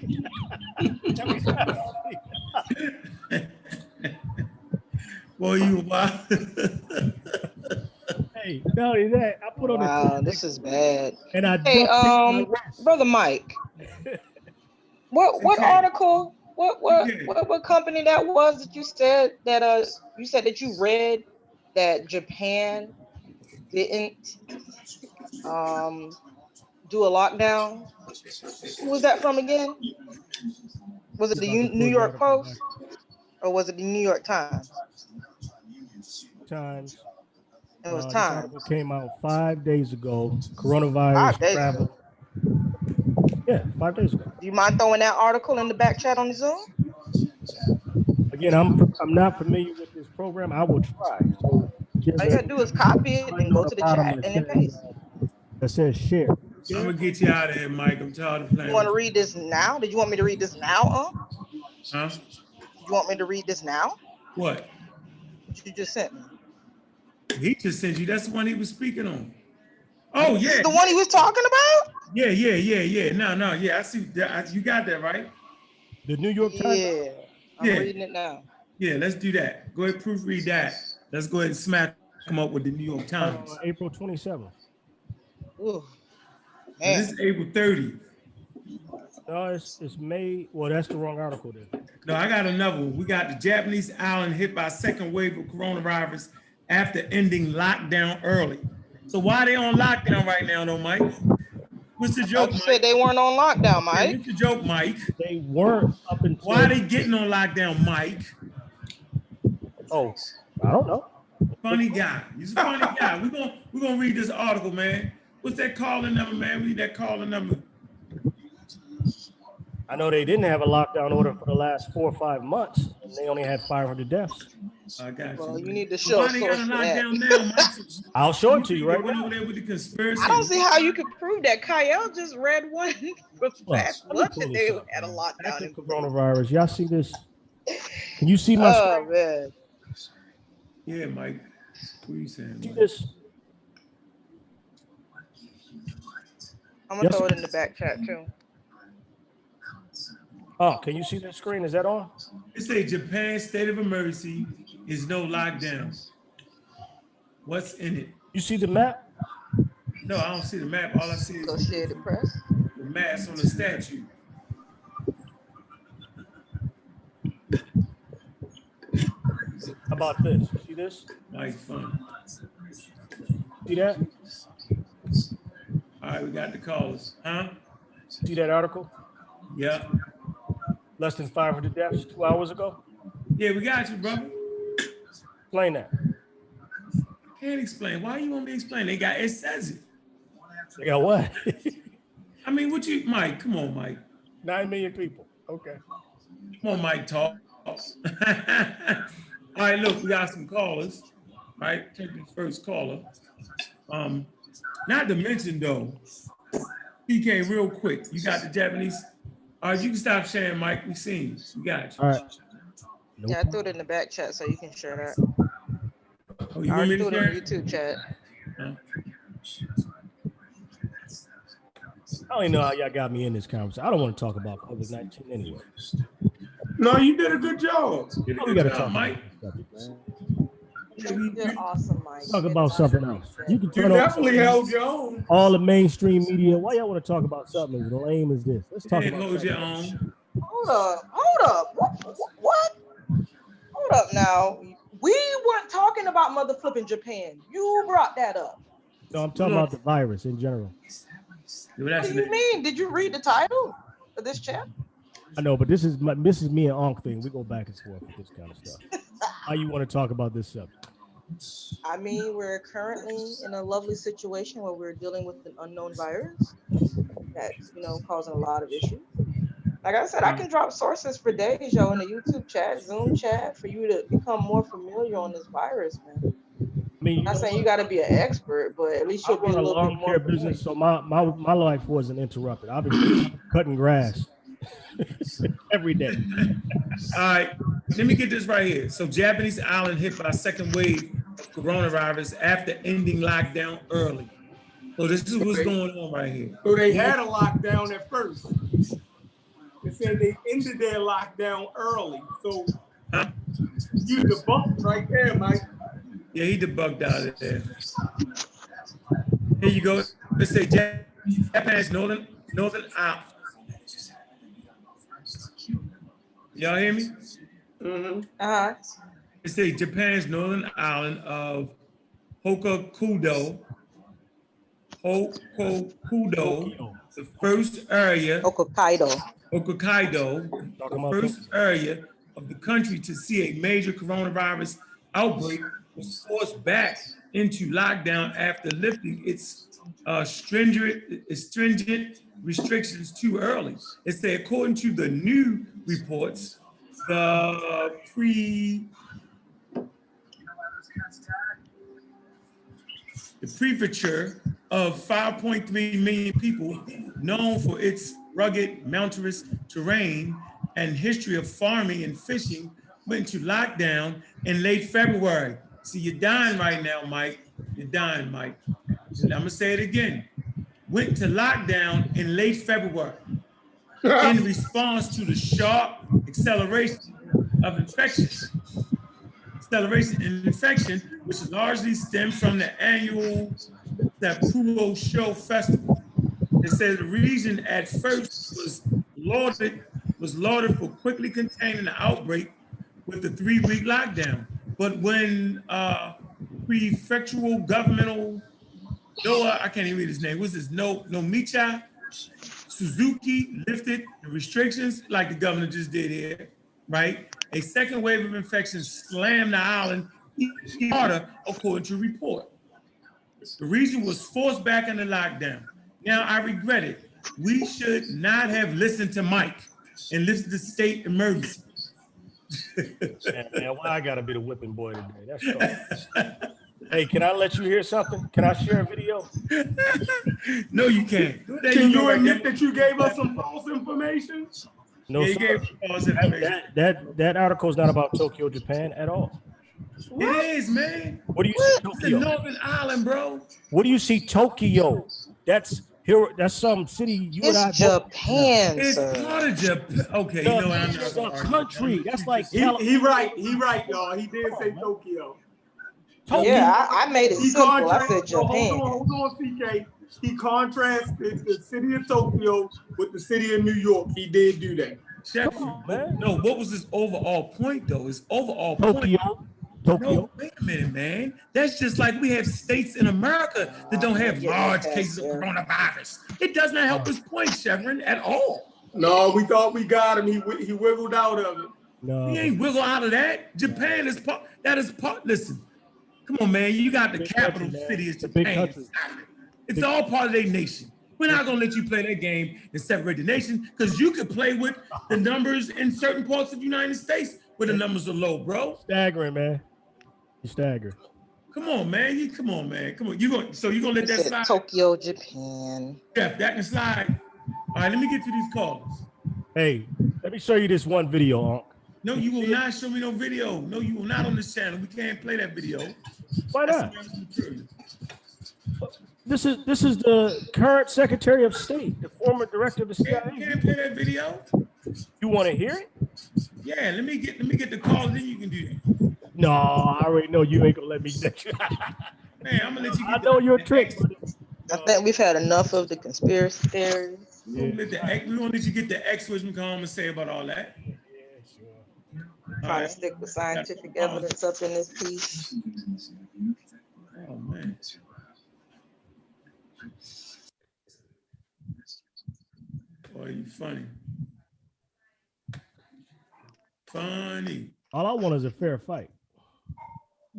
Boy, you wild. Hey, not only that, I put on wow, this is bad. and I Hey, brother Mike, what article? What company that was that you said that you read that Japan didn't do a lockdown? Who was that from again? Was it the New York Post or was it the New York Times? Times. It was This Times. article came out 5 days ago. Coronavirus 5 days travel. ago. Yeah, 5 days ago. Do you mind throwing that article in the back chat on the Zoom? Again, I'm not familiar with this program. I will try. So All you gotta do is copy it and go to the chat and then paste. That says share. I'm gonna get you out of here, Mike. I'm tired of playing. You want to read this now? Did you want me to read this now, Huh? You want me to read this now? What? What you just sent me? He just sent you. That's the one he was speaking on. Oh, yeah. This is the one he was talking about? Yeah. No. Yeah, I see. You got that, right? The New York Times. Yeah. I'm reading it now. Yeah, let's do that. Go ahead, proofread that. Let's go ahead and smack them up with the New York Times. April 27th. Ooh, man. This is April 30th. No, it's May. Well, that's the wrong article then. No, I got another one. We got the Japanese island hit by second wave of coronavirus after ending lockdown early. So why are they on lockdown right now, though, Mike? What's the joke, Mike? Said they weren't on lockdown, Mike. What's the joke, Mike? They weren't up until. Why are they getting on lockdown, Mike? Oh, I don't know. Funny guy. He's a funny guy. We're gonna read this article, man. What's that calling number, man? We need that calling number. I know they didn't have a lockdown order for the last 4 or 5 months, and they only had 500 deaths. I got you. Well, you need to show Why they got a lockdown now, Mike? I'll show it to you right now. now. Over there with the conspiracy. I don't see how you could prove that. Kyle just read one from last month that they had a lockdown. Coronavirus. Y'all see this? Can you see my screen? Oh, man. Yeah, Mike. What are you saying, See Mike? this? I'm gonna throw it in the back chat too. Oh, can you see the screen? Is that on? It says Japan state of emergency is no lockdown. What's in it? You see the map? No, I don't see the map. All I see is Associated Press. The mask on the statue. How about this? See this? Mike, fun. See that? All right, we got the callers. Huh? See that article? Yeah. Less than 500 deaths 2 hours ago? Yeah, we got you, brother. Explain that. Can't explain. Why you want me to explain? It says it. They got what? I mean, Mike, come on, Mike. 9 million people. Okay. Come on, Mike, talk. All right, look, we got some callers. All right, take the first caller. Not to mention, though, PK, real quick, you got the Japanese. All right, you can stop sharing, Mike. We seen you. We got you. All right. Yeah, I threw it in the back chat so you can share that. Oh, I you want already me threw to it in share? the YouTube chat. I don't even know how y'all got me in this conversation. I don't want to talk about COVID-19 anyway. No, you did a good job. Did a Oh, we good got to job, talk Mike. about this subject, man. Yeah, You did awesome, Mike. Talk You did about a something wonderful else. job. You can You turn on definitely held your own. all the mainstream media. Why y'all want to talk about something as lame as this? Let's talk Did about hold something your else. own. Hold up. What? Hold up now. We weren't talking about mother flipping Japan. You brought that up. No, I'm talking about the virus in general. What do you mean? Did you read the title of this chat? I know, but this is me and Onk thing. We go back and forth with this kind of stuff. How you want to talk about this subject? I mean, we're currently in a lovely situation where we're dealing with an unknown virus that's, causing a lot of issues. Like I said, I can drop sources for days, yo, in the YouTube chat, Zoom chat, for you to become more familiar on this virus, man. I mean, I'm not saying you got to be an expert, but at least I you'll be a run a little bit lawn more care familiar. business, so my life wasn't interrupted. I've been cutting grass every day. All right, let me get this right here. So Japanese island hit by second wave of coronavirus after ending lockdown early. So this is what's going on right here. So they had a lockdown at first. They said they ended their lockdown early. So you debunked right there, Mike. Yeah, he debunked out of there. Here you go. Let's say Japan's northern island. Y'all hear me? Mm-hmm. It say Japan's northern island of Hokkaido, the first area. Hokkaido, the first area of the country to see a major coronavirus outbreak, was forced back into lockdown after lifting its stringent restrictions too early. It said, according to the new reports, the prefecture of 5.3 million people, known for its rugged mountainous terrain and history of farming and fishing, went into lockdown in late February. See, you're dying right now, Mike. You're dying, Mike. And I'm gonna say it again. Went into lockdown in late February in response to the sharp acceleration in infection, which largely stems from the annual Pseudo show festival. It says the region at first was lauded for quickly containing the outbreak with the 3-week lockdown. But when prefectural governmental I can't even read his name. What's this? Nomicha Suzuki lifted the restrictions like the governor just did here, right? A second wave of infections slammed the island even harder, according to report. The region was forced back into lockdown. Now I regret it. We should not have listened to Mike and listened to state emergency. Man, why I gotta be the whipping boy today? That's cool. Hey, can I let you hear something? Can I share a video? No, you can't. Can you admit that you gave us some false information? No, yeah, sir. false information. That article is not about Tokyo, Japan at all. It is, man. What do you see? It's the Northern Island, bro. What do you see? Tokyo. That's some city you and I. Japan. It's part of Japan. Okay, you know what? I'm not a country. That's like he right, y'all. He did say Tokyo. Yeah, I made it simple. I said Japan. Hold on, CK. He contrasted the city of Tokyo with the city of New York. He did do that. No, what was his overall point though? His overall Tokyo. point. No, wait a minute, man. That's just like we have states in America that don't have large cases of coronavirus. It does not help his point, Chevron, at all. No, we thought we got him. He wiggled out of it. No, he ain't wiggle out of that. Japan is part. That is part. Listen, come on, man. You got the capital city is Japan. It's all part of their nation. We're not gonna let you play that game and separate the nation because you could play with the numbers in certain parts of the United States where the numbers are low, bro. Staggering, man. You stagger. Come on, man. Come on. You gonna let that slide? Tokyo, Japan. Yeah, that can slide. All right, let me get to these callers. Hey, let me show you this one video, Unc. No, you will not show me no video. No, you will not on this channel. We can't play that video. Why not? That's material. This is the current Secretary of State, the former director of the CIA. Can't play that video. You want to hear it? Yeah, let me get the call, then you can do that. No, I already know you ain't gonna let me get you. Man, I'm gonna let you get I know your trick. I think we've had enough of the conspiracy theories. We won't let you get the X, which we come home and say about all that. Yeah, sure. Trying to stick with scientific evidence up in this piece. Oh man. Boy, you funny. Funny. All I want is a fair fight.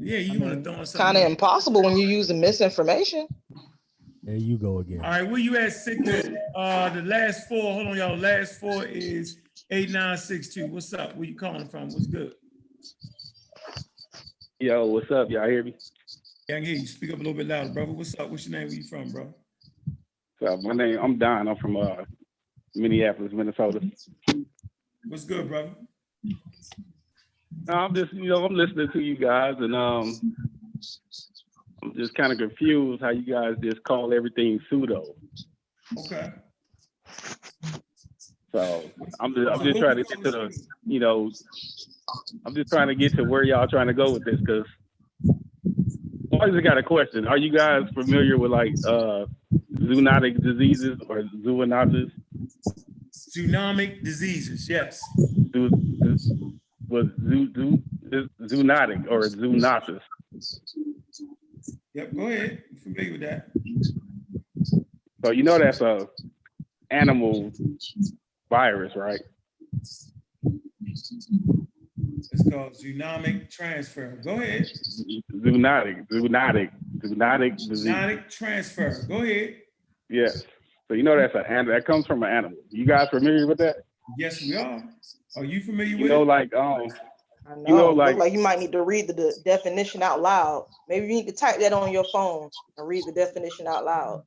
Yeah, you want to throw something. Kind of impossible when you use the misinformation. There you go again. All right, where you at, Sigma? The last four, hold on, y'all. Last four is 8962. What's up? Where you calling from? What's good? Yo, what's up? Y'all hear me? Yeah, I can hear you. Speak up a little bit louder, brother. What's up? What's your name? Where you from, bro? My name, I'm Don. I'm from Minneapolis, Minnesota. What's good, brother? I'm just, I'm listening to you guys, and I'm just kind of confused how you guys just call everything pseudo. Okay. So I'm just trying to get to the, I'm just trying to get to where y'all trying to go with this, because I just got a question. Are you guys familiar with like zoonotic diseases or zoonosis? Zoonotic diseases, yes. Zoonotic or zoonosis. Yep, go ahead. I'm familiar with that. So that's a animal virus, right? It's called zoonotic transfer. Go ahead. Zoonotic disease. Zoonotic transfer. Go ahead. Yes. So that comes from an animal. You guys familiar with that? Yes, we are. Are you familiar with it? Like I know. Look like you might need to read the definition out loud. Maybe you need to type that on your phone and read the definition out loud.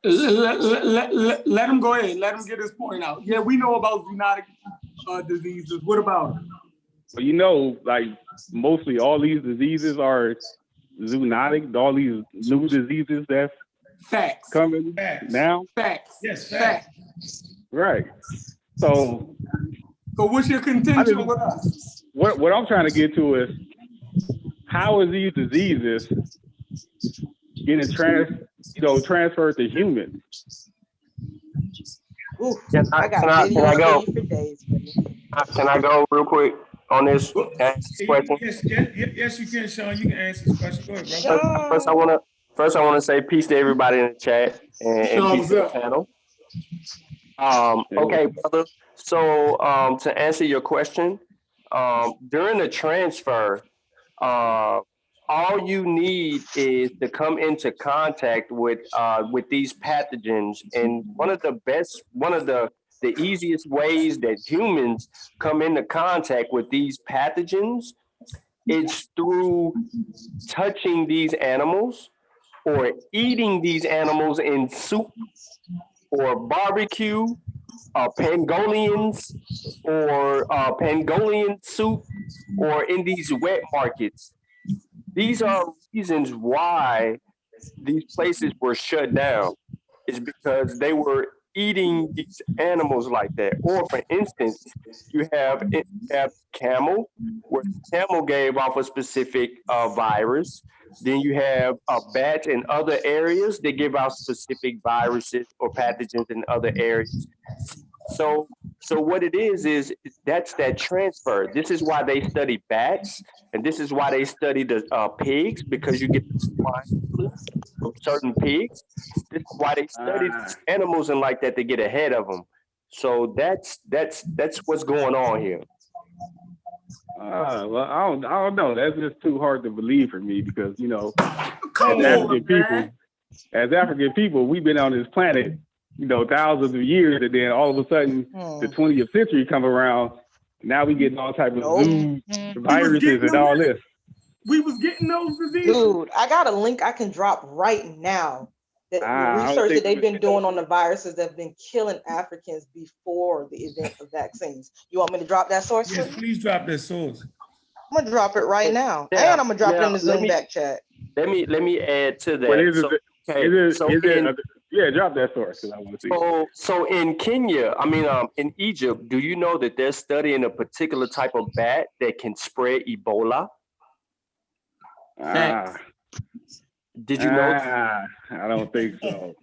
Let him go ahead. Let him get his point out. Yeah, we know about zoonotic diseases. What about it? Well, like mostly all these diseases are zoonotic. All these new diseases that's facts coming now. Facts. Yes, facts. Right. So what's your contention with us? What I'm trying to get to is, how is these diseases getting transferred to humans? Ooh, Can I go? Can I go real quick on this question? Yes, you can, Sean. You can answer this question. Go ahead, bro. First, I want to say peace to everybody in the chat and peace to the panel. Okay, brother. So to answer your question, during the transfer, all you need is to come into contact with these pathogens, and one of the easiest ways that humans come into contact with these pathogens is through touching these animals or eating these animals in soup or barbecue, pangolins or pangolin soup, or in these wet markets. These are reasons why these places were shut down, is because they were eating these animals like that. Or for instance, you have camel, where camel gave off a specific virus. Then you have bats in other areas, they give out specific viruses or pathogens in other areas. So what it is that's that transfer. This is why they study bats, and this is why they study the pigs, because you get the swine flu from certain pigs. This is why they study these animals and like that to get ahead of them. So that's what's going on here. Well, I don't know. That's just too hard to believe for me, because as African people, we've been on this planet, thousands of years, and then all of a sudden, the 20th century come around. Now we getting all type of zoo viruses and all this. We was getting those diseases. Dude, I got a link I can drop right now. The research that they've been doing on the viruses that have been killing Africans before the event of vaccines. You want me to drop that source? Yes, please drop that source. I'm gonna drop it right now, Now- and I'm gonna drop it now, in the let Zoom me- back chat. Let me add to that. But is So, it, okay, is it, so is in, it, yeah, drop that source because I want to see. so in Kenya, in Egypt, do you know that they're studying a particular type of bat that can spread Ebola? Did you know? I don't think so.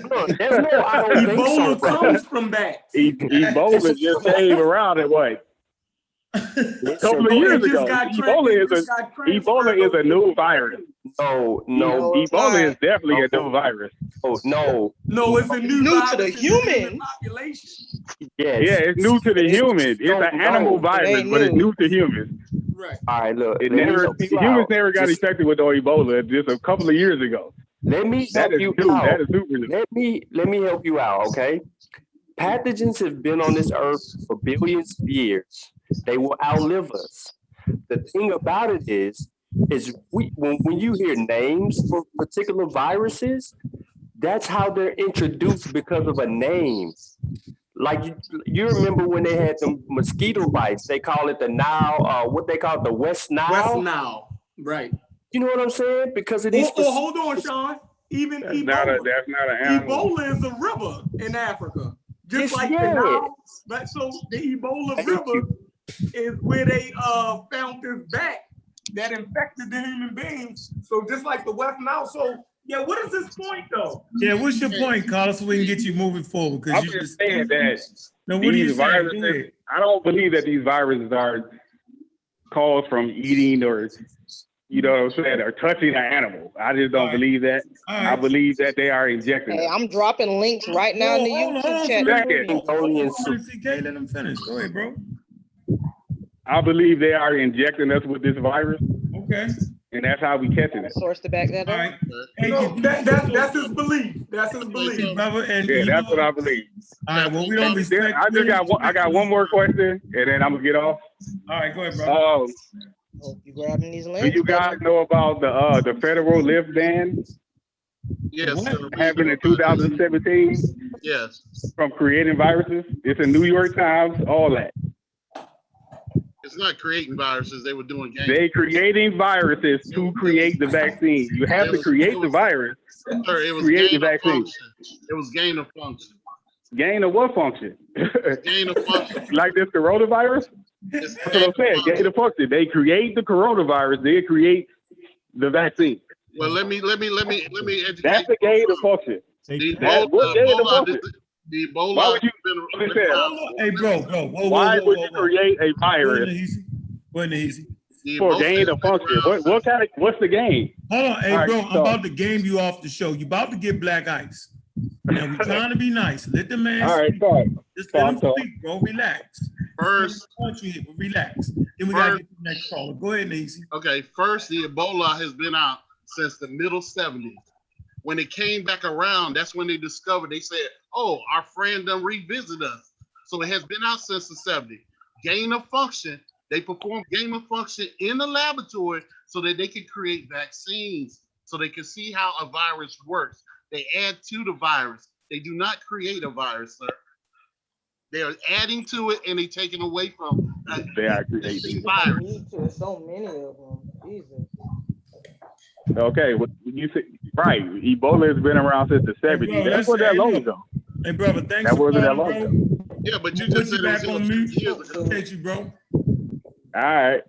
No, there's no I don't think so, Ebola bro. comes from bats. Ebola just came around at what? A couple of Oh, years it just ago. got Ebola is a new virus. No, Ebola is definitely a new virus. Oh no. No, it's a new New virus to the in human human. population. Yes. Yeah, it's new to the humans. It's an animal virus, ain't but it's new. new to humans. Right. All right, look. It let me never help you humans out. never got Just- infected with Ebola just a couple of years ago. Let me That help is you new. out. That is super new. Let me help you out, okay? Pathogens have been on this earth for billions of years. They will outlive us. The thing about it is when you hear names for particular viruses, that's how they're introduced because of a name. Like you remember when they had the mosquito bites? They call it the Nile. What they call it, the West Nile. West Nile. Right. You know what I'm saying? Because of these. Hold on, Sean. Even That's Ebola. not an animal. Ebola is a river in Africa, just Yes, like yeah. the Nile. Right. So the Ebola Thank River you. is where they found this bat that infected the human beings. So just like the West Nile. So yeah, what is this point though? Yeah, what's your point, Carlos, so we can get you moving forward? Because I'm you just saying that no, what are you these saying? Go viruses, ahead. I don't believe that these viruses are caused from eating or, you know what I'm saying, or touching an animal. I just don't believe that. All I right. believe that they are injecting Hey, us. I'm dropping links right now in the Hold YouTube on, chat. CK, let him finish. Go ahead, bro. I believe they are injecting us with this virus, Okay. and that's how we catching it. Source to back that All up. right. No, that's his belief. That's his belief. Brother, and Yeah, you that's know- what I believe. All right, well, we don't respect. I just got one. I got one more question, and then I'm gonna get off. All right, go ahead, bro. Hope you grabbing these Do links. you guys know about the federal lift ban Yes, sir. happened in 2017 Yes. from creating viruses? It's in New York Times. All that. It's not creating viruses. They were doing games. They creating viruses to create the vaccine. You have to create the virus. Sir, it was create the gain of vaccine. function. It was gain of function. Gain of what function? Gain of function. Like this coronavirus? It's That's what I'm saying. Gain of function. They create the coronavirus. They create the vaccine. Well, let me educate. That's the gain of function. The That's what gain of function. The Ebola. Why would you? been around. Hey, bro, whoa, Why whoa, would whoa, you whoa. create a virus Go ahead, easy. The for Ebola gain has of been function? around What kind of? What's the gain? Hold on, hey, All right, bro, I'm so- about to game you off the show. You about to get black ice. Now we're trying to be nice. Let the man All right, speak. sorry. Just let him Talk. speak, bro. Relax. First, Don't you hit, but relax. Then we gotta get to the next caller. Go ahead, Easy. okay, first the Ebola has been out since the middle 70s. When it came back around, that's when they discovered, they said, oh, our friend done revisit us. So it has been out since the 70s. Gain of function, they perform gain of function in the laboratory so that they can create vaccines, so they can see how a virus works. They add to the virus. They do not create a virus, sir. They are adding to it and they taking away from They are creating. virus. There's so many of them. Jesus. Okay, well, you said right. Ebola has been around since the 70s. That wasn't that long ago. Hey, brother, thanks That for wasn't that calling, long bro. ago. Yeah, but you Put just said you it was back here on 50 mute. years ago. Appreciate you, bro. All right.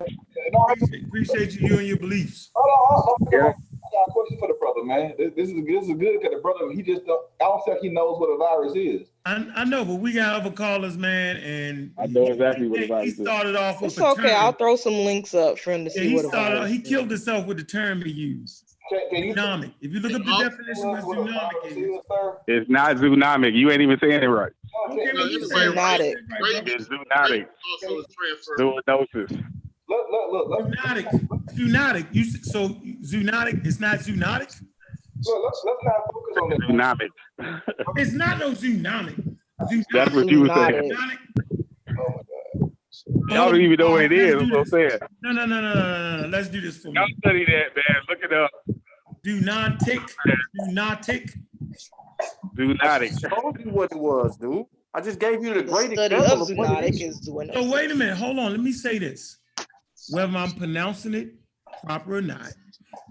Appreciate you and your beliefs. Hold on, Yeah. I got a question for the brother, man. This is good because the brother, he just don't, I don't think he knows what a virus is. I know, but we got other callers, man, and I know exactly what a virus he is. started off with It's a okay. term. I'll throw some links up for him to Yeah, see he what a started. virus He is. killed himself with the term he used. Can you Zoonomic. If you look up the definition of what a zoonomic virus is, is, sir? It's not zoonomic. You ain't even saying it right. okay, No, well, you anyway, said it right. Zoonotic. Right, bro. It's zoonotic. Also is transfer. Zoonosis. Look, Zoonotic. You so zoonotic. It's not zoonotic. let's not focus on that. Zoonomic. It's not no zoonomic. That's what you were saying. Zoonotic. Oh my God. Y'all don't even know what it is. That's what I'm saying. No. Let's do this for Y'all me. study that, man. Look it up. Zoonotic. Zoonotic. I told you what it was, dude. I just gave you the The great study example of of what it zoonotic is. is doing. So wait a minute. Hold on. Let me say this. whether I'm pronouncing it proper or not,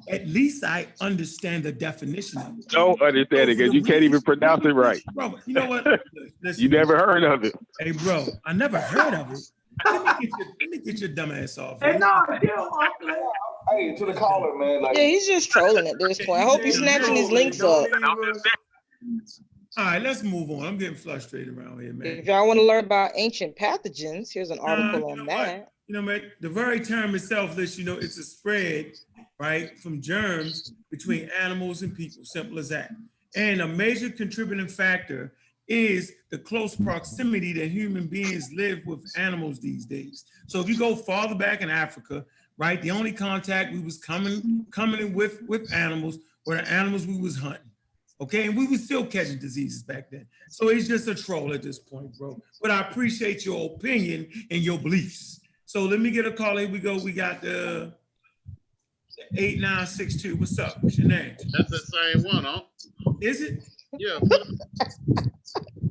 at least I understand the definition of it. Don't understand it because you can't even pronounce it right. Bro, you know what? Listen, You never heard of it. hey, bro, I never heard of it. Let me get your dumb ass off. Hey, Here. no, Hey, to the caller, man. Like, Yeah, he's just trolling at this point. I hope he's snatching his links up. All right, let's move on. I'm getting frustrated around here, man. If y'all want to learn about ancient pathogens, here's an article on that. You know, man, the very term itself, you know, it's a spread, right, from germs between animals and people, simple as that. And a major contributing factor is the close proximity that human beings live with animals these days. So if you go farther back in Africa, right, the only contact we was coming in with animals were the animals we was hunting. Okay, and we were still catching diseases back then. So he's just a troll at this point, bro. But I appreciate your opinion and your beliefs. So let me get a call. Here we go. We got the 8962. What's up? What's your name? That's the same one, huh? Is it? Yeah.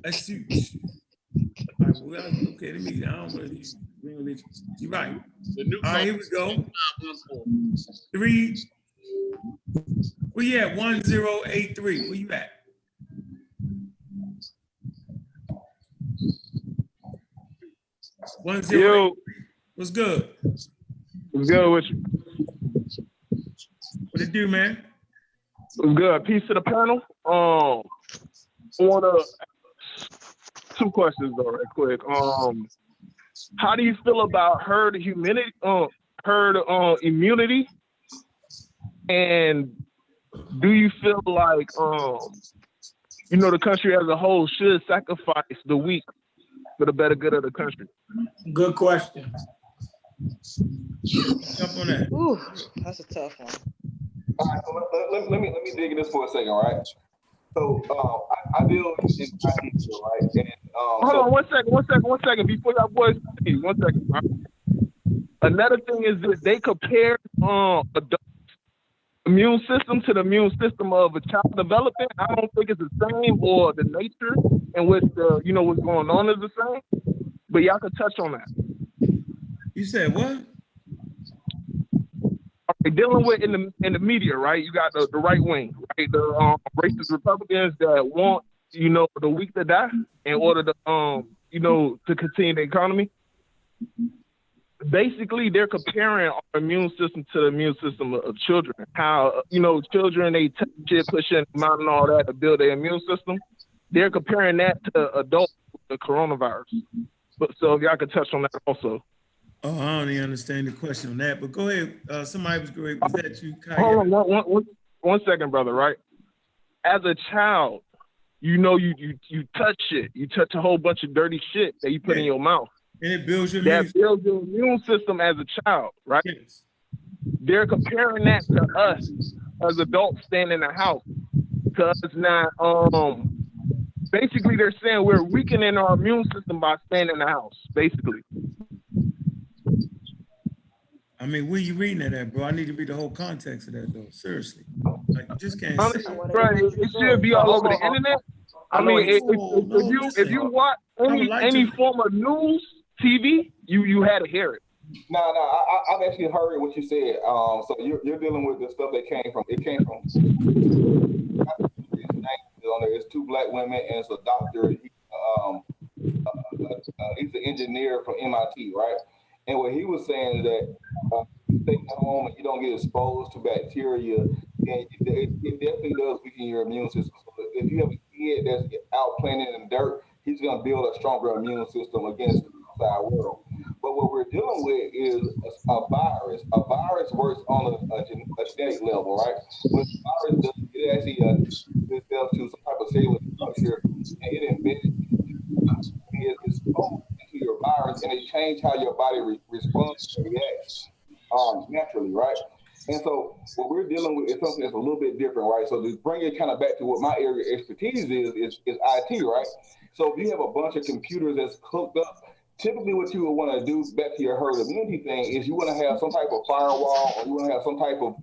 Let's see. All right, well, okay, let me. I don't want to. You're right. The new all right, here we go. 3. Where you at? 1083. Where you at? Yo. What's good? What's good with you? What it do, man? What's good? Peace to the panel. I want to 2 questions though, right quick. How do you feel about herd immunity? And do you feel like you know, the country as a whole should sacrifice the weak for the better good of the country? Good question. Jump on that. Ooh, that's a tough one. all right, so let me dig in this for a second, right? So I deal in IT, right? And hold on, one second before y'all boys continue. 1 second. Right? Another thing is that they compare adult immune system to the immune system of a child development. I don't think it's the same, or the nature in which the, you know, what's going on is the same. But y'all can touch on that. You said what? Okay, dealing with in the media, right? You got the right wing, right? The racist Republicans that want, you know, the weak to die in order to you know, to continue the economy. Basically, they're comparing our immune system to the immune system of children. How, you know, children, they touch shit, push in them out and all that to build their immune system. They're comparing that to adults with the coronavirus. But so if y'all could touch on that also. Oh, I don't even understand the question on that, but go ahead. Somebody was great. Was that you, Kyle? Hold on, one second, brother, right? As a child, you know, you touch shit. You touch a whole bunch of dirty shit that you put in your mouth. And it builds your that builds your immune system as a child, right? Yes. They're comparing that to us as adults staying in the house. Because now, basically they're saying we're weakening our immune system by staying in the house, basically. I mean, where you reading that at, bro? I need to read the whole context of that, though. Seriously. Like, you just can't Honestly, bro, it should be all over the internet. I mean, if you watch any form of news, TV, you had to hear it. No, I've actually heard what you said. So you're dealing with the stuff that came from. It came from. It's 2 black women and it's a doctor. He's an engineer from MIT, right? And what he was saying is that you stay at home and you don't get exposed to bacteria, and it definitely does weaken your immune system. So if you have a kid that's out playing in the dirt, he's going to build a stronger immune system against the outside world. But what we're dealing with is a virus. A virus works on a genetic level, right? What the virus does, it actually itself to some type of cellular structure, and it embeds it's exposed into your virus, and it changes how your body responds and reacts naturally, right? And so what we're dealing with is something that's a little bit different, right? So to bring it kind of back to what my area of expertise is IT, right? So if you have a bunch of computers that's hooked up, typically what you would want to do, back to your herd immunity thing, is you want to have some type of firewall, or you want to have some type of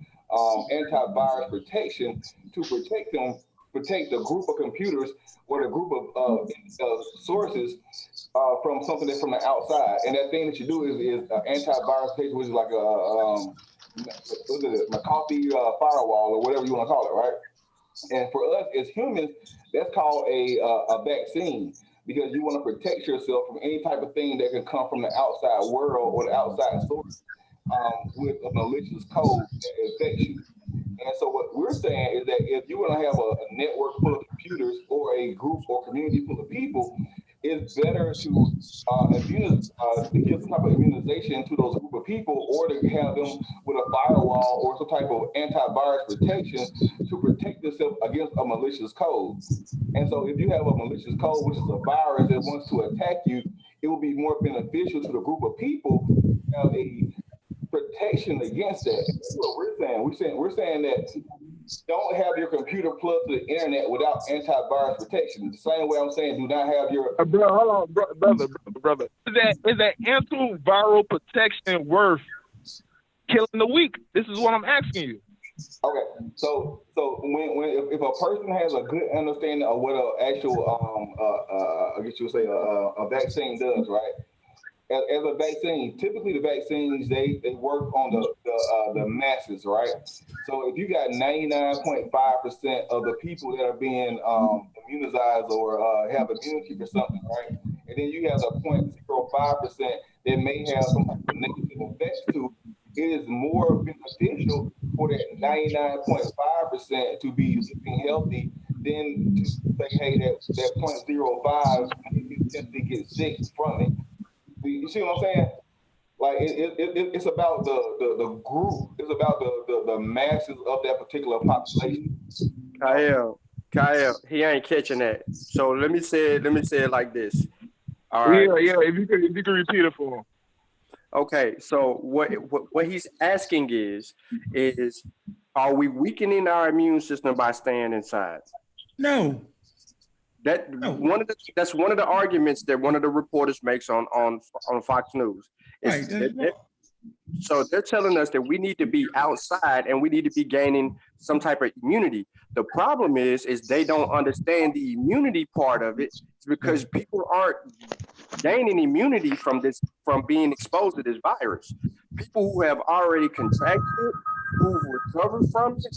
antivirus protection to protect them protect the group of computers or the group of sources from something that's from the outside. And that thing that you do is antivirus protection, which is like a McAfee firewall or whatever you want to call it, right? And for us as humans, that's called a vaccine, because you want to protect yourself from any type of thing that can come from the outside world or the outside source with a malicious code that infects you. And so what we're saying is that if you want to have a network full of computers or a group or community full of people, it's better to give some type of immunization to those group of people, or to have them with a firewall or some type of antivirus protection to protect yourself against a malicious code. And so if you have a malicious code, which is a virus that wants to attack you, it will be more beneficial to the group of people to have a protection against that. That's what we're saying. We're saying that don't have your computer plugged to the internet without antivirus protection. The same way I'm saying, do not have your bro. Hold on, brother. Is that antiviral protection worth killing the weak? This is what I'm asking you. Okay, so if a person has a good understanding of what an actual I guess you would say a vaccine does, right? As a vaccine, typically the vaccines they work on the masses, right? So if you got 99.5% of the people that are being immunized or have immunity for something, right? And then you have the 0.05% that may have some type of negative effects to, it is more beneficial for that 99.5% to be living healthy than to say, hey, that 0.05 you potentially get sick from it. You see what I'm saying? Like it's about the group. It's about the masses of that particular population. Kyle, he ain't catching that. So let me say it like this. All right. Yeah. If you can repeat it for him. Okay. So what he's asking is are we weakening our immune system by staying inside? No. That's one of the arguments that one of the reporters makes on Fox News. Right. So they're telling us that we need to be outside and we need to be gaining some type of immunity. The problem is they don't understand the immunity part of it, because people aren't gaining immunity from being exposed to this virus. People who have already contracted it, who've recovered from it,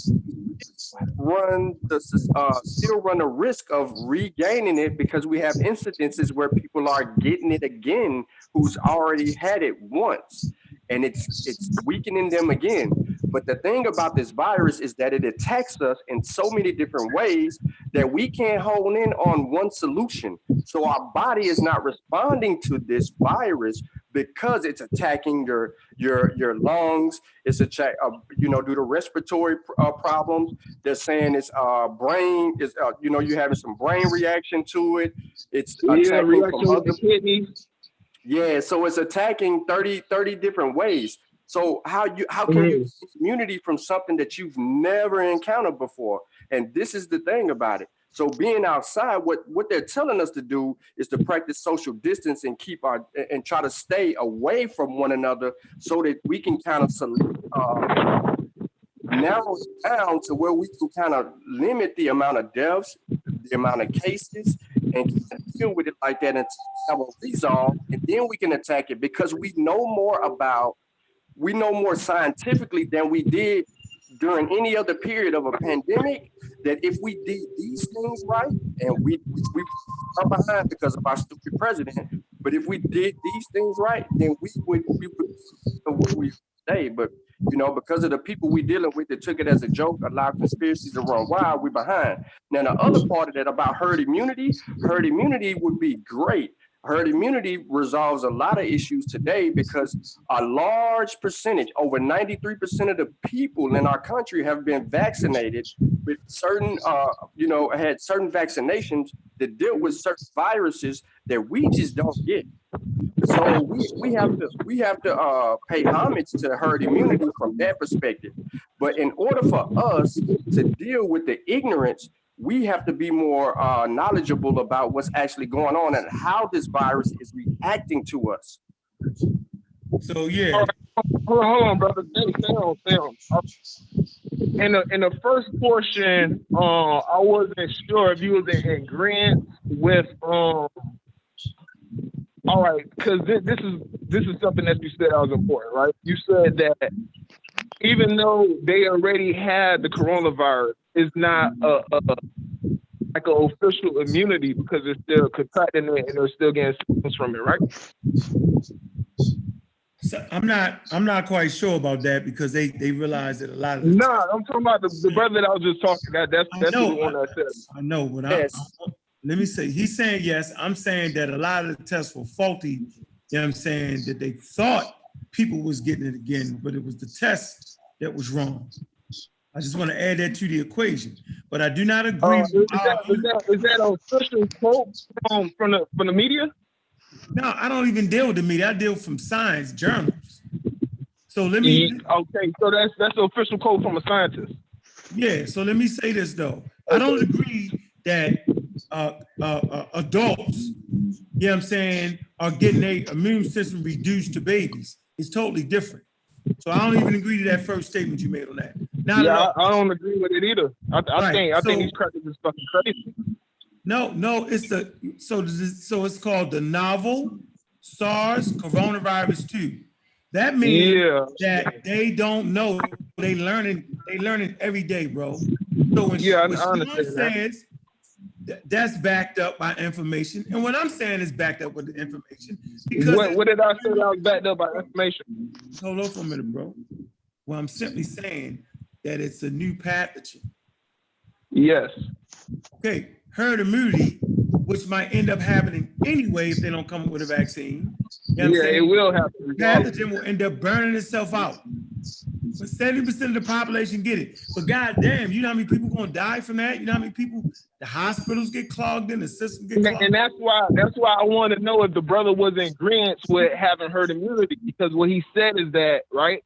still run the risk of regaining it, because we have incidences where people are getting it again who's already had it once, and it's weakening them again. But the thing about this virus is that it attacks us in so many different ways that we can't hone in on one solution. So our body is not responding to this virus because it's attacking your lungs. It's due to respiratory problems. They're saying it's brain is you're having some brain reaction to it. It's attacking from other kidneys. Yeah, so it's attacking 30 different ways. So how can you get immunity from something that you've never encountered before? And this is the thing about it. So being outside, what they're telling us to do is to practice social distance and and try to stay away from one another, so that we can kind of narrow it down to where we can kind of limit the amount of deaths, the amount of cases, and deal with it like that until we have a resolve, and then we can attack it, because we know more scientifically than we did during any other period of a pandemic, that if we did these things right, and we are behind because of our stupid president, but if we did these things right, then we would what we say. But because of the people we dealing with that took it as a joke, a lot of conspiracies are run wild, we're behind. Now the other part of that about herd immunity would be great. Herd immunity resolves a lot of issues today, because a large percentage, over 93% of the people in our country have been vaccinated with certain, had certain vaccinations that deal with certain viruses that we just don't get. So we have to pay homage to herd immunity from that perspective. But in order for us to deal with the ignorance, we have to be more knowledgeable about what's actually going on and how this virus is reacting to us. So yeah. Hold on, brother. Stay on. in the first portion, I wasn't sure if you was in agreement with all right, because this is something that you said that was important, right? You said that even though they already had the coronavirus, it's not like an official immunity because they're still contracting it and they're still getting symptoms from it, right? So I'm not quite sure about that because they realize that a lot of the Nah, I'm talking about the brother that I was just talking about. That's the one that said. I know, but Yes. let me say, he's saying yes. I'm saying that a lot of the tests were faulty. You know what I'm saying? That they thought people was getting it again, but it was the test that was wrong. I just want to add that to the equation. But I do not agree. Is that an official quote from the media? No, I don't even deal with the media. I deal from science journals. So let me. Okay, so that's the official quote from a scientist. Yeah. So let me say this though. I don't agree that adults, you know what I'm saying, are getting their immune system reduced to babies. It's totally different. So I don't even agree to that first statement you made on that. Not yeah, at all. I don't agree with it either. I think these crackers is fucking crazy. No, it's so it's called the novel SARS coronavirus 2. That means that they don't know. They learning every day, bro. So when Sean says that's backed up by information, and what I'm saying is backed up with the information. Because what did I say that was backed up by information? Hold on for a minute, bro. Well, I'm simply saying that it's a new pathogen. Yes. Okay, herd immunity, which might end up happening anyway if they don't come up with a vaccine. You know what I'm saying? It will happen. The pathogen will end up burning itself out. But 70% of the population get it. But goddamn, you know how many people gonna die from that? You know how many people, the hospitals get clogged in, the system get clogged. And that's why I want to know if the brother was in agreement with having herd immunity, because what he said is that, right,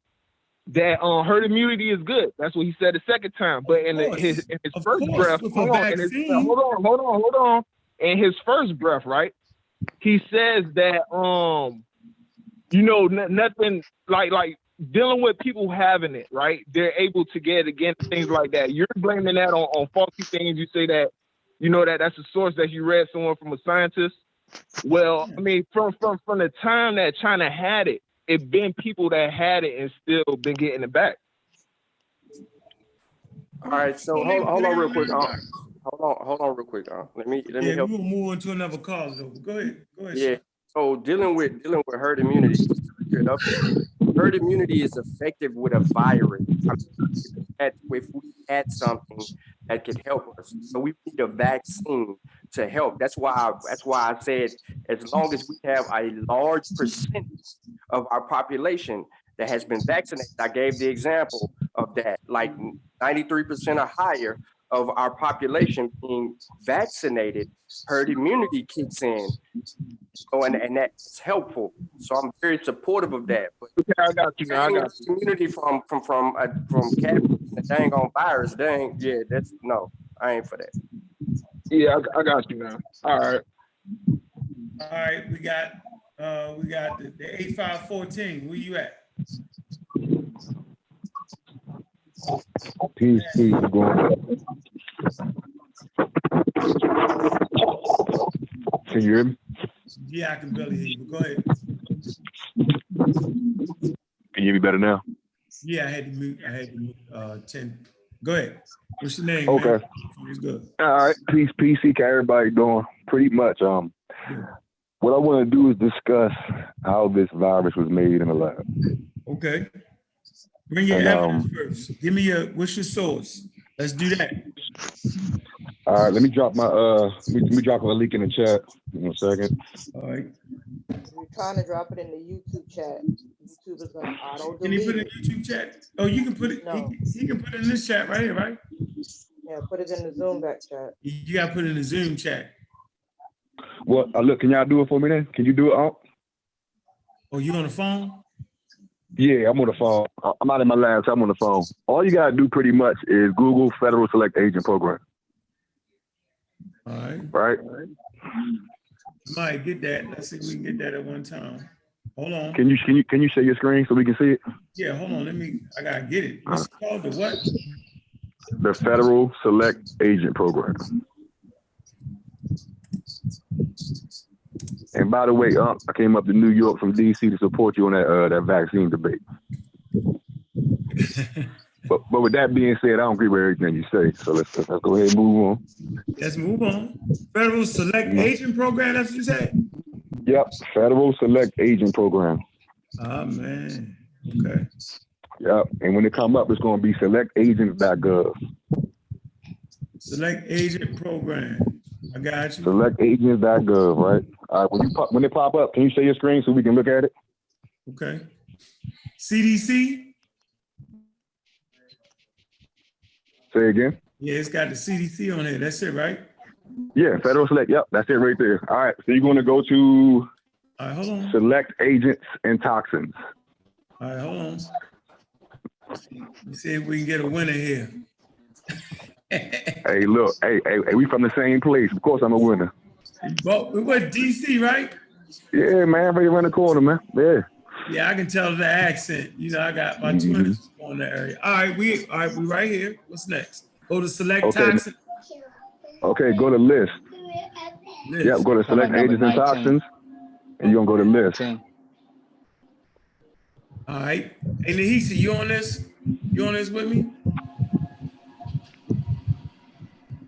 that herd immunity is good. That's what he said the second time. But in his first breath, hold on. In his first breath, right, he says that nothing like dealing with people having it, right? They're able to get it again, things like that. You're blaming that on faulty things. You say that, that's a source that you read someone from a scientist. Well, I mean, from the time that China had it, it been people that had it and still been getting it back. All right, so hold on real quick. Hold on real quick. Let me help. We'll move on to another call though. Go ahead. Yeah. So dealing with herd immunity. Herd immunity is effective with a virus. If we had something that could help us, so we need a vaccine to help. That's why I said as long as we have a large percentage of our population that has been vaccinated. I gave the example of that, like 93% or higher of our population being vaccinated, herd immunity kicks in. So, and that's helpful. So I'm very supportive of that. But I got you. I got you. Immunity from catching the dang on virus, that's no, I ain't for that. Yeah, I got you now. All right, we got the 8514. Where you at? Peace, going. Can you hear me? Yeah, I can barely hear you, but go ahead. Can you hear me better now? Yeah, I had to mute 10. Go ahead. What's your name? Okay. Man? It's good. All right. Peace, how everybody doing? Pretty much. What I want to do is discuss how this virus was made in the lab. Okay. Bring your evidence first. Give me what's your source? Let's do that. All right, let me drop my let me drop a link in the chat. 1 second. All right. We're trying to drop it in the YouTube chat. YouTube is gonna auto delete. Can you put it in the YouTube chat? Oh, you can put it. No. He can put it in this chat right here, right? Yeah, put it in the Zoom back chat. You gotta put it in the Zoom chat. Well, look, can y'all do it for me then? Can you do it, Unc? Oh, you on the phone? Yeah, I'm on the phone. I'm not in my lab, so I'm on the phone. All you gotta do pretty much is Google Federal Select Agent Program. All right. Right? Might get that. Let's see if we can get that at one time. Hold on. Can you share your screen so we can see it? Yeah, hold on. I gotta get it. What's it called? The what? The Federal Select Agent Program. And by the way, I came up to New York from DC to support you on that vaccine debate. but with that being said, I don't agree with everything you say. So let's go ahead and move on. Let's move on. Federal Select Agent Program, that's what you said? Yep, Federal Select Agent Program. Oh, man. Okay. Yep, and when it come up, it's going to be selectagents.gov. Select Agent Program. I got you. Selectagents.gov, right? All right, when it pop up, can you share your screen so we can look at it? Okay. CDC? Say again? Yeah, it's got the CDC on it. That's it, right? Yeah, Federal Select. Yep, that's it right there. All right, so you're going to go to all right, hold on. Select Agents and Toxins. All right, hold on. Let's see if we can get a winner here. Hey, look, hey, we from the same place. Of course I'm a winner. But we went DC, right? Yeah, man, right around the corner, man. Yeah. Yeah, I can tell the accent. You know, I got about 200 people in the area. All right, we right here. What's next? Go to Select Toxins. Okay, go to List. Yep, go to Select Agents and Toxins, and you're gonna go to List. All right. Hey, Nahisi, you on this? You on this with me?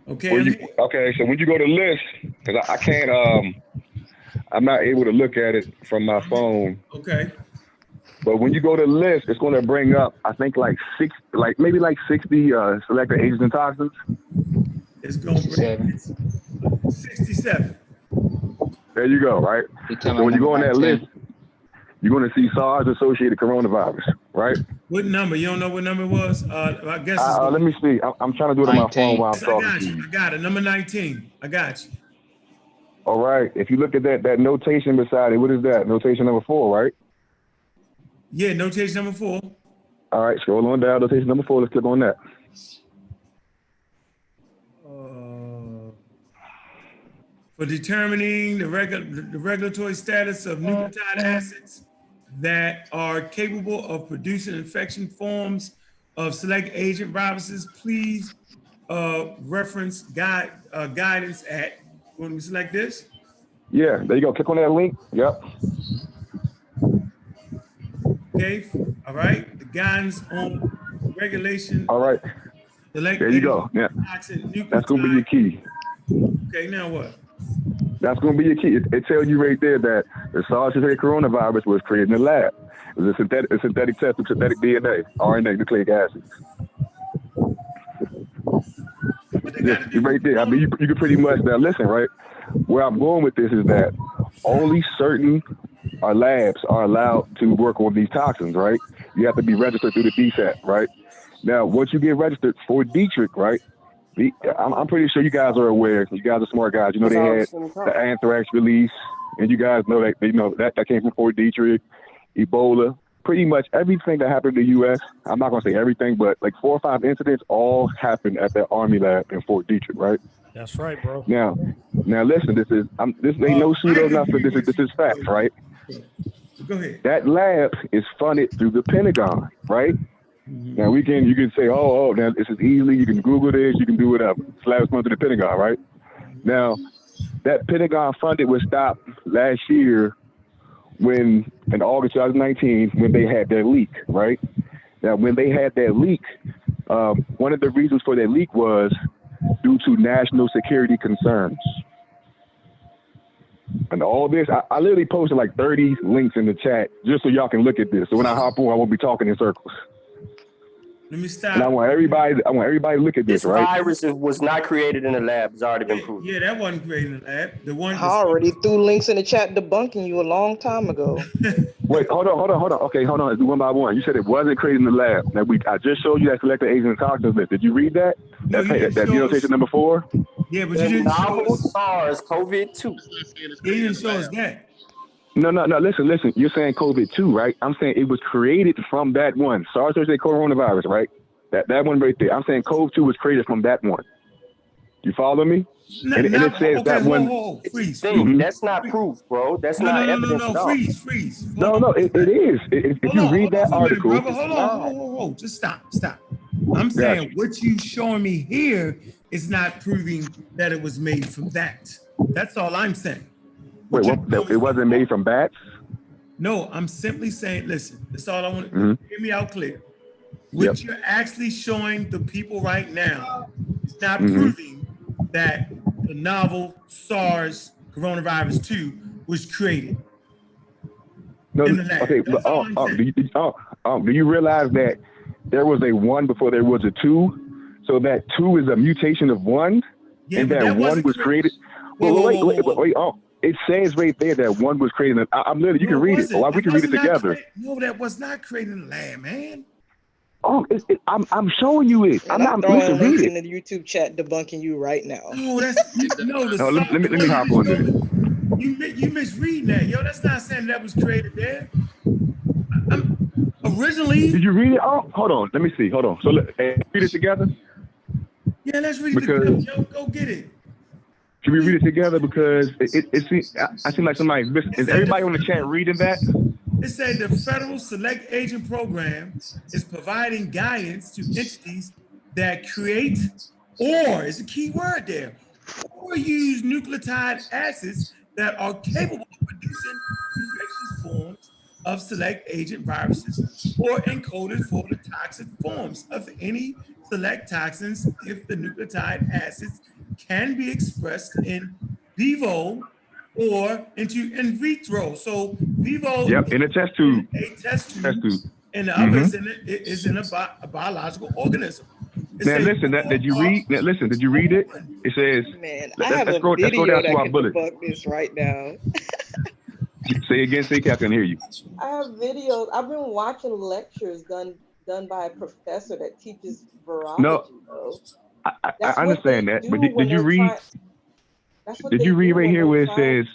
Okay. Okay, so when you go to List, because I can't, I'm not able to look at it from my phone. Okay. But when you go to List, it's going to bring up, I think, maybe 60 selected agents and toxins. It's going to bring 67. There you go, right? So when you go on that list, you're going to see SARS-associated coronavirus, right? What number? You don't know what number it was? I guess. Let me see. I'm trying to do it on my phone while I'm talking to you. I got it. Number 19. I got you. All right. If you look at that notation beside it, what is that? Notation number 4, right? Yeah, notation number 4. All right. Scroll on down. Notation number 4. Let's click on that. For determining the regulatory status of nucleotide acids that are capable of producing infection forms of select agent viruses, please reference guidance at, when we select this? Yeah, there you go. Click on that link. Yep. Okay, all right. The guidance on regulation. All right. There you go. Yeah. That's going to be your key. Okay, now what? That's going to be your key. It tells you right there that the SARS-associated coronavirus was created in the lab. It was a synthetic test of synthetic DNA, RNA, nucleic acids. Just right there. I mean, you can pretty much, now listen, right? Where I'm going with this is that only certain labs are allowed to work on these toxins, right? You have to be registered through the DSAT, right? Now, once you get registered for Dietrich, right? I'm pretty sure you guys are aware. You guys are smart guys. You know, they had the anthrax release, and you guys know that that came from Fort Detrick, Ebola. Pretty much everything that happened in the U.S. I'm not gonna say everything, but like 4 or 5 incidents all happened at that Army lab in Fort Detrick, right? That's right, bro. Now listen. This ain't no pseudo nothing. This is fact, right? Go ahead. That lab is funded through the Pentagon, right? Now you can say, oh, now this is easily, you can Google this, you can do whatever. Slabs funded the Pentagon, right? Now, that Pentagon funded was stopped last year in August 2019, when they had their leak, right? Now, when they had that leak, one of the reasons for that leak was due to national security concerns. And all this, I literally posted like 30 links in the chat just so y'all can look at this. So when I hop on, I won't be talking in circles. Let me stop. And I want everybody to look at this, right? This virus was not created in a lab. It's already been proven. Yeah, that wasn't created in the lab. The one I already threw links in the chat debunking you a long time ago. Wait, hold on. Okay, hold on. Let's do one by one. You said it wasn't created in the lab. Now I just showed you that selected agent and toxins list. Did you read that? No, that denotation number 4? Yeah, but you didn't show us SARS-CoV-2. You didn't show us that. No. Listen. You're saying COVID-2, right? I'm saying it was created from that one. SARS-CoV-2 coronavirus, right? That one right there. I'm saying COVID-2 was created from that one. You follow me? No, And it says that one. Freeze. That's not proof, bro. That's not evidence at all. Freeze. No, it is. If you read that article, Hold on. Just stop. I'm saying what you showing me here is not proving that it was made from that. That's all I'm saying. Wait, it wasn't made from bats? No, I'm simply saying, listen, that's all I want to hear me out clear. What you're actually showing the people right now is not proving that the novel SARS coronavirus 2 was created. No, okay. Do you realize that there was a 1 before there was a 2? So that 2 is a mutation of 1, and that 1 was created. Wait. It says right there that 1 was created. I'm literally. You can read it, or we can read it together. No, that was not created in the lab, man. I'm showing you it. And I'm throwing links in the YouTube chat debunking you right now. No, that's let me hop on there. You misreading that, yo. That's not saying that was created there. Originally. Did you read it? Oh, hold on. Let me see. Hold on. So read it together. Yeah, let's read it together. Yo, go get it. Should we read it together? Because I seem like somebody's missing. Is everybody on the chat reading that? It said the Federal Select Agent Program is providing guidance to entities that create, or is a key word there, or use nucleotide acids that are capable of producing infectious forms of select agent viruses or encoded for the toxic forms of any select toxins if the nucleotide acids can be expressed in vivo or in vitro. So vivo in a test tube. A test tube. And the other is in a biological organism. Now listen, did you read it? It says, man, I have a video that can debunk this right now. Say again, I can hear you. I have videos. I've been watching lectures done by a professor that teaches virology. No, I understand that, but did you read? Did you read right here where it says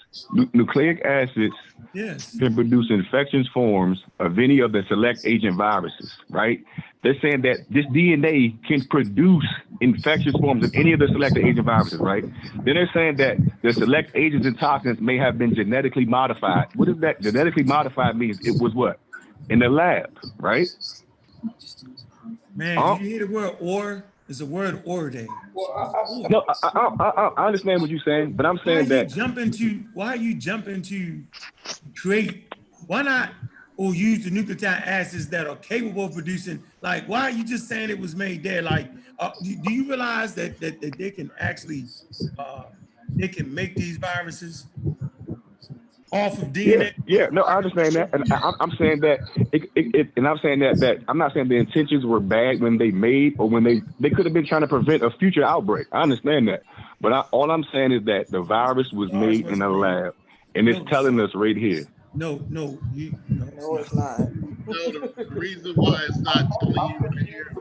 nucleic acids can produce infectious forms of any of the select agent viruses, right? They're saying that this DNA can produce infectious forms of any of the selected agent viruses, right? Then they're saying that the select agents and toxins may have been genetically modified. What does that genetically modified mean? It was what? In the lab, right? Man, did you hear the word or? There's a word or there. No, I understand what you're saying, but I'm saying why are you jumping to create? Why not use the nucleotide acids that are capable of producing? Like, why are you just saying it was made there? Like, do you realize that they can actually they can make these viruses off of DNA? Yeah, no, I understand that, and I'm saying that and I'm saying that I'm not saying the intentions were bad when they made, or when they could have been trying to prevent a future outbreak. I understand that, but all I'm saying is that the virus was made in a lab, and it's telling us right here. No, it's not. No, the reason why it's not telling you right here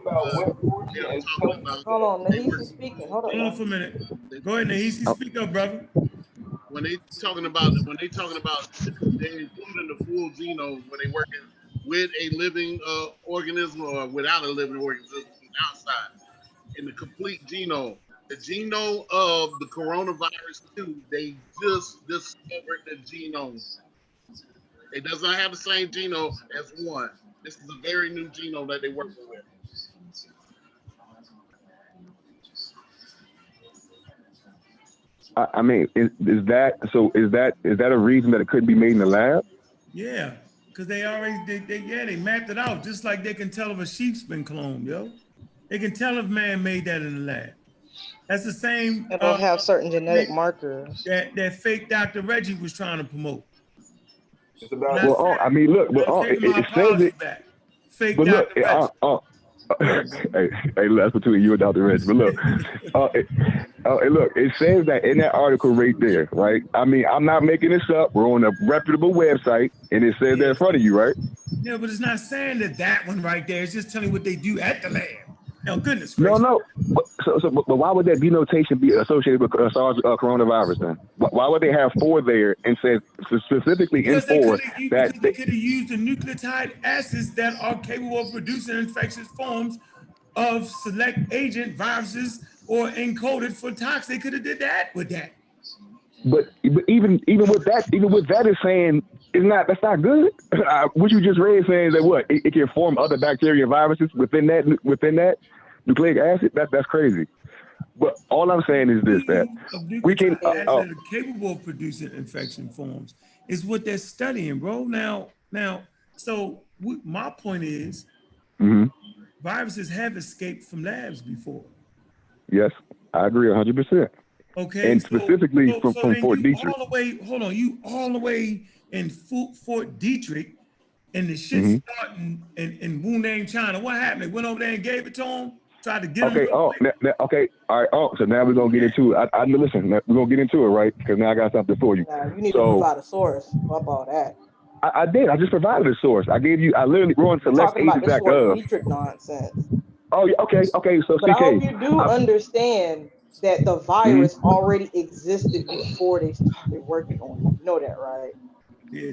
is hold on, Nahisi speaking. Hold on for a minute. Go ahead, Nahisi, speak up, brother. When they talking about they're including the full genome when they working with a living organism or without a living organism outside in the complete genome. The genome of the coronavirus 2, they just discovered the genome. It does not have the same genome as 1. This is a very new genome that they're working with. I mean, is that a reason that it couldn't be made in the lab? Yeah, because they already they mapped it out, just like they can tell if a sheep's been cloned, yo. They can tell if man made that in the lab. That's the same. It'll have certain genetic markers that fake Dr. Reggie was trying to promote. It's about I mean, look, but it says it. Back. Fake but Dr. look, Reggie. hey, that's between you and Dr. Reggie. But look, look, it says that in that article right there, right? I mean, I'm not making this up. We're on a reputable website, and it says that in front of you, right? Yeah, but it's not saying that one right there. It's just telling you what they do at the lab. Oh, goodness gracious. No. But why would that denotation be associated with SARS coronavirus then? Why would they have 4 there and say specifically in 4 that they could have used the nucleotide acids that are capable of producing infectious forms of select agent viruses or encoded for tox. They could have did that with that. But even with that is saying that's not good. What you just read saying that what it can form other bacteria and viruses within that nucleic acid. That's crazy. But all I'm saying is this: that we can that are capable of producing infection forms is what they're studying, bro. Now, my point is, viruses have escaped from labs before. Yes, I agree 100%. Okay, and specifically from Fort Detrick. You all the way in Fort Detrick, and the shit starting in Wuhan, China. What happened? They went over there and gave it to him. Tried to get him. Okay. All right. Oh, so now we're gonna get into it. I listen. We're gonna get into it, right? Because now I got something for you. Nah, you need to provide a source. Fuck all that. I did. I just provided a source. I gave you. I literally wrote on selectagents.gov. Detrick nonsense. Oh, okay. So but I hope you do understand that the virus already existed before they started working on it. You know that, right?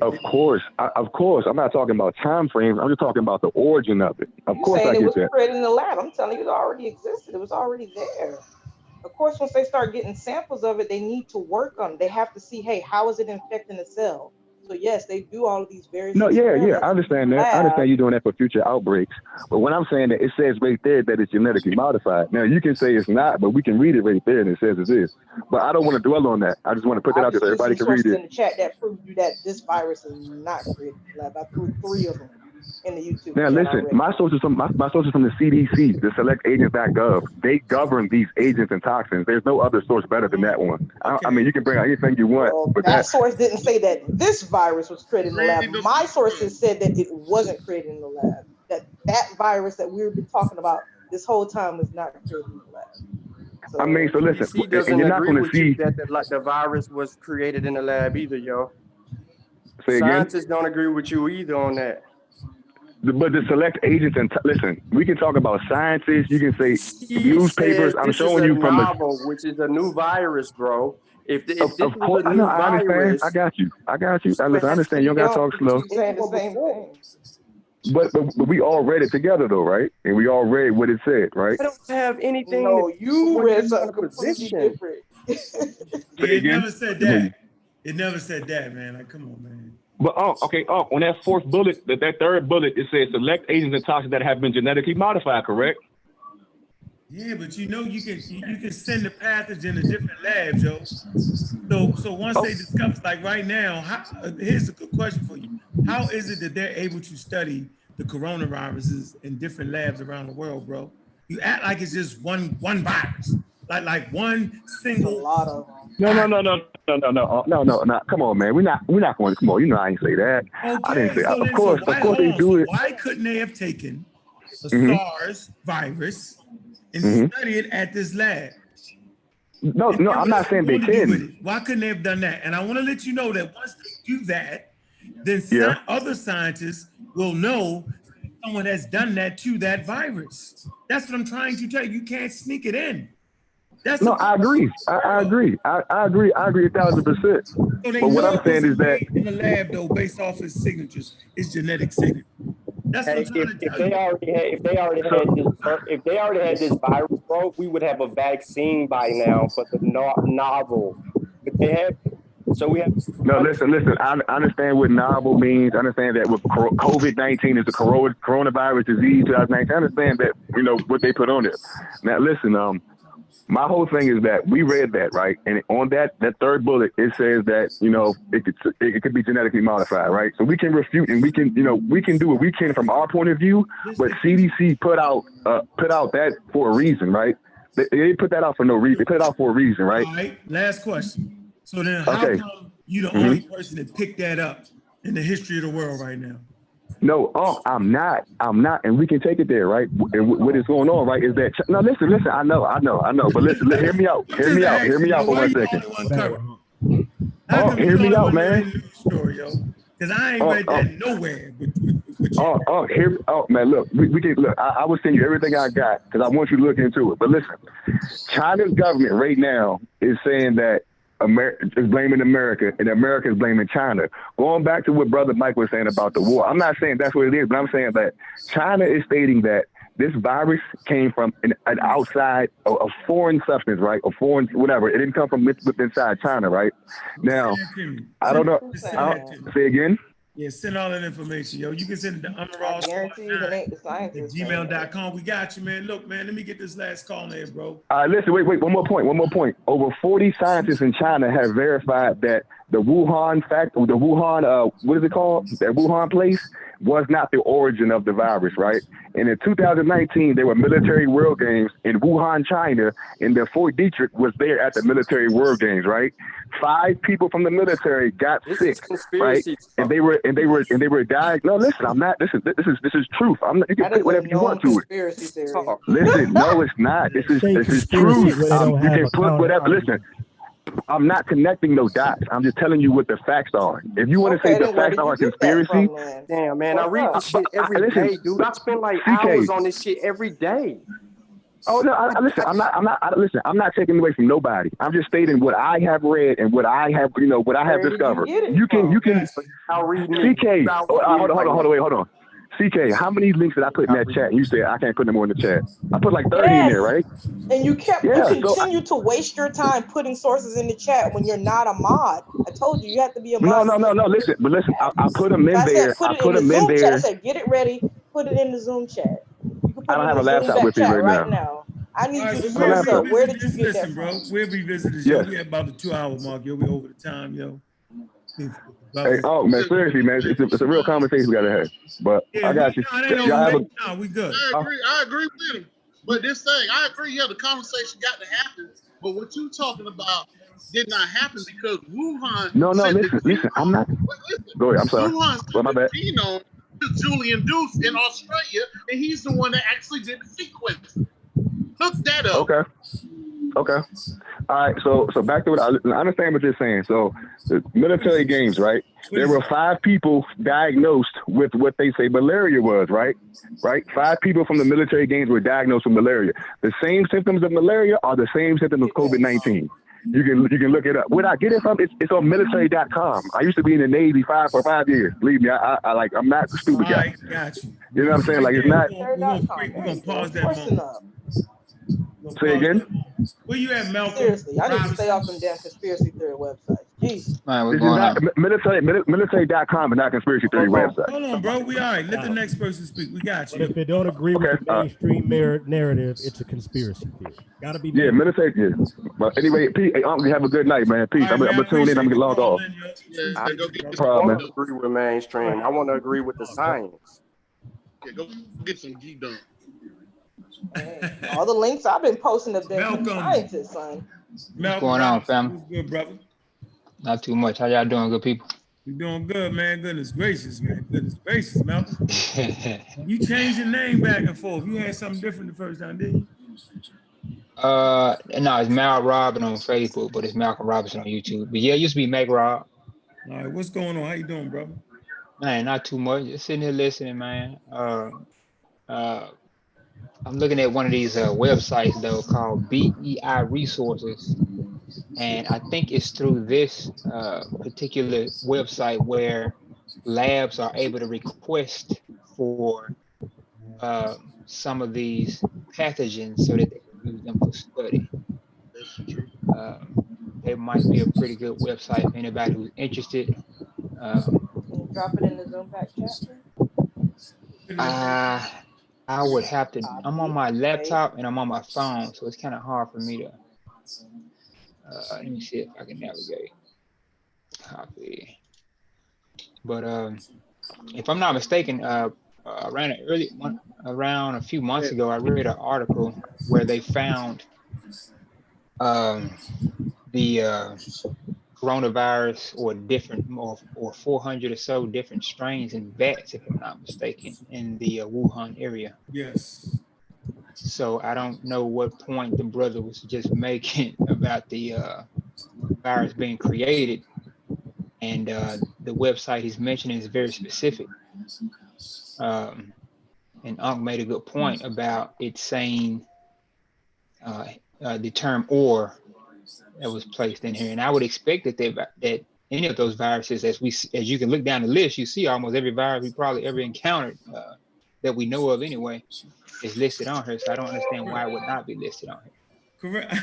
Of course. I'm not talking about time frames. I'm just talking about the origin of it. Of course, I get that. It was created in the lab. I'm telling you, it already existed. It was already there. Of course, once they start getting samples of it, they need to work on it. They have to see, hey, how is it infecting the cell? So yes, they do all of these various. No, yeah, I understand that. I understand you're doing that for future outbreaks. But when I'm saying that, it says right there that it's genetically modified. Now you can say it's not, but we can read it right there, and it says it is. But I don't want to dwell on that. I just want to put that out there so everybody can read it. In the chat that proved you that this virus is not created in the lab. I threw 3 of them in the YouTube. Now listen, my sources from the CDC, the selectagents.gov. They govern these agents and toxins. There's no other source better than that one. Okay. I mean, you can bring out anything you want. But that source didn't say that this virus was created in the lab. My sources said that it wasn't created in the lab. That virus that we've been talking about this whole time was not created in the lab. So, I mean, so listen, and you're not going to see that the virus was created in the lab either, yo. Scientists don't agree with you either on that. But the select agents and listen, we can talk about scientists. You can say newspapers. I'm showing you from which is a new virus, bro. If this of course, I understand. Virus, I got you. I understand. You don't gotta talk slow. Saying the same thing. But we all read it together though, right? And we all read what it said, right? I don't have anything. No, you read something completely different. It never said that. It never said that, man. Like, come on, man. But on that fourth bullet, that third bullet, it says select agents and toxins that have been genetically modified, correct? Yeah, but you know you can send the pathogen to different labs, yo. So once they discover, like right now, here's a good question for you: how is it that they're able to study the coronaviruses in different labs around the world, bro? You act like it's just one virus, like one single. A lot of them. No. Come on, man. We're not going to come on. You know I ain't say that. Okay, I didn't say so of course they do it. Why couldn't they have taken a SARS virus and study it at this lab? No, I'm not saying they can. Why couldn't they have done that? And I want to let you know that once they do that, then other scientists will know someone has done that to that virus. That's what I'm trying to tell you. You can't sneak it in. I agree. I agree 1,000%. So but what I'm saying is that in the lab, though, based off his signatures, his genetic signature. That's what I'm trying to tell you. If they already had this virus, bro, we would have a vaccine by now for the novel. But they have. So we have. No, listen. I understand what novel means. I understand that with COVID-19 is a coronavirus disease 2019. I understand that, what they put on it. Now, listen, my whole thing is that we read that, right? And on that third bullet, it says that, it could be genetically modified, right? So we can refute and we can do what we can from our point of view, but CDC put out that for a reason, right? They put that out for no reason. They put it out for a reason, right? All right, last question. So then how come you the only person that picked that up in the history of the world right now? No, I'm not, and we can take it there, right? And what is going on, right? Is that now? Listen. I know, but listen, hear me out. Hear me out for 1 second. Hear me out, man. Because I ain't read that nowhere. Man, look, we can look. I will send you everything I got because I want you to look into it. But listen, China's government right now is saying that America is blaming America and America is blaming China. Going back to what Brother Mike was saying about the war, I'm not saying that's what it is, but I'm saying that China is stating that this virus came from an outside, a foreign substance, right? A foreign, whatever. It didn't come from inside China, right? Now, I don't know. Say again? Yeah, send all that information, yo. You can send it to I guarantee you it ain't the scientists. gmail.com. We got you, man. Look, man, let me get this last call in, bro. Listen, wait, one more point. Over 40 scientists in China have verified that the Wuhan what is it called? That Wuhan place was not the origin of the virus, right? And in 2019, there were military world games in Wuhan, China, and the Fort Detrick was there at the military world games, right? 5 people from the military got sick, right? And they were diagnosed. No, listen, I'm not. This is truth. I'm not. You can put whatever you want to it. Listen, no, it's not. This is truth. You can put whatever. Listen. I'm not connecting no dots. I'm just telling you what the facts are. If you want to say the facts are a conspiracy, damn man, I read this shit every day, dude. I spend like hours on this shit every day. Oh no, listen. I'm not taking away from nobody. I'm just stating what I have read and what I have, what I have discovered. You can. I'll read. CK, hold on. CK, how many links did I put in that chat? You said I can't put them more in the chat. I put like 30 in there, right? And you continue to waste your time putting sources in the chat when you're not a mod. I told you have to be a mod. No. Listen, I put them in there. I put them in there. I said, get it ready. Put it in the Zoom chat. You can put I don't have a laptop with me right now. I need you to source up. Where did you get that bro? from? We'll revisit this. Yes. We're about the 2-hour mark. Yo, we over the time, yo. Hey, oh man, seriously, man, it's a real conversation we gotta have. But I got you. We good. I agree with him. But this thing, I agree. Yeah, the conversation got to happen. But what you talking about did not happen because Wuhan. No, listen. I'm not. Go ahead. I'm sorry. Wuhan my bad. To Julian Deuce in Australia, and he's the one that actually did the sequence. Look that up. Okay. All right. So back to what I understand what you're saying. So the military games, right? There were 5 people diagnosed with what they say malaria was, right? Right. 5 people from the military games were diagnosed with malaria. The same symptoms of malaria are the same symptoms of COVID-19. You can look it up. Where I get it from, it's on military.com. I used to be in the Navy for 5 years. Believe me, I'm not a stupid guy. Got you. You know what I'm saying? Like it's not. We're gonna pause that moment. Say again? Where you at, Malcolm? Seriously, I need to stay off them damn conspiracy theory websites. Jesus. All right, what's going on? Military.com and not conspiracy theory website. Hold on, bro. We all right. Let the next person speak. We got you. But if it don't agree with the mainstream narrative, it's a conspiracy theory. Gotta be. Yeah, military. Yeah. But anyway, Pete, hey, Uncle, have a good night, man. Peace. I'm gonna tune in. I'm gonna get logged off. I don't agree with mainstream. I want to agree with the science. Yeah, go get some G done. All the links I've been posting have been from scientists, son. What's going on, fam? What's good, brother? Not too much. How y'all doing, good people? You doing good, man. Goodness gracious, man. Goodness gracious, Malcolm. You changed your name back and forth. You had something different the first time, didn't you? No, it's Mal Robin on Facebook, but it's Malcolm Robinson on YouTube. But yeah, it used to be Meg Rob. All right, what's going on? How you doing, brother? Man, not too much. Just sitting here listening, man. I'm looking at one of these websites though called BEI Resources, and I think it's through this particular website where labs are able to request for some of these pathogens so that they can use them for study. It might be a pretty good website if anybody who's interested. Drop it in the Zoom back chat. I would have to. I'm on my laptop and I'm on my phone, so it's kind of hard for me to. Let me see if I can navigate. Copy. But if I'm not mistaken, around a few months ago, I read an article where they found the coronavirus or 400 or so different strains in bats, if I'm not mistaken, in the Wuhan area. Yes. So I don't know what point the brother was just making about the virus being created, and the website he's mentioning is very specific. And Unc made a good point about it saying the term "or" that was placed in here, and I would expect that any of those viruses, as you can look down the list, you see almost every virus we probably ever encountered that we know of anyway is listed on here. So I don't understand why it would not be listed on here. Correct.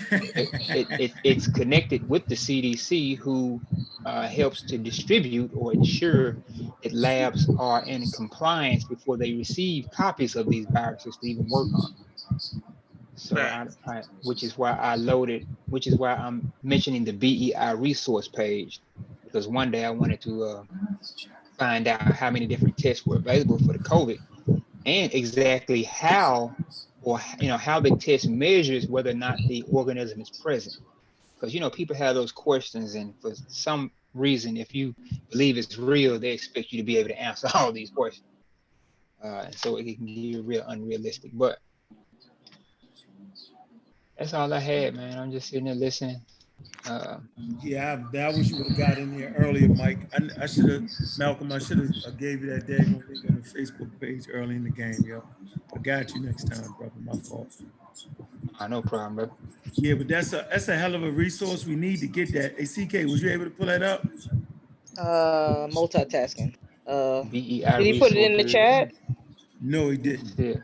It's connected with the CDC, who helps to distribute or ensure that labs are in compliance before they receive copies of these viruses to even work on. So which is why I'm mentioning the BEI resource page, because one day I wanted to find out how many different tests were available for the COVID, and exactly how, or how the test measures whether or not the organism is present. Because people have those questions, and for some reason, if you believe it's real, they expect you to be able to answer all these questions. So it can get real unrealistic. But that's all I had, man. I'm just sitting there listening. Yeah, I wish you would have got in here earlier, Mike. I should have, Malcolm, I should have gave you that daggone link on the Facebook page early in the game, yo. I got you next time, brother. My fault. No problem, bro. Yeah, but that's a hell of a resource. We need to get that. Hey, CK, was you able to pull that up? Multitasking. BEI Did he put it in the chat? No, he didn't. Yeah.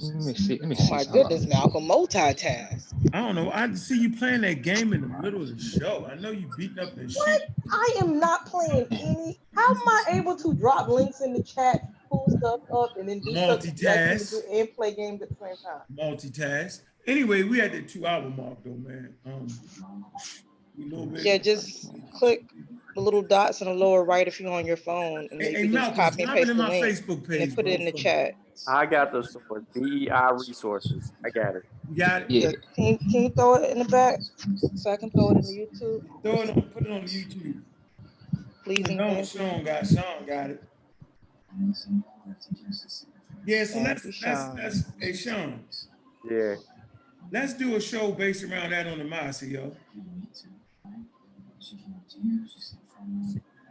Let me see. Oh my goodness, Malcolm, multitask. I don't know. I see you playing that game in the middle of the show. I know you beating up and shit. I am not playing any. How am I able to drop links in the chat, pull stuff up, and then do multitask stuff and play games at the same time? Multitask. Anyway, we at the 2-hour mark though, man. Yeah, just click the little dots in the lower right if you're on your phone, and then you can just copy and paste the link Facebook page and put it in the chat. I got the source, BEI resources. I got it. You got it? Yeah. Can you throw it in the back so I can throw it in the YouTube? Throw it on, put it on the YouTube. Please. Sean got it. Yeah, so let's hey Sean. Yeah. Let's do a show based around that on the Mossy, yo.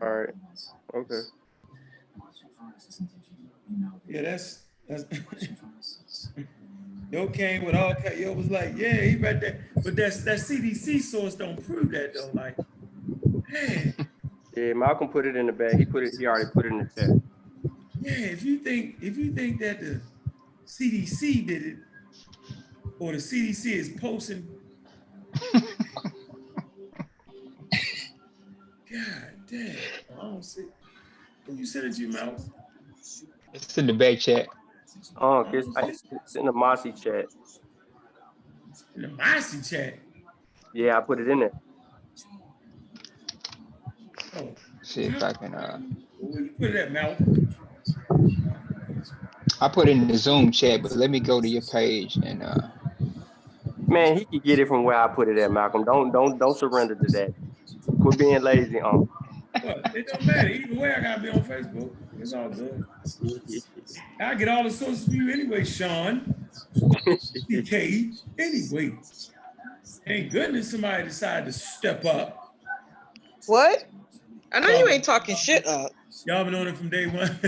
All right. Okay. Yeah, that's Yo came with all yo was like, yeah, he read that, but that CDC source don't prove that though. Like, man. Yeah, Malcolm put it in the bag. He already put it in the chat. Yeah, if you think that the CDC did it, or the CDC is posting. God damn, I don't see. Can you send it to you, Malcolm? It's in the back chat. Oh, it's in the Mossy chat. In the Mossy chat? Yeah, I put it in there. Oh. See if I can. Where you put it at, Malcolm? I put it in the Zoom chat, but let me go to your page and. Man, he can get it from where I put it at, Malcolm. Don't surrender to that. Quit being lazy, Well, it don't matter. Either way, I gotta be on Facebook. It's all good. I get all the sources from you anyway, Sean. CK. Anyway. Thank goodness somebody decided to step up. What? I know you ain't talking shit up. Y'all been on it from day one.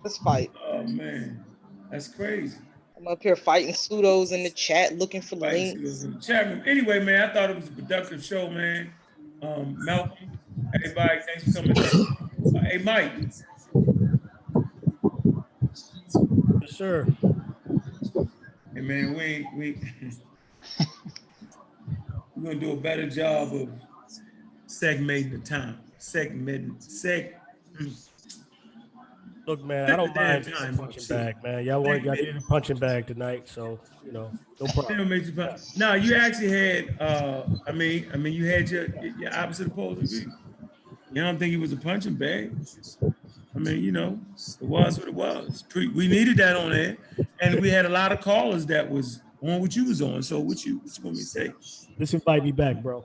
Let's fight. Oh man, that's crazy. I'm up here fighting pseudos in the chat, looking for links. In the chat room. Anyway, man, I thought it was a productive show, man. Malcolm, everybody, thanks for coming. Hey, Mike. Yes, sir. Hey, man, we're gonna do a better job of segmenting the time. Look, man, I don't mind punching bag, man. Y'all did a punching bag tonight, so no problem. No, you actually had. I mean, you had your opposite opposing view. You don't think it was a punching bag? I mean, it was what it was. We needed that on there, and we had a lot of callers that was on what you was on. So what you want me to say? Just invite me back, bro.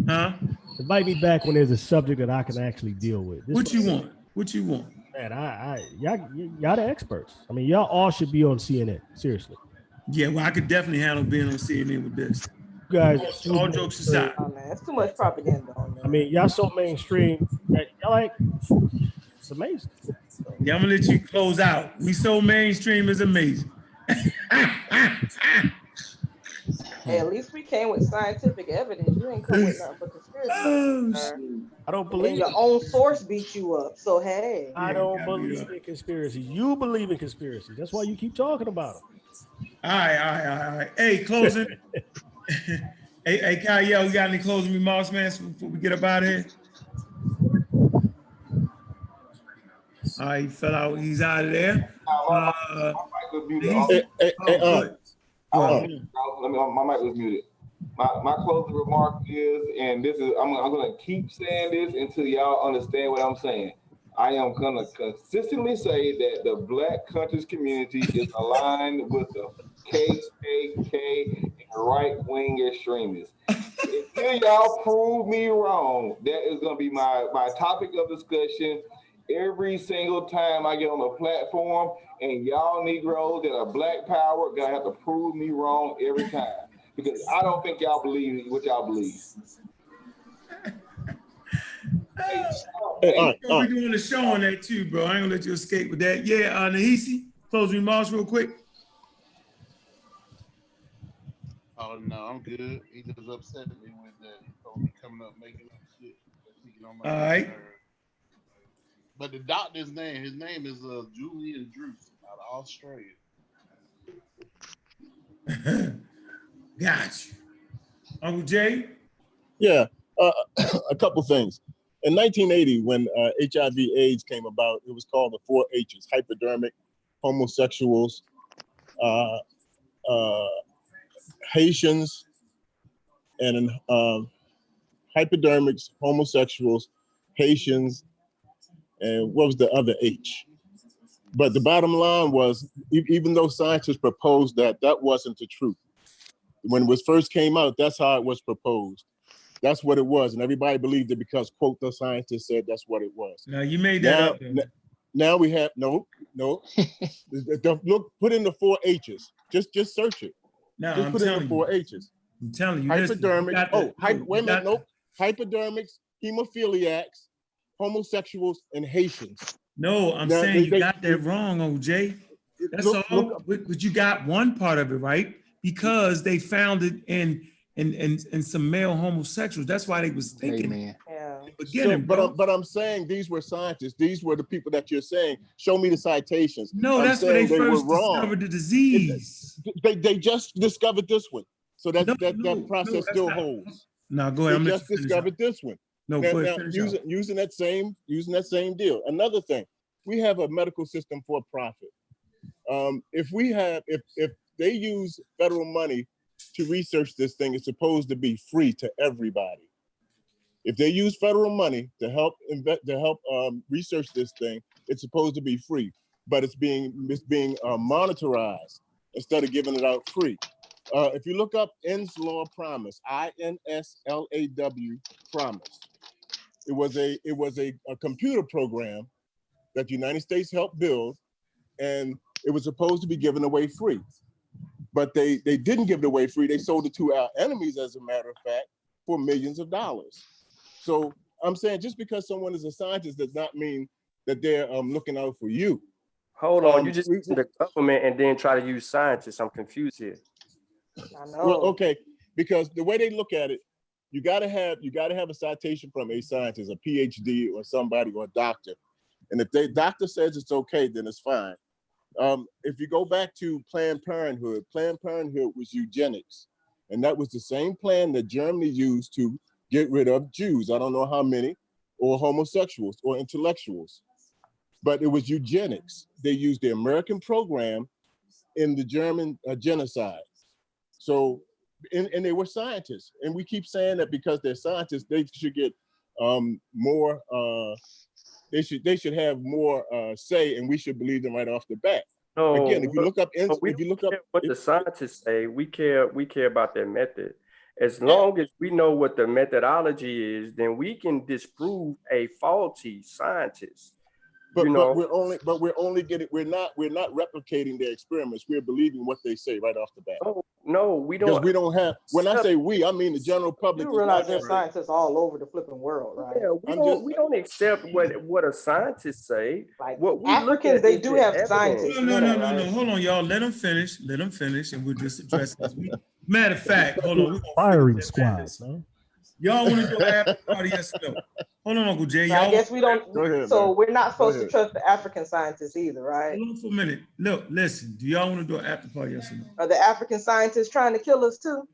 Huh? Invite me back when there's a subject that I can actually deal with. What you want? What you want? Man, y'all the experts. I mean, y'all all should be on CNN. Seriously. Yeah, well, I could definitely handle being on CNN with this. You guys, all jokes aside. Oh man, it's too much propaganda on there. I mean, y'all so mainstream that y'all like, it's amazing. Yeah, I'm gonna let you close out. We so mainstream is amazing. Hey, at least we came with scientific evidence. You ain't come with nothing but conspiracy. I don't And believe your it. own source beat you up. So hey. I don't believe in conspiracy. You believe in conspiracy. That's why you keep talking about them. All right. Hey, closing. hey, Kyle, we got any closing remarks, man, before we get up out of here? All right, he fell out. He's out of there. My mic was muted. My closing remark is, and this is, I'm gonna keep saying this until y'all understand what I'm saying. I am gonna consistently say that the Black conscious community is aligned with the KKK and right-wing extremists. Until y'all prove me wrong, that is gonna be my topic of discussion every single time I get on a platform. And y'all Negroes that are Black power gonna have to prove me wrong every time, because I don't think y'all believe what y'all believe. We're doing a show on that too, bro. I ain't gonna let you escape with that. Yeah, Nahisi, closing remarks real quick. Oh no, I'm good. He just upset me with that. He told me coming up making up shit. All right. But the doctor's name, his name is Julian Druce out of Australia. Gotcha. Uncle Jay? Yeah, a couple things. In 1980, when HIV/AIDS came about, it was called the 4 H's: hypodermic, homosexuals, Haitians, and hypodermics, homosexuals, Haitians, and what was the other H? But the bottom line was, even though scientists proposed that, that wasn't the truth. When it was first came out, that's how it was proposed. That's what it was. And everybody believed it because, quote, the scientist said that's what it was. Now you made that up. Now we have, no. Look, put in the 4 H's. Just search it. No, just I'm put in the telling 4 H's. I'm telling you. Hypodermics. Wait a minute. Nope. Hypodermics, hemophiliacs, homosexuals, and Haitians. No, I'm saying you got that wrong, OJ. That's all. But you got one part of it right, because they found it in some male homosexuals. That's why they was thinking. Amen. So, but I'm saying these were scientists. These were the people that you're saying. Show me the citations. No, that's where they first discovered the disease. They just discovered this one. So that process still holds. No, go ahead. They just discovered this one. No, now, go ahead. Using that same deal. Another thing, we have a medical system for profit. If they use federal money to research this thing, it's supposed to be free to everybody. If they use federal money to help research this thing, it's supposed to be free, but it's being monetized instead of giving it out free. If you look up Inslaw Promise, INSLAW Promise, it was a computer program that the United States helped build, and it was supposed to be given away free. But they didn't give it away free. They sold it to our enemies, as a matter of fact, for millions of dollars. So I'm saying, just because someone is a scientist does not mean that they're looking out for you. Hold on, you just mentioned the government and then try to use scientists. I'm confused here. I know. Well, okay, because the way they look at it, you gotta have a citation from a scientist, a PhD or somebody, or a doctor. And if the doctor says it's okay, then it's fine. If you go back to Planned Parenthood was eugenics. And that was the same plan that Germany used to get rid of Jews. I don't know how many, or homosexuals or intellectuals, but it was eugenics. They used the American program in the German genocide. So, and they were scientists. And we keep saying that because they're scientists, they should get more, they should have more say, and we should believe them right off the bat. No, again, if you look up, what the scientists say, we care about their method. As long as we know what the methodology is, then we can disprove a faulty scientist. But we're not replicating their experiments. We're believing what they say right off the bat. No, we don't. Because we don't have. When I say we, I mean the general public. You realize there's scientists all over the flipping world, right? Yeah, we don't accept what a scientist say. Like what we Africans, they do have scientists. No. Hold on, y'all. Let them finish, and we'll just address this. Matter of fact, hold on. We're gonna Firing finish that squad, madness. man. Y'all want to do an after party? Yes or no? Hold on, Uncle Jay. So I Y'all guess we don't, Go ahead, so man. we're not Go supposed to ahead. trust the African scientists either, right? hold on for a minute. Look, listen. Do y'all want to do an after party? Yes or no? Are the African scientists trying to kill us too?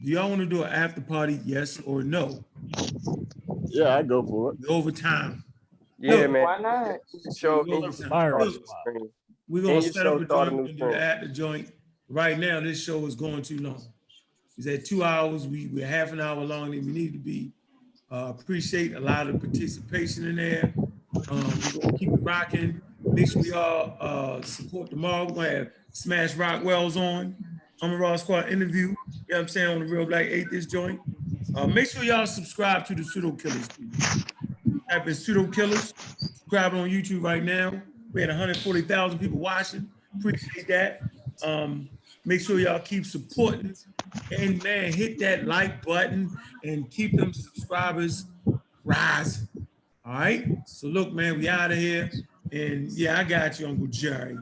Do y'all want to do an after party? Yes or no? Yeah, I go for it. Over time. Yeah, Look, man. Why not? Show we over time. Firing Look, squad. we're gonna End your set up show, a start a joint new and do the stream. after joint. Right now, this show is going too long. It's at 2 hours. We're half an hour long than we need to be. Appreciate a lot of participation in there. We're gonna keep it rocking. Make sure y'all support tomorrow. We're gonna have Smash Rockwell's on. I'm a Raw Squad interview. You know what I'm saying, on the Real Black Atheist joint. Make sure y'all subscribe to the Pseudo Killers. Type in Pseudo Killers. Subscribe on YouTube right now. We had 140,000 people watching. Appreciate that. Make sure y'all keep supporting. And man, hit that like button and keep them subscribers rising. All right. So look, man, we out of here. And yeah, I got you, Uncle Jerry.